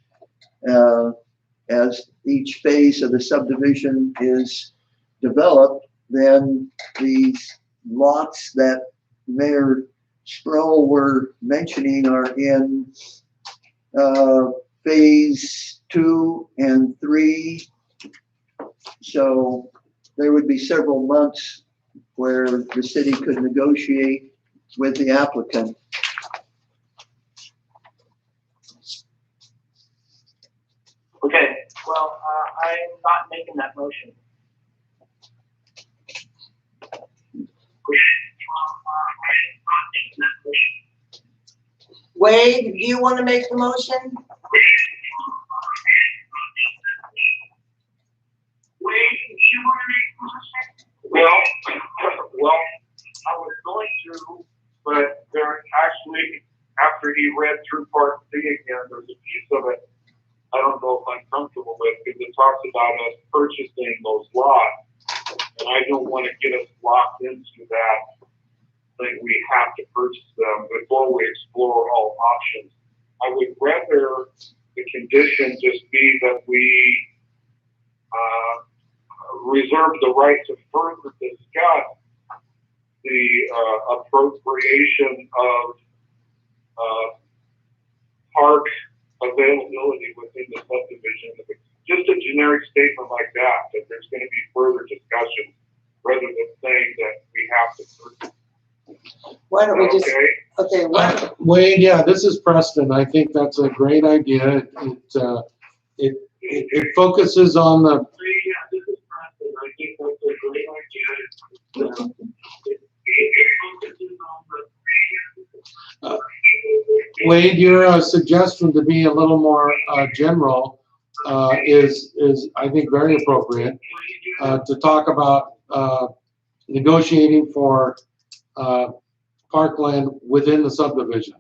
as each phase of the subdivision is developed. Then these lots that Mayor Sproul were mentioning are in phase 2 and 3. So there would be several months where the city could negotiate with the applicant. Okay, well, I'm not making that motion. Wade, do you want to make the motion? Well, I was going to, but there actually, after he read through part C again, there's a piece of it I don't know if I'm comfortable with, because it talks about us purchasing those lots, and I don't want to get us locked into that. That we have to purchase them before we explore all options. I would rather the condition just be that we reserve the right to further discuss the appropriation of park availability within the subdivision. Just a generic statement like that there's going to be further discussion, rather than saying that we have to purchase. Why don't we just, okay, Wade, yeah, this is Preston. I think that's a great idea. It focuses on the. Yeah, this is Preston. I think that's a great idea. It focuses on the. Wade, your suggestion to be a little more general is I think very appropriate to talk about negotiating for parkland within the subdivision,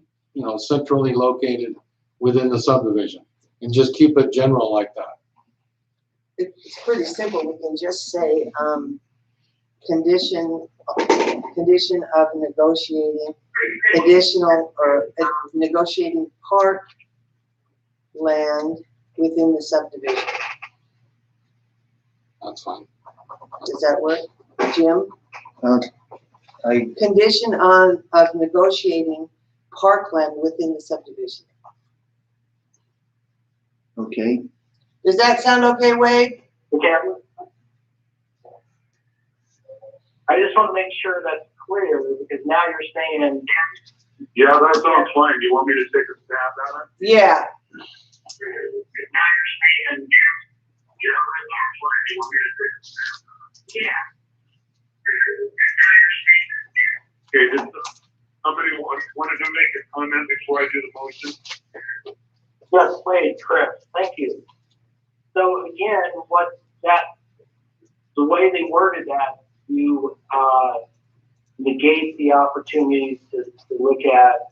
centrally located within the subdivision, and just keep it general like that. it's pretty simple. We can just say, condition of negotiating additional or negotiating park land within the subdivision. That's fine. Does that work, Jim? I Condition of negotiating parkland within the subdivision. Okay. Does that sound okay, Wade? Okay. I just want to make sure that's clear, because now you're saying. Yeah, that sounds fine. Do you want me to take a stab at it? Yeah. Now you're saying, yeah, that sounds fine. Do you want me to take a stab at it? Yeah. Okay, did somebody wanted to make a comment before I do the motion? Yes, Wade, correct. Thank you. So again, the way they worded that, you negate the opportunity to look at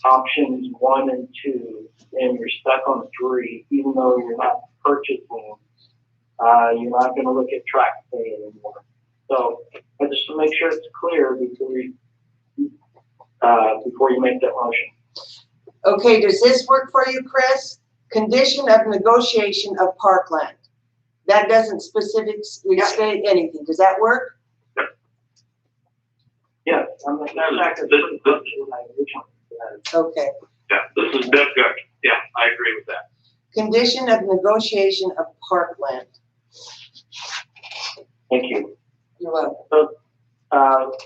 options 1 and 2, and you're stuck on 3, even though you're not purchasing. You're not going to look at tract pay anymore. So I just to make sure it's clear before you make that motion. Okay, does this work for you, Chris? Condition of negotiation of parkland. That doesn't specifically state anything. Does that work? Yes, I'm not Okay. Yeah, this is good. Yeah, I agree with that. Condition of negotiation of parkland. Thank you. You're welcome. So,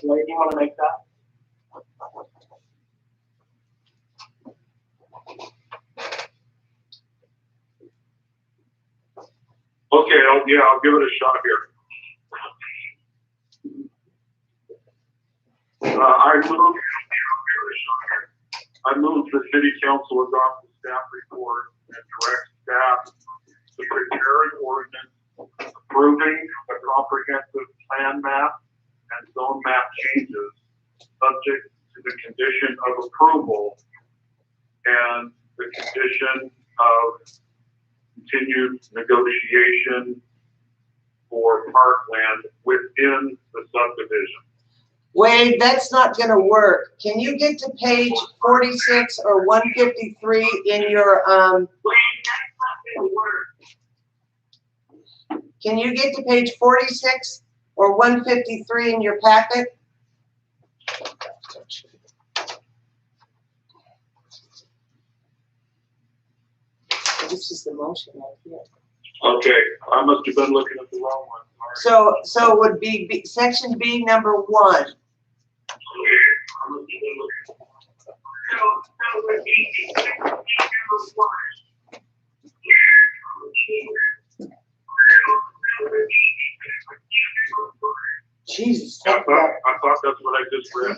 Larry, do you want to make that? Okay, I'll give it a shot here. I move the city council adopt the staff report and direct staff to prepare an ordinance approving a comprehensive plan map and zone map changes subject to the condition of approval and the condition of continued negotiation for parkland within the subdivision. Wade, that's not gonna work. Can you get to page 46 or 153 in your, Wait, that's not gonna work. can you get to page 46 or 153 in your packet? This is the motion right here. Okay, I must have been looking at the wrong one. Sorry. So it would be section B number 1. So would be number 1. Jesus. I thought that's what I just read.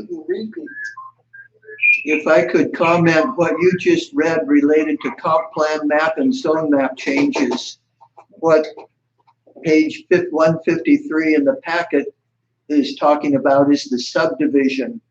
If I could comment, what you just read related to comp plan map and zone map changes, what page 153 in the packet is talking about is the subdivision.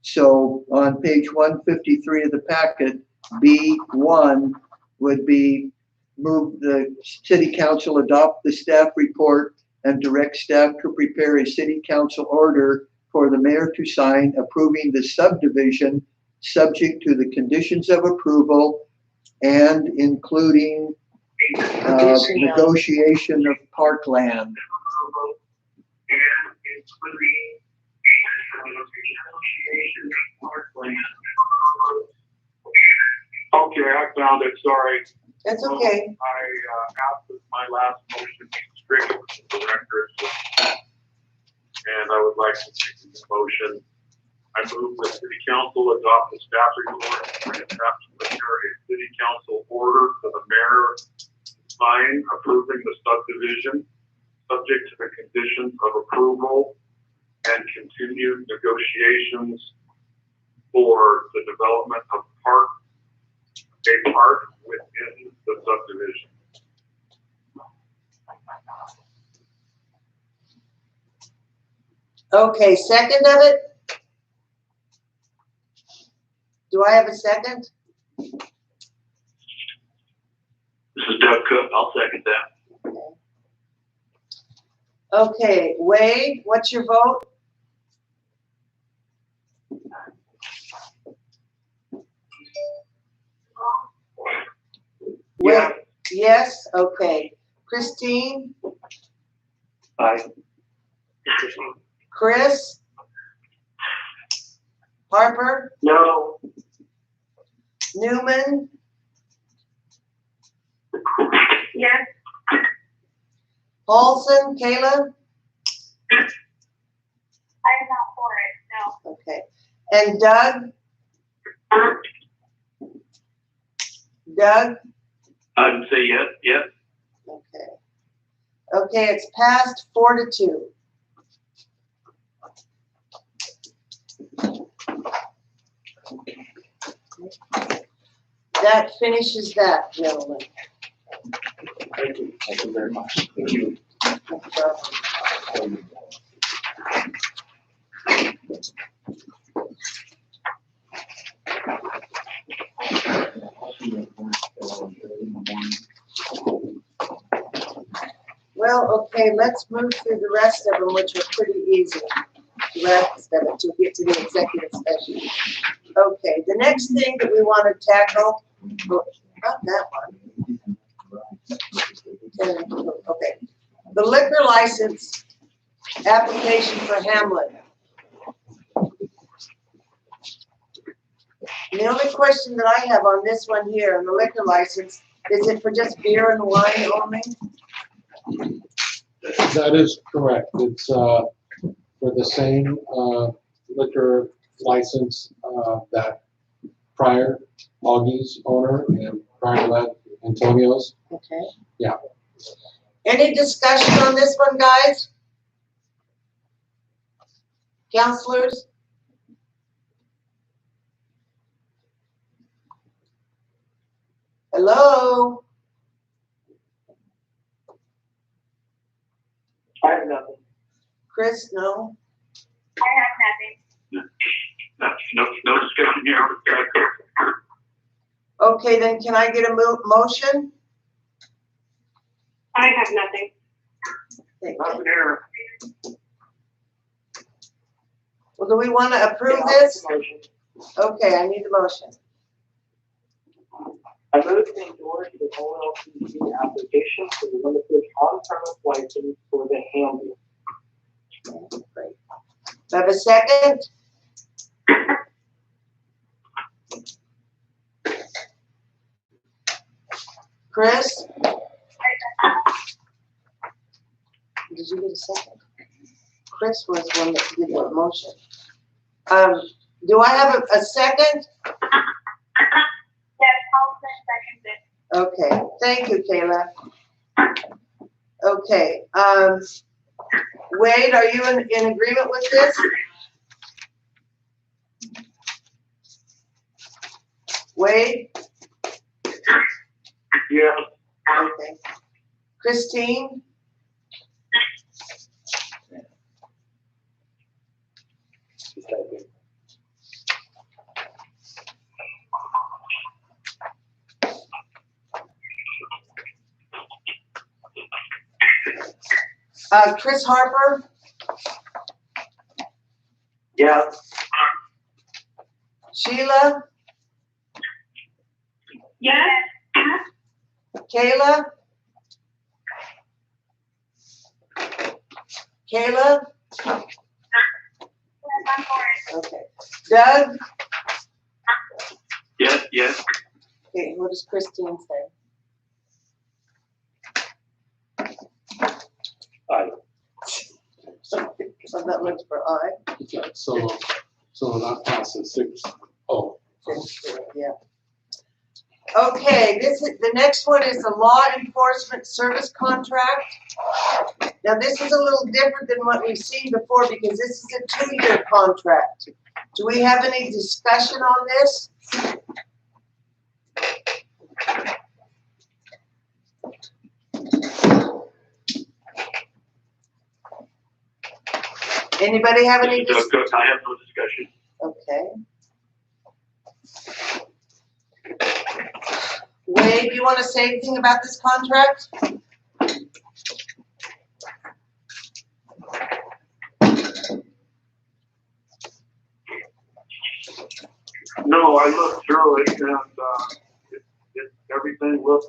So on page 153 of the packet, B1 would be move the city council adopt the staff report and direct staff to prepare a city council order for the mayor to sign approving the subdivision subject to the conditions of approval and including negotiation of parkland. Okay, I found it, sorry. That's okay. I asked that my last motion be stricken from the record. And I would like to make this motion. I move the city council adopt the staff report and draft to prepare a city council order for the mayor to sign approving the subdivision subject to the conditions of approval and continued negotiations for the development of a park within the subdivision. Okay, second of it? Do I have a second? This is Doug Cook. I'll second that. Okay, Wade, what's your vote? Yeah. Yes, okay. Christine? Aye. Chris? Harper? No. Newman? Yes. Paulson? Kayla? I'm not for it, no. Okay. And Doug? Doug? I'd say yes, yes. Okay. Okay, it's passed 4-2. That finishes that, gentlemen. Thank you. Thank you very much. Thank you. Well, okay, let's move through the rest of them, which are pretty easy. The rest of it to get to the executive session. Okay, the next thing that we want to tackle, not that one. Okay, the liquor license application for Hamlet. The only question that I have on this one here, on the liquor license, is it for just beer and wine only? That is correct. It's for the same liquor license that prior Augie's owner and prior to that Antonio's. Okay. Yeah. Any discussion on this one, guys? Counselors? Hello? I have nothing. Chris, no? I have nothing. No discussion here. Okay, then can I get a motion? I have nothing. Thank Nothing you. here. Well, do we want to approve this? Okay, I need the motion. I move to endorse the OLCC application for the limited on-premise license for the Hamlin. Great. Do I have a second? Chris? Did you get a second? Chris was the one that did the motion. Do I have a second? Yes, I'll second it. Okay, thank you, Kayla. Okay, Wade, are you in agreement with this? Wade? Yeah. Okay. Christine? Chris Harper? Yeah. Sheila? Yes. Kayla? Kayla? Yes, I'm for it. Okay. Doug? Yes. Okay, what does Christine say? Aye. So that looks for aye. Okay, so that passes 6-0. Yeah. Okay, the next one is the law enforcement service contract. Now, this is a little different than what we've seen before because this is a 2-year contract. Do we have any discussion on this? Anybody have any discussion? I have no discussion. Okay. Wade, do you want to say anything about this contract? No, I looked through it and, everything looks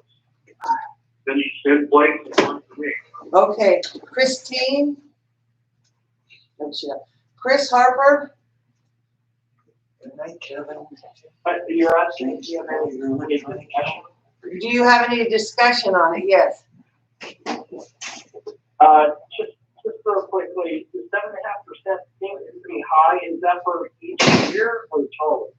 in place for me. Okay, Christine? Oh, shit. Chris Harper? You're asking, do you have any discussion? Do you have any discussion on it? Yes. Just real quickly, the 7.5% seems to be high. Is that for each year or total?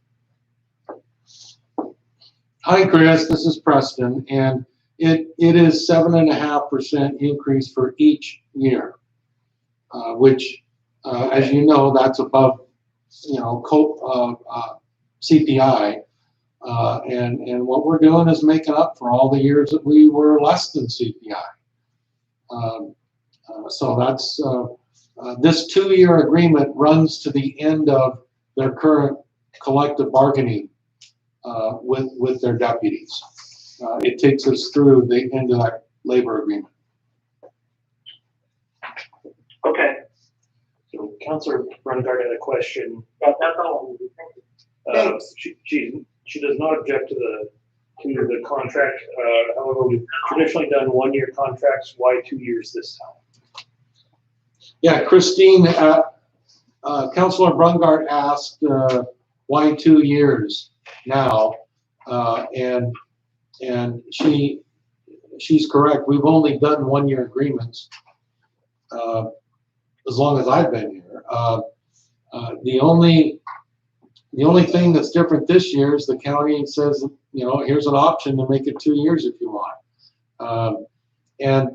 Hi, Chris, this is Preston, and it is 7.5% increase for each year, which, as you know, that's above, CPI. And what we're doing is making up for all the years that we were less than CPI. So that's, this 2-year agreement runs to the end of their current collective bargaining with their deputies. It takes us through the end of that labor agreement. Okay, So Councilor Brungart had a question. that's all. Thanks. She does not object to the contract. However, we've traditionally done 1-year contracts. Why 2 years this time? Yeah, Christine, Councilor Brungart asked why 2 years now, and she's correct. We've only done 1-year agreements as long as I've been here. The only thing that's different this year is the county says, here's an option to make it 2 years if you want. And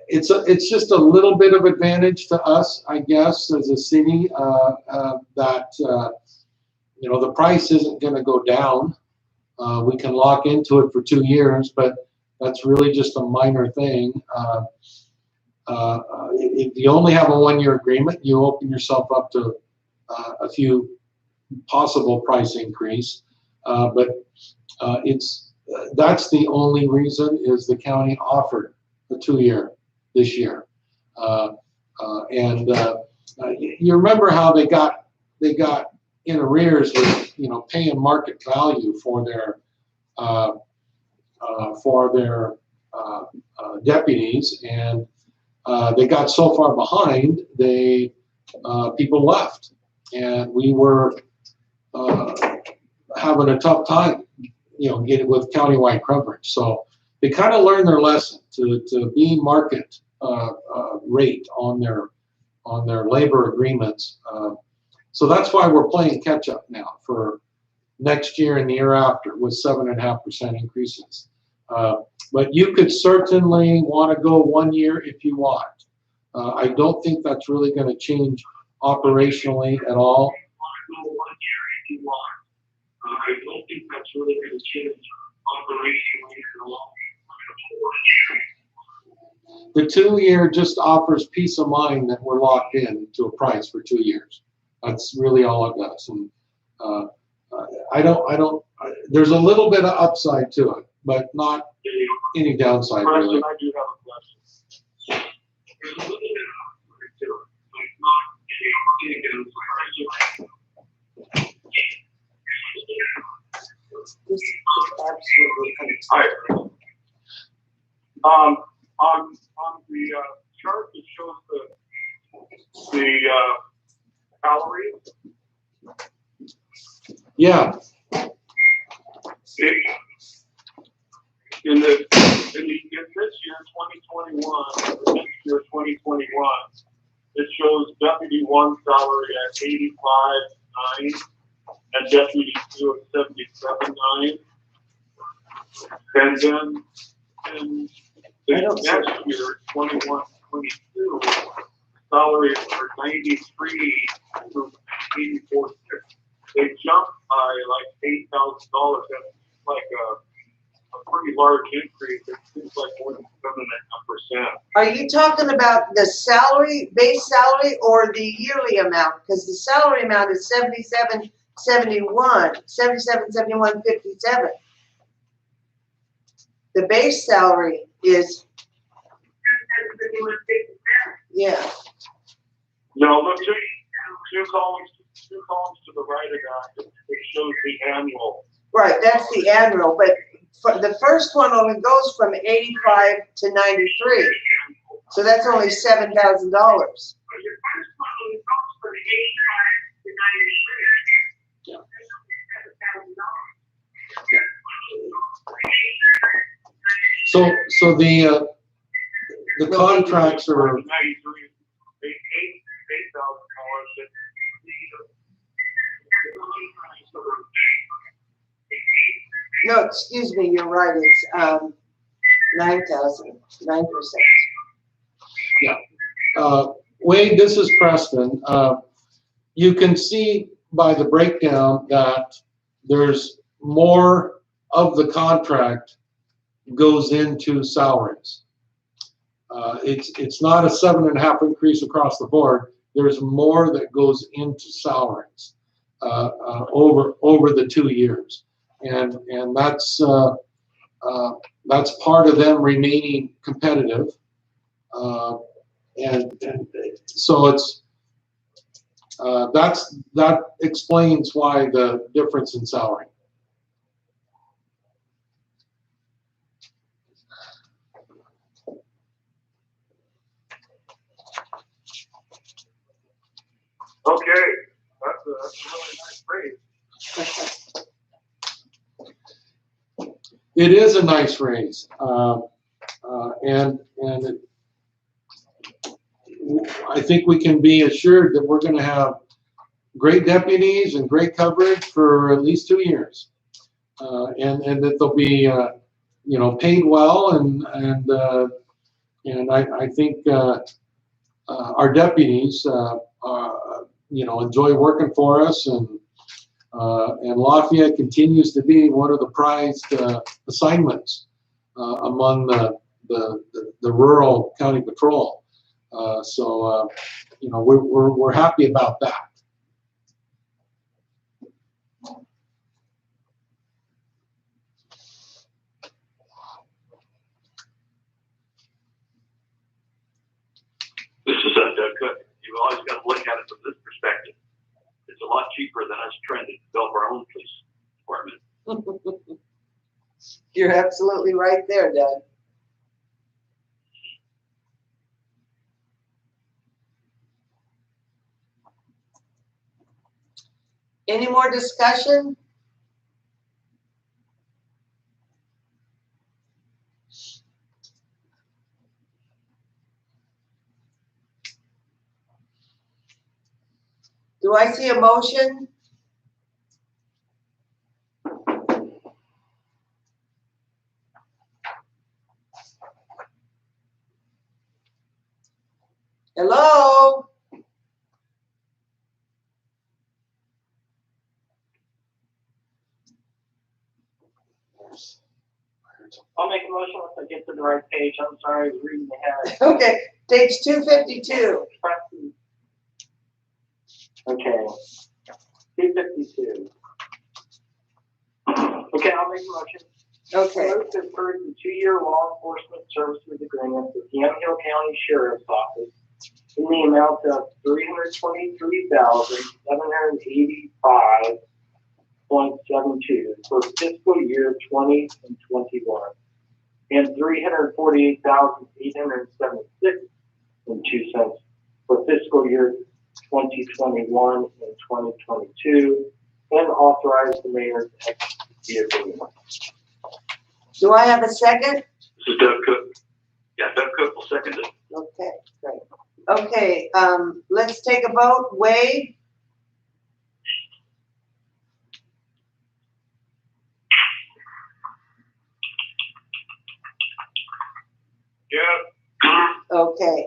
it's just a little bit of advantage to us, I guess, as a city, that, the price isn't gonna go down. We can lock into it for 2 years, but that's really just a minor thing. If you only have a 1-year agreement, you open yourself up to a few possible price increase. But that's the only reason, is the county offered a 2-year this year. You remember how they got in arrears with, paying market value for their deputies, and they got so far behind, people left, and we were having a tough time, getting with countywide coverage. So they kind of learned their lesson to be market rate on their labor agreements. So that's why we're playing catch up now for next year and the year after with 7.5% increases. But you could certainly want to go 1 year if you want. I don't think that's really going to change operationally at all. I don't think that's really going to change operationally at all. The 2-year just offers peace of mind that we're locked in to a price for 2 years. That's really all it does. And there's a little bit of upside to it, but not any downside really. I do have a question. There's a little bit of upside to it, but not any downside. This is absolutely On the chart that shows the calories. Yeah. In this year 2021, or next year 2021, it shows deputy 1 salary at 85.9 and deputy 2 at 77.9. And then in the next year, 21-22, salaries are 93 to 84.6. They jumped by like $8,000. That's like a pretty large increase. It seems like more than 7.5%. Are you talking about the salary, base salary, or the yearly amount? Because the salary amount is 77.71.57. The base salary is, yeah. No, look, two columns to the right of that. It shows the annual. Right, that's the annual, but the first one only goes from 85 to 93. So that's only $7,000. So the contracts are. No, excuse me, you're right, it's 9,000, 9%. Yeah. Wade, this is Preston. You can see by the breakdown that there's more of the contract goes into salaries. It's not a 7.5 increase across the board. There's more that goes into salaries over the 2 years, and that's part of them remaining competitive, and so it's that explains why the difference in salary. Okay, that's a really nice raise. It is a nice raise, and I think we can be assured that we're going to have great deputies and great coverage for at least 2 years, and that they'll be paid well, and And I think our deputies, enjoy working for us, and Lafayette continues to be one of the prized assignments among the rural county patrol. We're happy about that. This is Doug Cook. You've always got to look at it from this perspective. It's a lot cheaper than us trying to develop our own police department. You're absolutely right there, Doug. Any more discussion? Do I see a motion? Hello? I'll make a motion once I get to the right page. I'm sorry, I was reading ahead. Okay, page 252. Okay, 252. Okay, I'll make a motion. Okay, Move to approve the 2-year law enforcement services agreement with the Yamhill County Sheriff's Office in the amount of $323,785.72 for fiscal year 20 and 21, and $348,876.02 for fiscal year 2021 and 2022, and authorize the mayor to execute the agreement. do I have a second? This is Doug Cook. Yeah, Doug Cook will second it. Okay, great. Okay, let's take a vote. Wade? Yeah. Okay.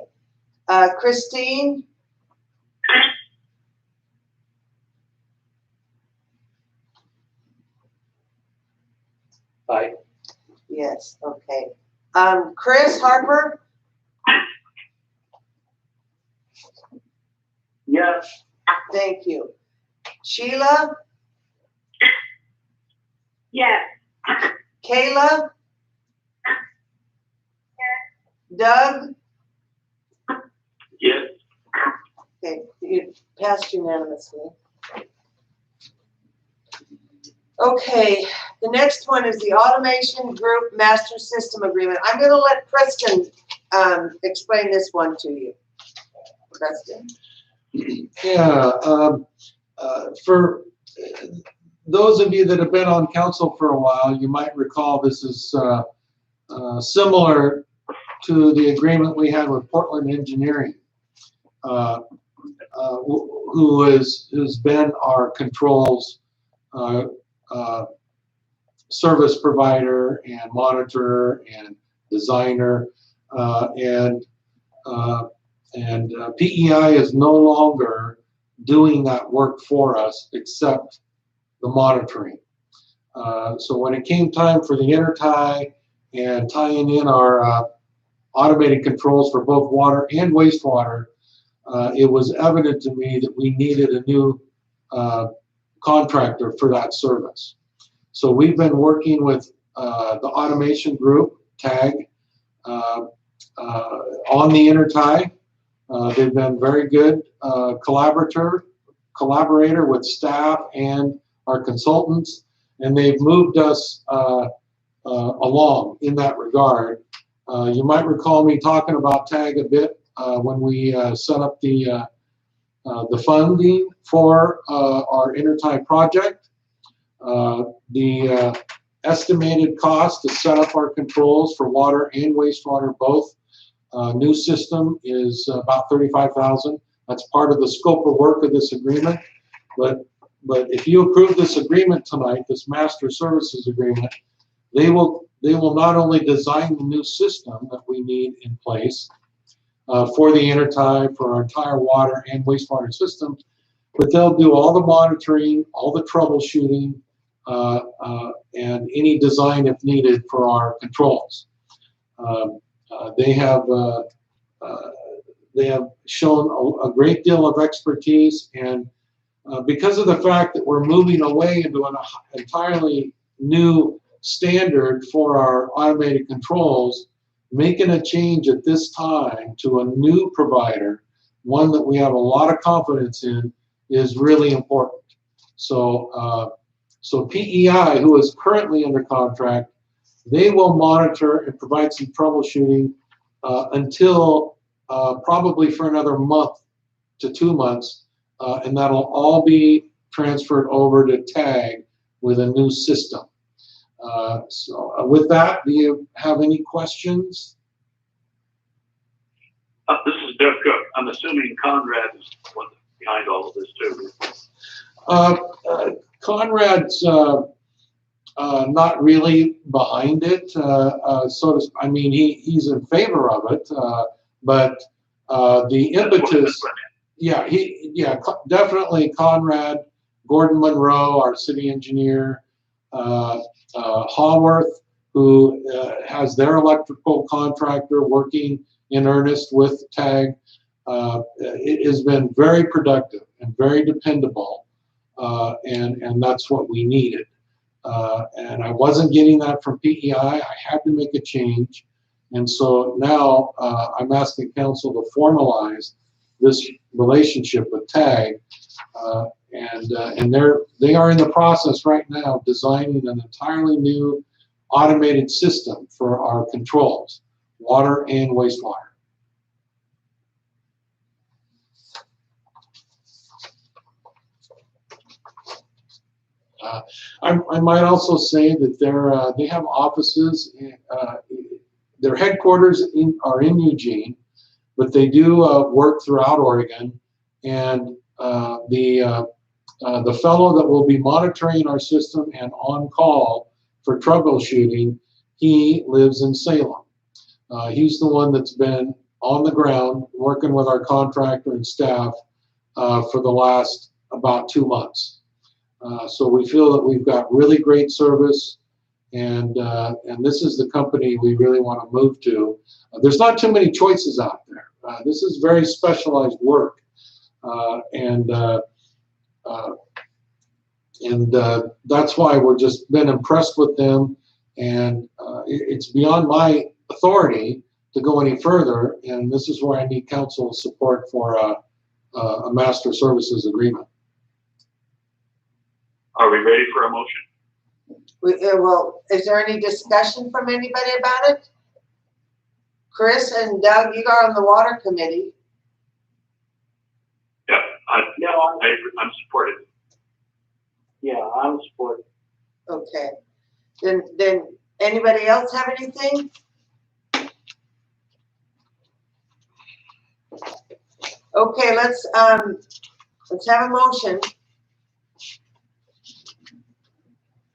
Christine? Aye. Yes, okay. Chris Harper? Yes. Thank you. Sheila? Yes. Kayla? Doug? Yes. Okay, you passed unanimously. Okay, the next one is the Automation Group Master System Agreement. I'm gonna let Preston explain this one to you. Preston? Yeah, for those of you that have been on council for a while, you might recall this is similar to the agreement we had with Portland Engineering, who's been our controls service provider and monitor and designer, and PEI is no longer doing that work for us except the monitoring. So when it came time for the intertie and tying in our automated controls for both water and wastewater, it was evident to me that we needed a new contractor for that service. So we've been working with the Automation Group, TAG, on the intertie. They've been very good collaborator with staff and our consultants, and they've moved us along in that regard. You might recall me talking about TAG a bit when we set up the funding for our intertie project. The estimated cost to set up our controls for water and wastewater both, new system, is about $35,000. That's part of the scope of work of this agreement. But if you approve this agreement tonight, this master services agreement, they will they will not only design the new system that we need in place for the intertie, for our entire water and wastewater system, but they'll do all the monitoring, all the troubleshooting, and any design if needed for our controls. They have shown a great deal of expertise, and because of the fact that we're moving away into an entirely new standard for our automated controls, making a change at this time to a new provider, one that we have a lot of confidence in, is really important. So, so PEI, who is currently under contract, they will monitor and provide some troubleshooting until probably for another month to 2 months, and that'll all be transferred over to TAG with a new system. So with that, do you have any questions? This is Doug Cook. I'm assuming Conrad is the one behind all of this too. Conrad's not really behind it. I mean, he's in favor of it, but the impetus. Yeah, definitely Conrad, Gordon Monroe, our city engineer, Haworth, who has their electrical contractor working in earnest with TAG. It has been very productive and very dependable, and that's what we needed. And I wasn't getting that from PEI. I had to make a change, and so now I'm asking council to formalize this relationship with TAG, and they are in the process right now designing an entirely new automated system for our controls, water and wastewater. I might also say that they have offices. Their headquarters are in Eugene, but they do work throughout Oregon. And the fellow that will be monitoring our system and on call for troubleshooting, he lives in Salem. He's the one that's been on the ground working with our contractor and staff for the last about 2 months. So we feel that we've got really great service, and this is the company we really want to move to. There's not too many choices out there. This is very specialized work, and that's why we're just been impressed with them. And it's beyond my authority to go any further, and this is where I need council's support for a master services agreement. Are we ready for a motion? Well, is there any discussion from anybody about it? Chris and Doug, you are on the water committee. Yeah, I'm supportive. Yeah, I'm supportive. Okay. Then anybody else have anything? Okay, let's have a motion.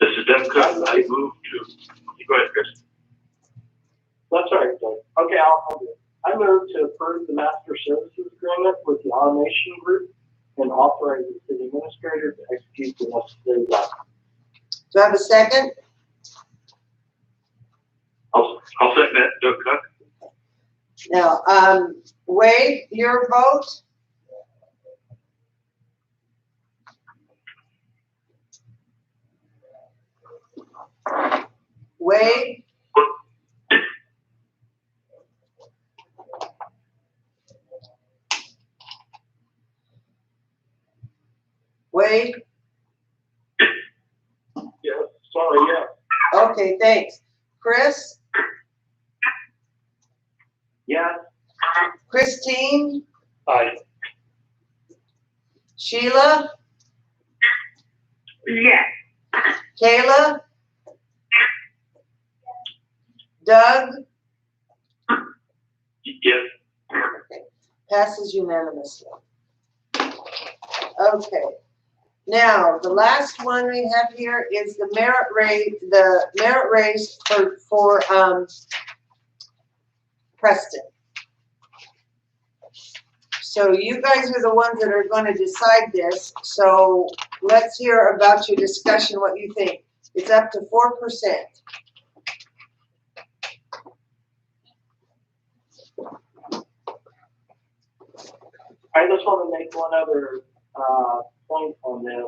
This is Doug Cook. I move to. Go ahead, Chris. That's all right, Doug. Okay, I'll do it. I move to approve the master services agreement with the automation group and authorize the city administrator to execute the necessary documents. Do I have a second? I'll second that, Doug Cook. Now, Wade, your vote? Wade? Wade? Yes, sorry, yeah. Okay, thanks. Chris? Yes. Christine? Aye. Sheila? Yes. Kayla? Doug? Yes. Okay. Passes unanimously. Okay. Now, the last one we have here is the merit raise for Preston. So you guys are the ones that are going to decide this. So let's hear about your discussion, what you think. It's up to 4%. I just want to make one other point on this.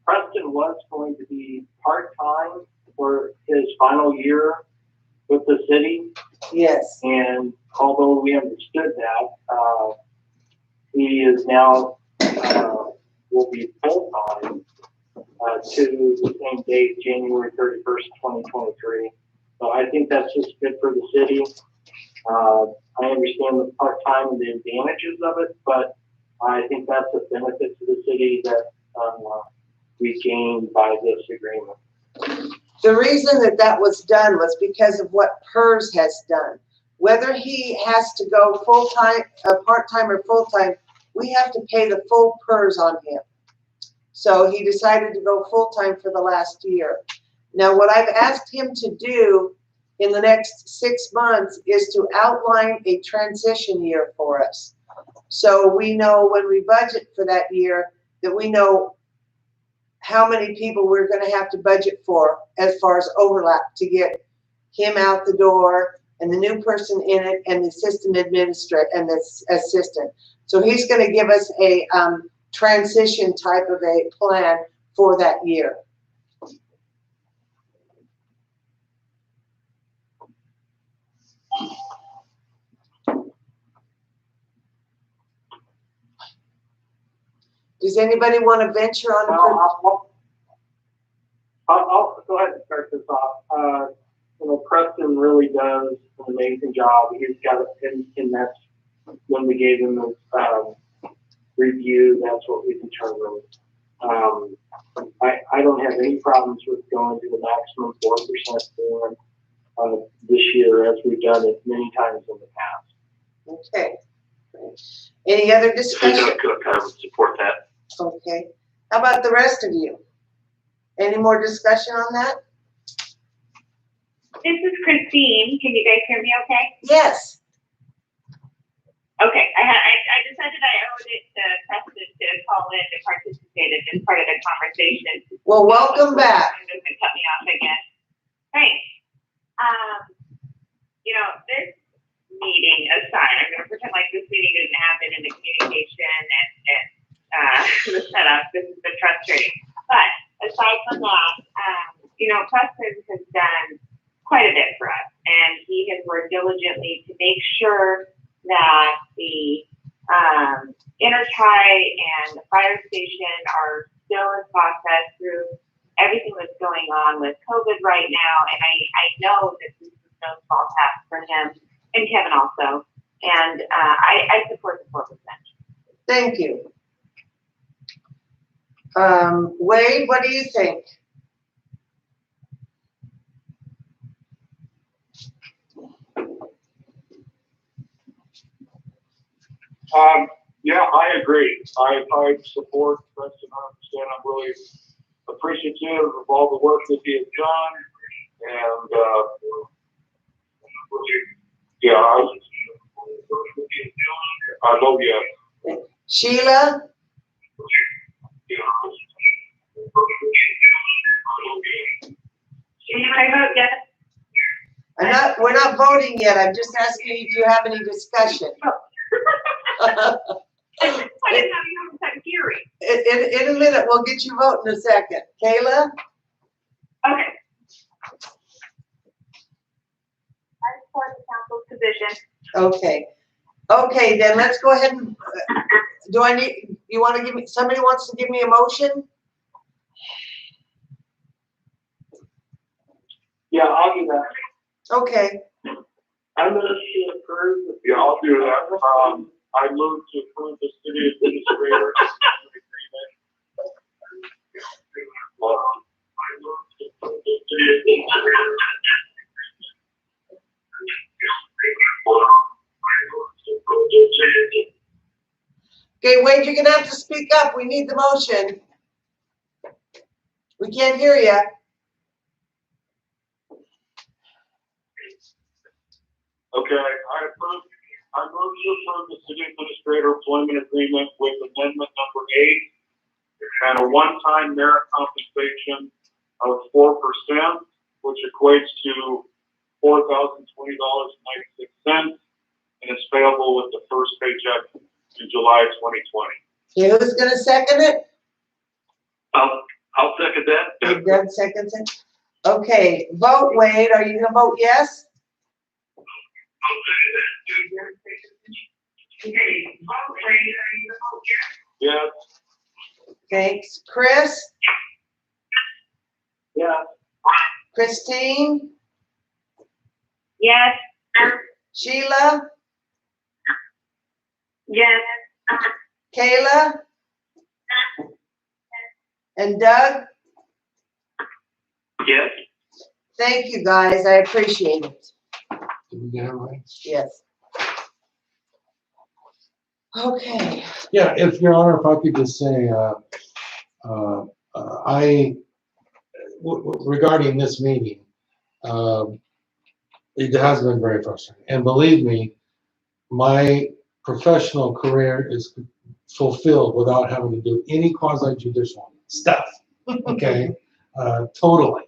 Preston was going to be part-time for his final year with the city. Yes. And although we understood that, he is now, will be full-time to the same date, January 31st, 2023. So I think that's just good for the city. I understand the part-time and the advantages of it, but I think that's a benefit to the city that we gained by this agreement. The reason that was done was because of what PERS has done. Whether he has to go full-time, part-time or full-time, we have to pay the full PERS on him. So he decided to go full-time for the last year. Now, what I've asked him to do in the next 6 months is to outline a transition year for us. So we know when we budget for that year that we know how many people we're going to have to budget for as far as overlap to get him out the door and the new person in it and the system administrator and the assistant. So he's going to give us a transition type of a plan for that year. Does anybody want to venture on? I'll go ahead and start this off. Preston really does an amazing job. He's got it in that when we gave him the review, that's what we determined. I don't have any problems with going to the maximum 4% for this year, as we've done it many times in the past. Okay. Any other discussion? I would support that. Okay. How about the rest of you? Any more discussion on that? This is Christine. Can you guys hear me okay? Yes. Okay. I decided I owed it to Preston to call in to participate in part of the conversation. Well, welcome back. And doesn't cut me off again. Thanks. This meeting aside, I'm going to pretend like this meeting didn't happen in the communication and the setup. This has been frustrating. But aside from that, Preston has done quite a bit for us, and he has worked diligently to make sure that the intertie and the fire station are still in process through everything that's going on with COVID right now. And I know that this is no small task for him and Kevin also. And I support the 4%. Thank you. Wade, what do you think? Yeah, I agree. I support Preston 100%. I'm really appreciative of all the work that he has done, and yeah, I love you. Sheila? Anybody vote yes? We're not voting yet. I'm just asking if you have any discussion. I didn't have you on hearing. In a minute, we'll get you vote in a second. Kayla? Okay. I support the council's position. Okay. Okay, then let's go ahead and, somebody wants to give me a motion? Yeah, I'll do that. Okay. I'm going to approve. Yeah, I'll do that. I move to approve the city administrator agreement. Okay, Wade, you're gonna have to speak up. We need the motion. We can't hear you. Okay, I move to approve the city administrator employment agreement with amendment number 8 and a one-time merit compensation of 4%, which equates to $4,020.96, and it's payable with the first paycheck in July 2020. Okay, who's gonna second it? I'll second that. Doug seconds it. Okay, vote, Wade. Are you gonna vote yes? Yes. Thanks. Chris? Yeah. Christine? Yes. Sheila? Yes. Kayla? And Doug? Yes. Thank you, guys. I appreciate it. Did we get it right? Yes. Okay. Yeah, if Your Honor, if I could just say, regarding this meeting, it has been very frustrating. And believe me, my professional career is fulfilled without having to do any quasi-judicial stuff. Okay, totally.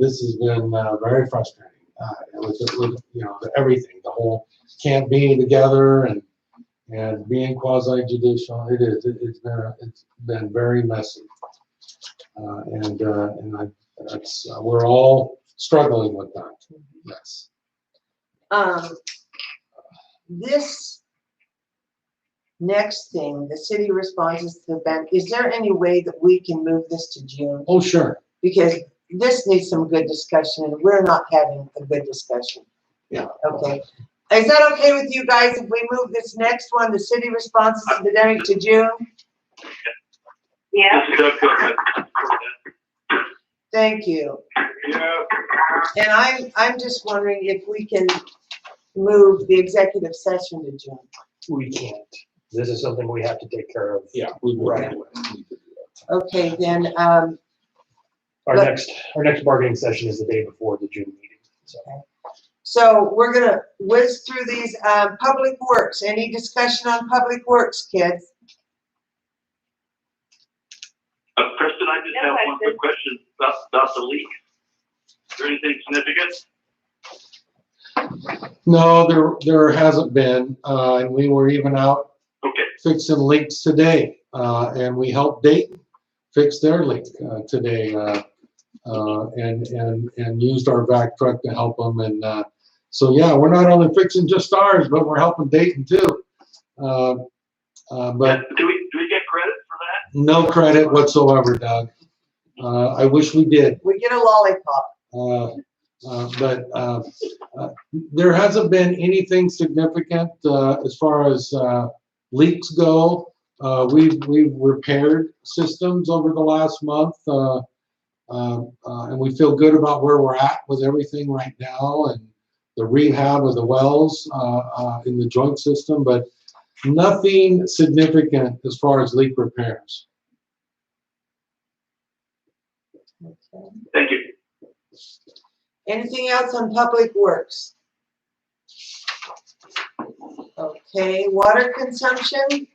This has been very frustrating. With everything, the whole can't be together and being quasi-judicial. It's been very messy, we're all struggling with that. Yes. This next thing, the city responses to the bank, is there any way that we can move this to June? Oh, sure. Because this needs some good discussion and we're not having a good discussion. Yeah. Okay. Is that okay with you guys if we move this next one, the city responses to the bank, to June? Yeah. Thank you. Yeah. And I'm just wondering if we can move the executive session to June. We can't. This is something we have to take care of. Yeah, we will. Right. Okay, then, Our But- next bargaining session is the day before the June meeting. so we're gonna whiz through these, public works. Any discussion on public works, kids? Kristen, I just No have one quick question about the leak. Is there anything significant? No, there hasn't been, and we were even out Okay. fixing leaks today, and we helped Dayton fix their leak today, and used our vac truck to help them. And so yeah, we're not only fixing just ours, but we're helping Dayton too. But Do we get credit for that? no credit whatsoever, Doug. I wish we did. We get a lollipop. There hasn't been anything significant as far as leaks go. We've repaired systems over the last month, and we feel good about where we're at with everything right now and the rehab of the wells in the joint system, but nothing significant as far as leak repairs. Okay. Thank you. Anything else on public works? Okay, water consumption?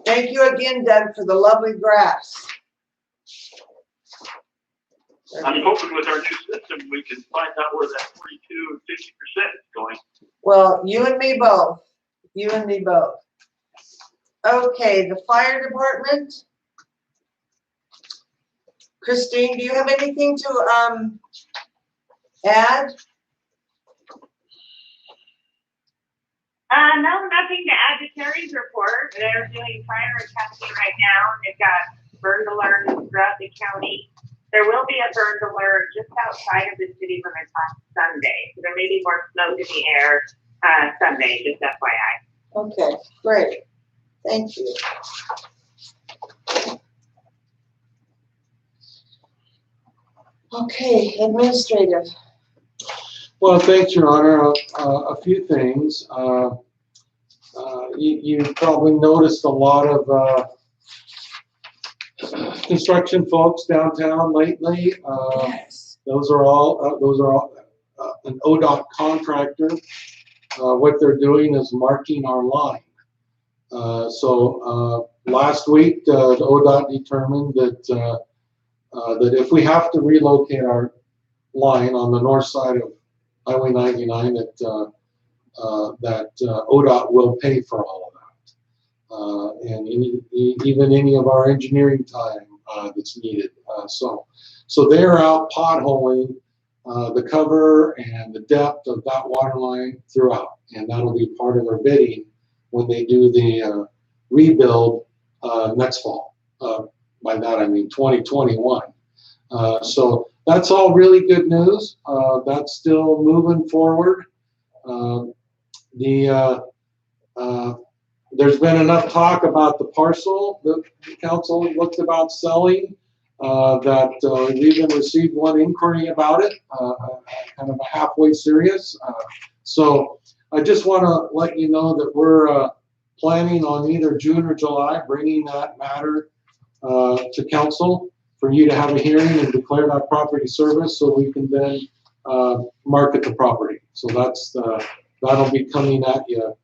Thank you again, Doug, for the lovely grass. I'm hoping with our new system, we can find out where that 42 and 50% is going. Well, you and me both. You and me both. Okay, the fire department. Christine, do you have anything to add? No, nothing to add to Terry's report. They're doing fire testing right now. They've got burn alerts throughout the county. There will be a burn alert just outside of the city limits on Sunday. So there may be more smoke in the air Sunday, just FYI. Okay, great. Thank you. Okay, administrative. Well, thanks, Your Honor. A few things. you probably noticed a lot of construction folks downtown lately. Yes. Those are all an ODOT contractor. What they're doing is marking our line. So last week, the ODOT determined that that if we have to relocate our line on the north side of Highway 99, that ODOT will pay for all of that, and even any of our engineering time that's needed. So they're out potholing the cover and the depth of that water line throughout, and that'll be part of their bidding when they do the rebuild next fall. By that I mean 2021. So that's all really good news. That's still moving forward. There's been enough talk about the parcel that the council looked about selling that we've even received one inquiry about it, kind of a halfway serious. So I just want to let you know that we're planning on either June or July bringing that matter to council for you to have a hearing and declare that property service, so we can then market the property. So that'll be coming at you,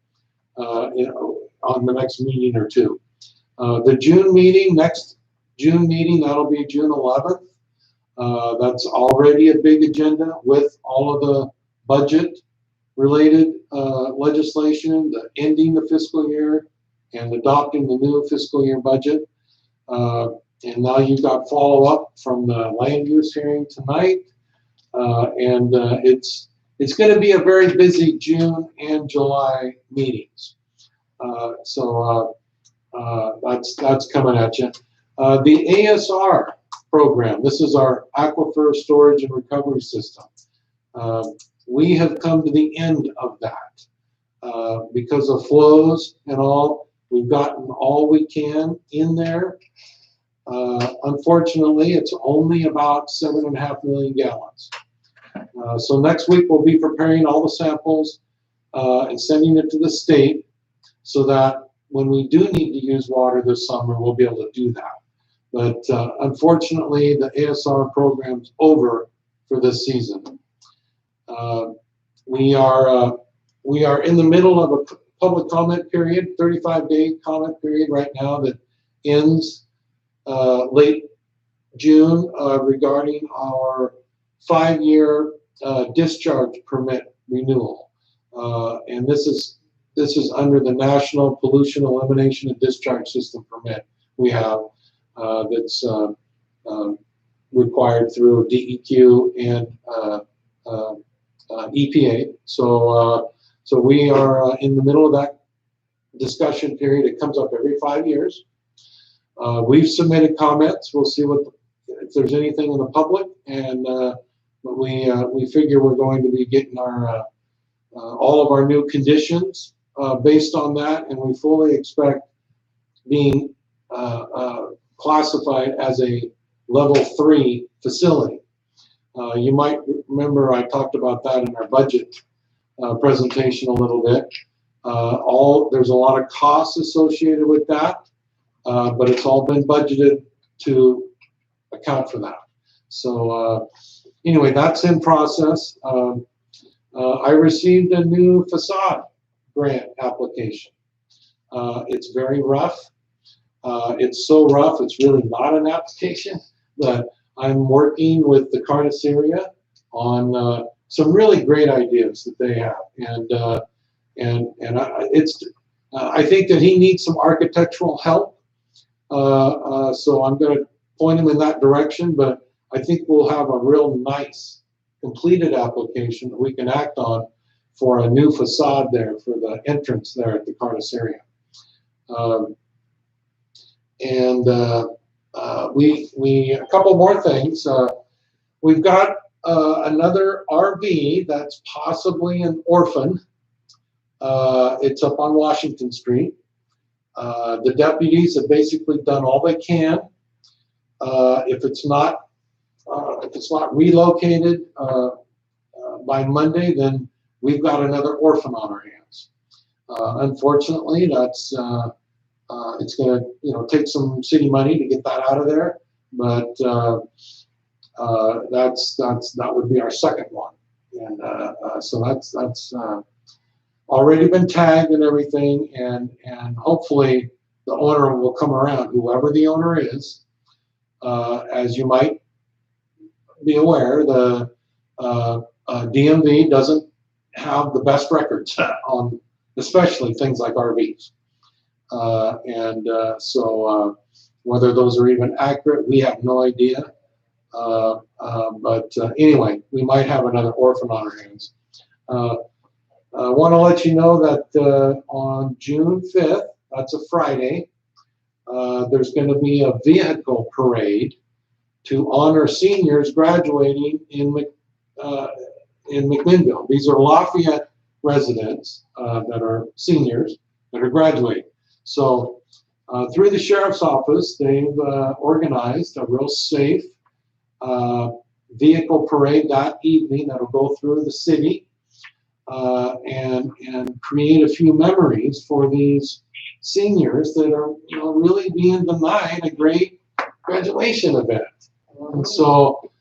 on the next meeting or two. The June meeting, next June meeting, that'll be June 11th. That's already a big agenda with all of the budget related legislation, the ending the fiscal year and adopting the new fiscal year budget. And now you've got follow-up from the land use hearing tonight. And it's going to be a very busy June and July meetings. So that's coming at you. The ASR program, this is our Aquifer Storage and Recovery System. We have come to the end of that because of flows and all. We've gotten all we can in there. Unfortunately, it's only about 7.5 million gallons. So next week we'll be preparing all the samples and sending it to the state so that when we do need to use water this summer, we'll be able to do that. But unfortunately, the ASR program's over for this season. We are in the middle of a public comment period, 35-day comment period right now that ends late June regarding our 5-year discharge permit renewal, and this is under the National Pollution Elimination and Discharge System permit we have that's required through DEQ and EPA. So we are in the middle of that discussion period. It comes up every 5 years. We've submitted comments. We'll see if there's anything in the public, and but we figure we're going to be getting our all of our new conditions based on that, and we fully expect being classified as a level 3 facility. You might remember I talked about that in our budget presentation a little bit. There's a lot of costs associated with that. But it's all been budgeted to account for that. So anyway, that's in process. I received a new facade grant application. It's very rough. It's so rough, it's really not an application, but I'm working with the Carniceria on some really great ideas that they have. I think that he needs some architectural help. So I'm going to point him in that direction, but I think we'll have a real nice completed application that we can act on for a new facade there for the entrance there at the Carniceria. A couple more things. We've got another RV that's possibly an orphan. It's up on Washington Street. The deputies have basically done all they can. If it's not relocated by Monday, then we've got another orphan on our hands. Unfortunately, that's it's going to take some city money to get that out of there, but that would be our second one, and so that's already been tagged and everything, and hopefully the owner will come around, whoever the owner is. As you might be aware, the DMV doesn't have the best records on especially things like RVs. So whether those are even accurate, we have no idea. But anyway, we might have another orphan on our hands. I want to let you know that on June 5th, that's a Friday, there's going to be a vehicle parade to honor seniors graduating in McMinnville. These are Lafayette residents that are seniors that are graduating. So through the sheriff's office, they've organized a real safe vehicle parade that evening that'll go through the city and create a few memories for these seniors that are really being denied a great graduation event. And so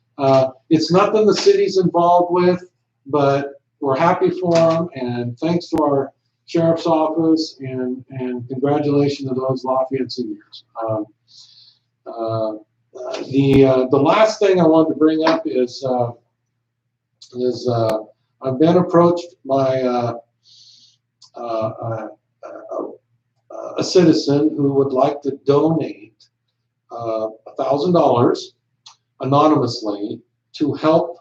it's nothing the city's involved with, but we're happy for them, and thanks to our sheriff's office, and congratulations to those Lafayette seniors. The last thing I wanted to bring up is I've been approached by a citizen who would like to donate $1,000 anonymously to help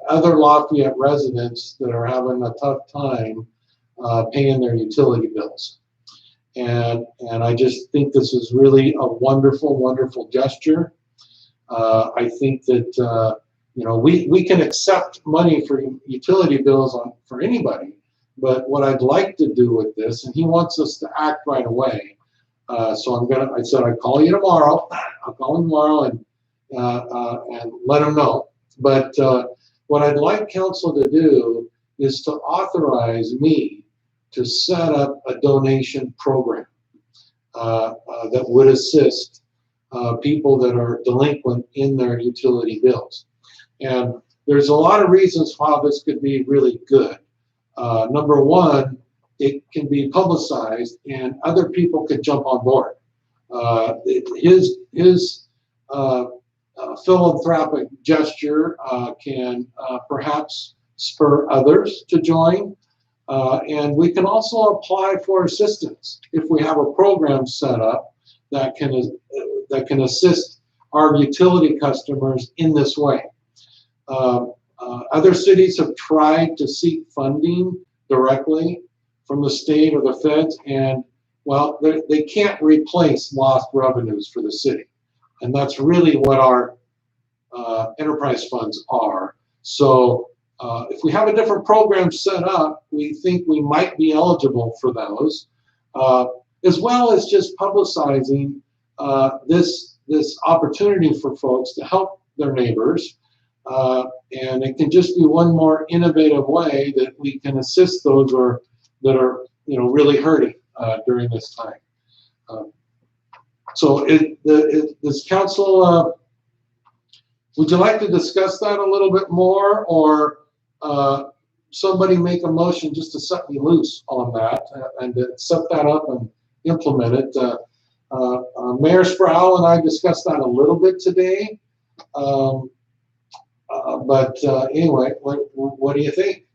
other Lafayette residents that are having a tough time paying their utility bills. And I just think this is really a wonderful, wonderful gesture. I think that we can accept money for utility bills for anybody, but what I'd like to do with this, and he wants us to act right away. So I said I'd call you tomorrow. I'll call him tomorrow and let him know. But what I'd like council to do is to authorize me to set up a donation program that would assist people that are delinquent in their utility bills. And there's a lot of reasons why this could be really good. Number one, it can be publicized and other people could jump on board. His philanthropic gesture can perhaps spur others to join. And we can also apply for assistance if we have a program set up that can assist our utility customers in this way. Other cities have tried to seek funding directly from the state or the feds, and well, they can't replace lost revenues for the city. And that's really what our enterprise funds are. So if we have a different program set up, we think we might be eligible for those, as well as just publicizing this opportunity for folks to help their neighbors. And it can just be one more innovative way that we can assist those that are really hurting during this time. So does council, would you like to discuss that a little bit more, or somebody make a motion just to set me loose on that and to set that up and implement it? Mayor Sproul and I discussed that a little bit today. But anyway, what do you think?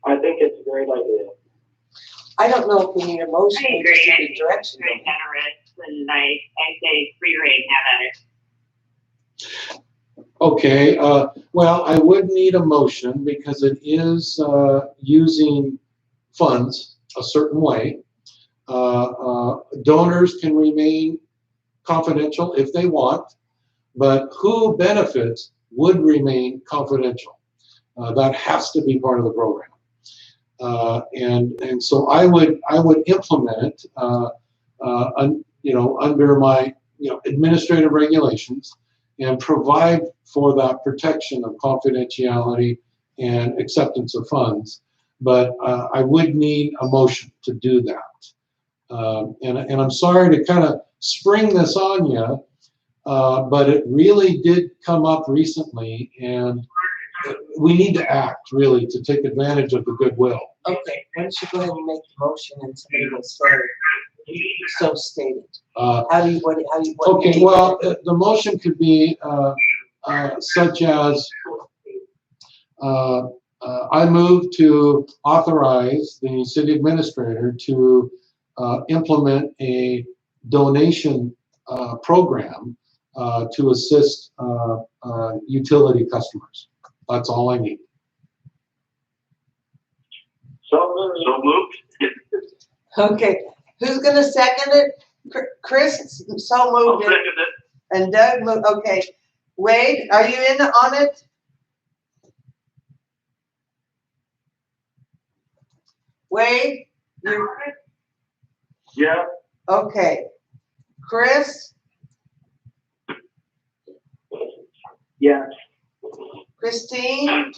I think it's a great idea. I don't know if we need a motion. I we agree. just I need think a it's direction. very generous, and I say free reign, have at it. Okay, well, I would need a motion because it is using funds a certain way. Donors can remain confidential if they want, but who benefits would remain confidential. That has to be part of the program. And so I would implement under my administrative regulations and provide for that protection of confidentiality and acceptance of funds. But I would need a motion to do that. And I'm sorry to kind of spring this on you, but it really did come up recently, and we need to act really to take advantage of the goodwill. Okay, why don't you go ahead and make the motion and somebody will say, so stated. How do you, what do you? Okay, well, the motion could be such as, I move to authorize the city administrator to implement a donation program to assist utility customers. That's all I need. So moved. Okay, who's gonna second it? Chris, so I'll moved it, second it. and Doug moved, okay. Wade, are you in on it? Wade, you, Yeah. okay. Chris, Yes. Christine,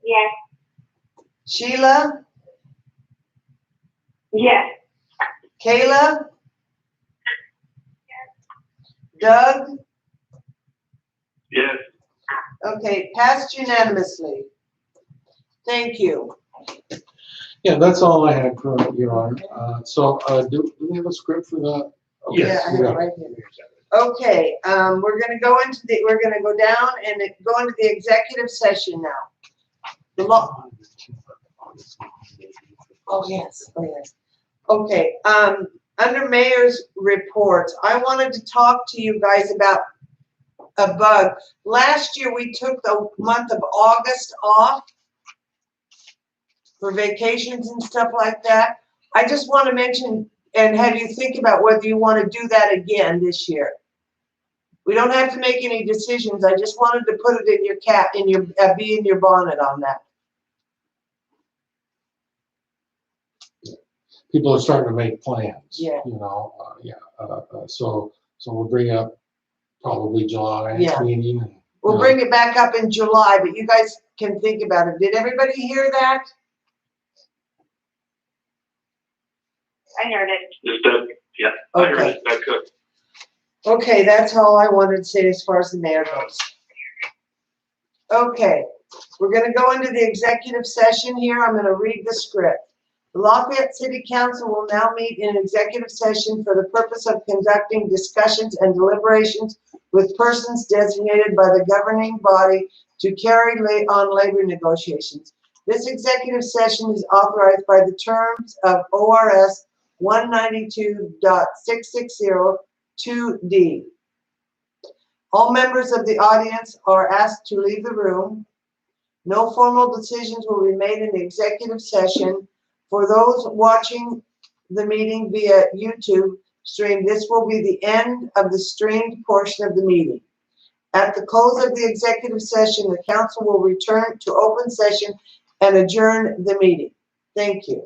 Yes. Sheila, Yes. Kayla? Doug? Yes. Okay, passed unanimously. Thank you. Yeah, that's all I had for Your Honor. So do we have a script for that? Okay, Yeah, I have it yeah. right here. Okay, we're gonna go down and go into the executive session now. The law. Oh, yes, oh, yes. Okay, under mayor's reports, I wanted to talk to you guys about a bug. Last year, we took the month of August off for vacations and stuff like that. I just want to mention and have you think about whether you want to do that again this year. We don't have to make any decisions. I just wanted to put it in your be in your bonnet on that. People are starting to make plans. Yeah. You know, so we'll bring up probably July Yeah. meeting. And, We'll bring it back up in July, but you guys can think about it. Did everybody hear that? I heard it. Just Doug. Yeah. I heard Okay. it. Doug Cook. Okay, that's all I wanted to say as far as the mayor goes. Okay, we're gonna go into the executive session here. I'm gonna read the script. The Lafayette City Council will now meet in executive session for the purpose of conducting discussions and deliberations with persons designated by the governing body to carry on labor negotiations. This executive session is authorized by the terms of ORS 192.660(2)D. All members of the audience are asked to leave the room. No formal decisions will be made in the executive session. For those watching the meeting via YouTube stream, this will be the end of the streamed portion of the meeting. At the close of the executive session, the council will return to open session and adjourn the meeting. Thank you.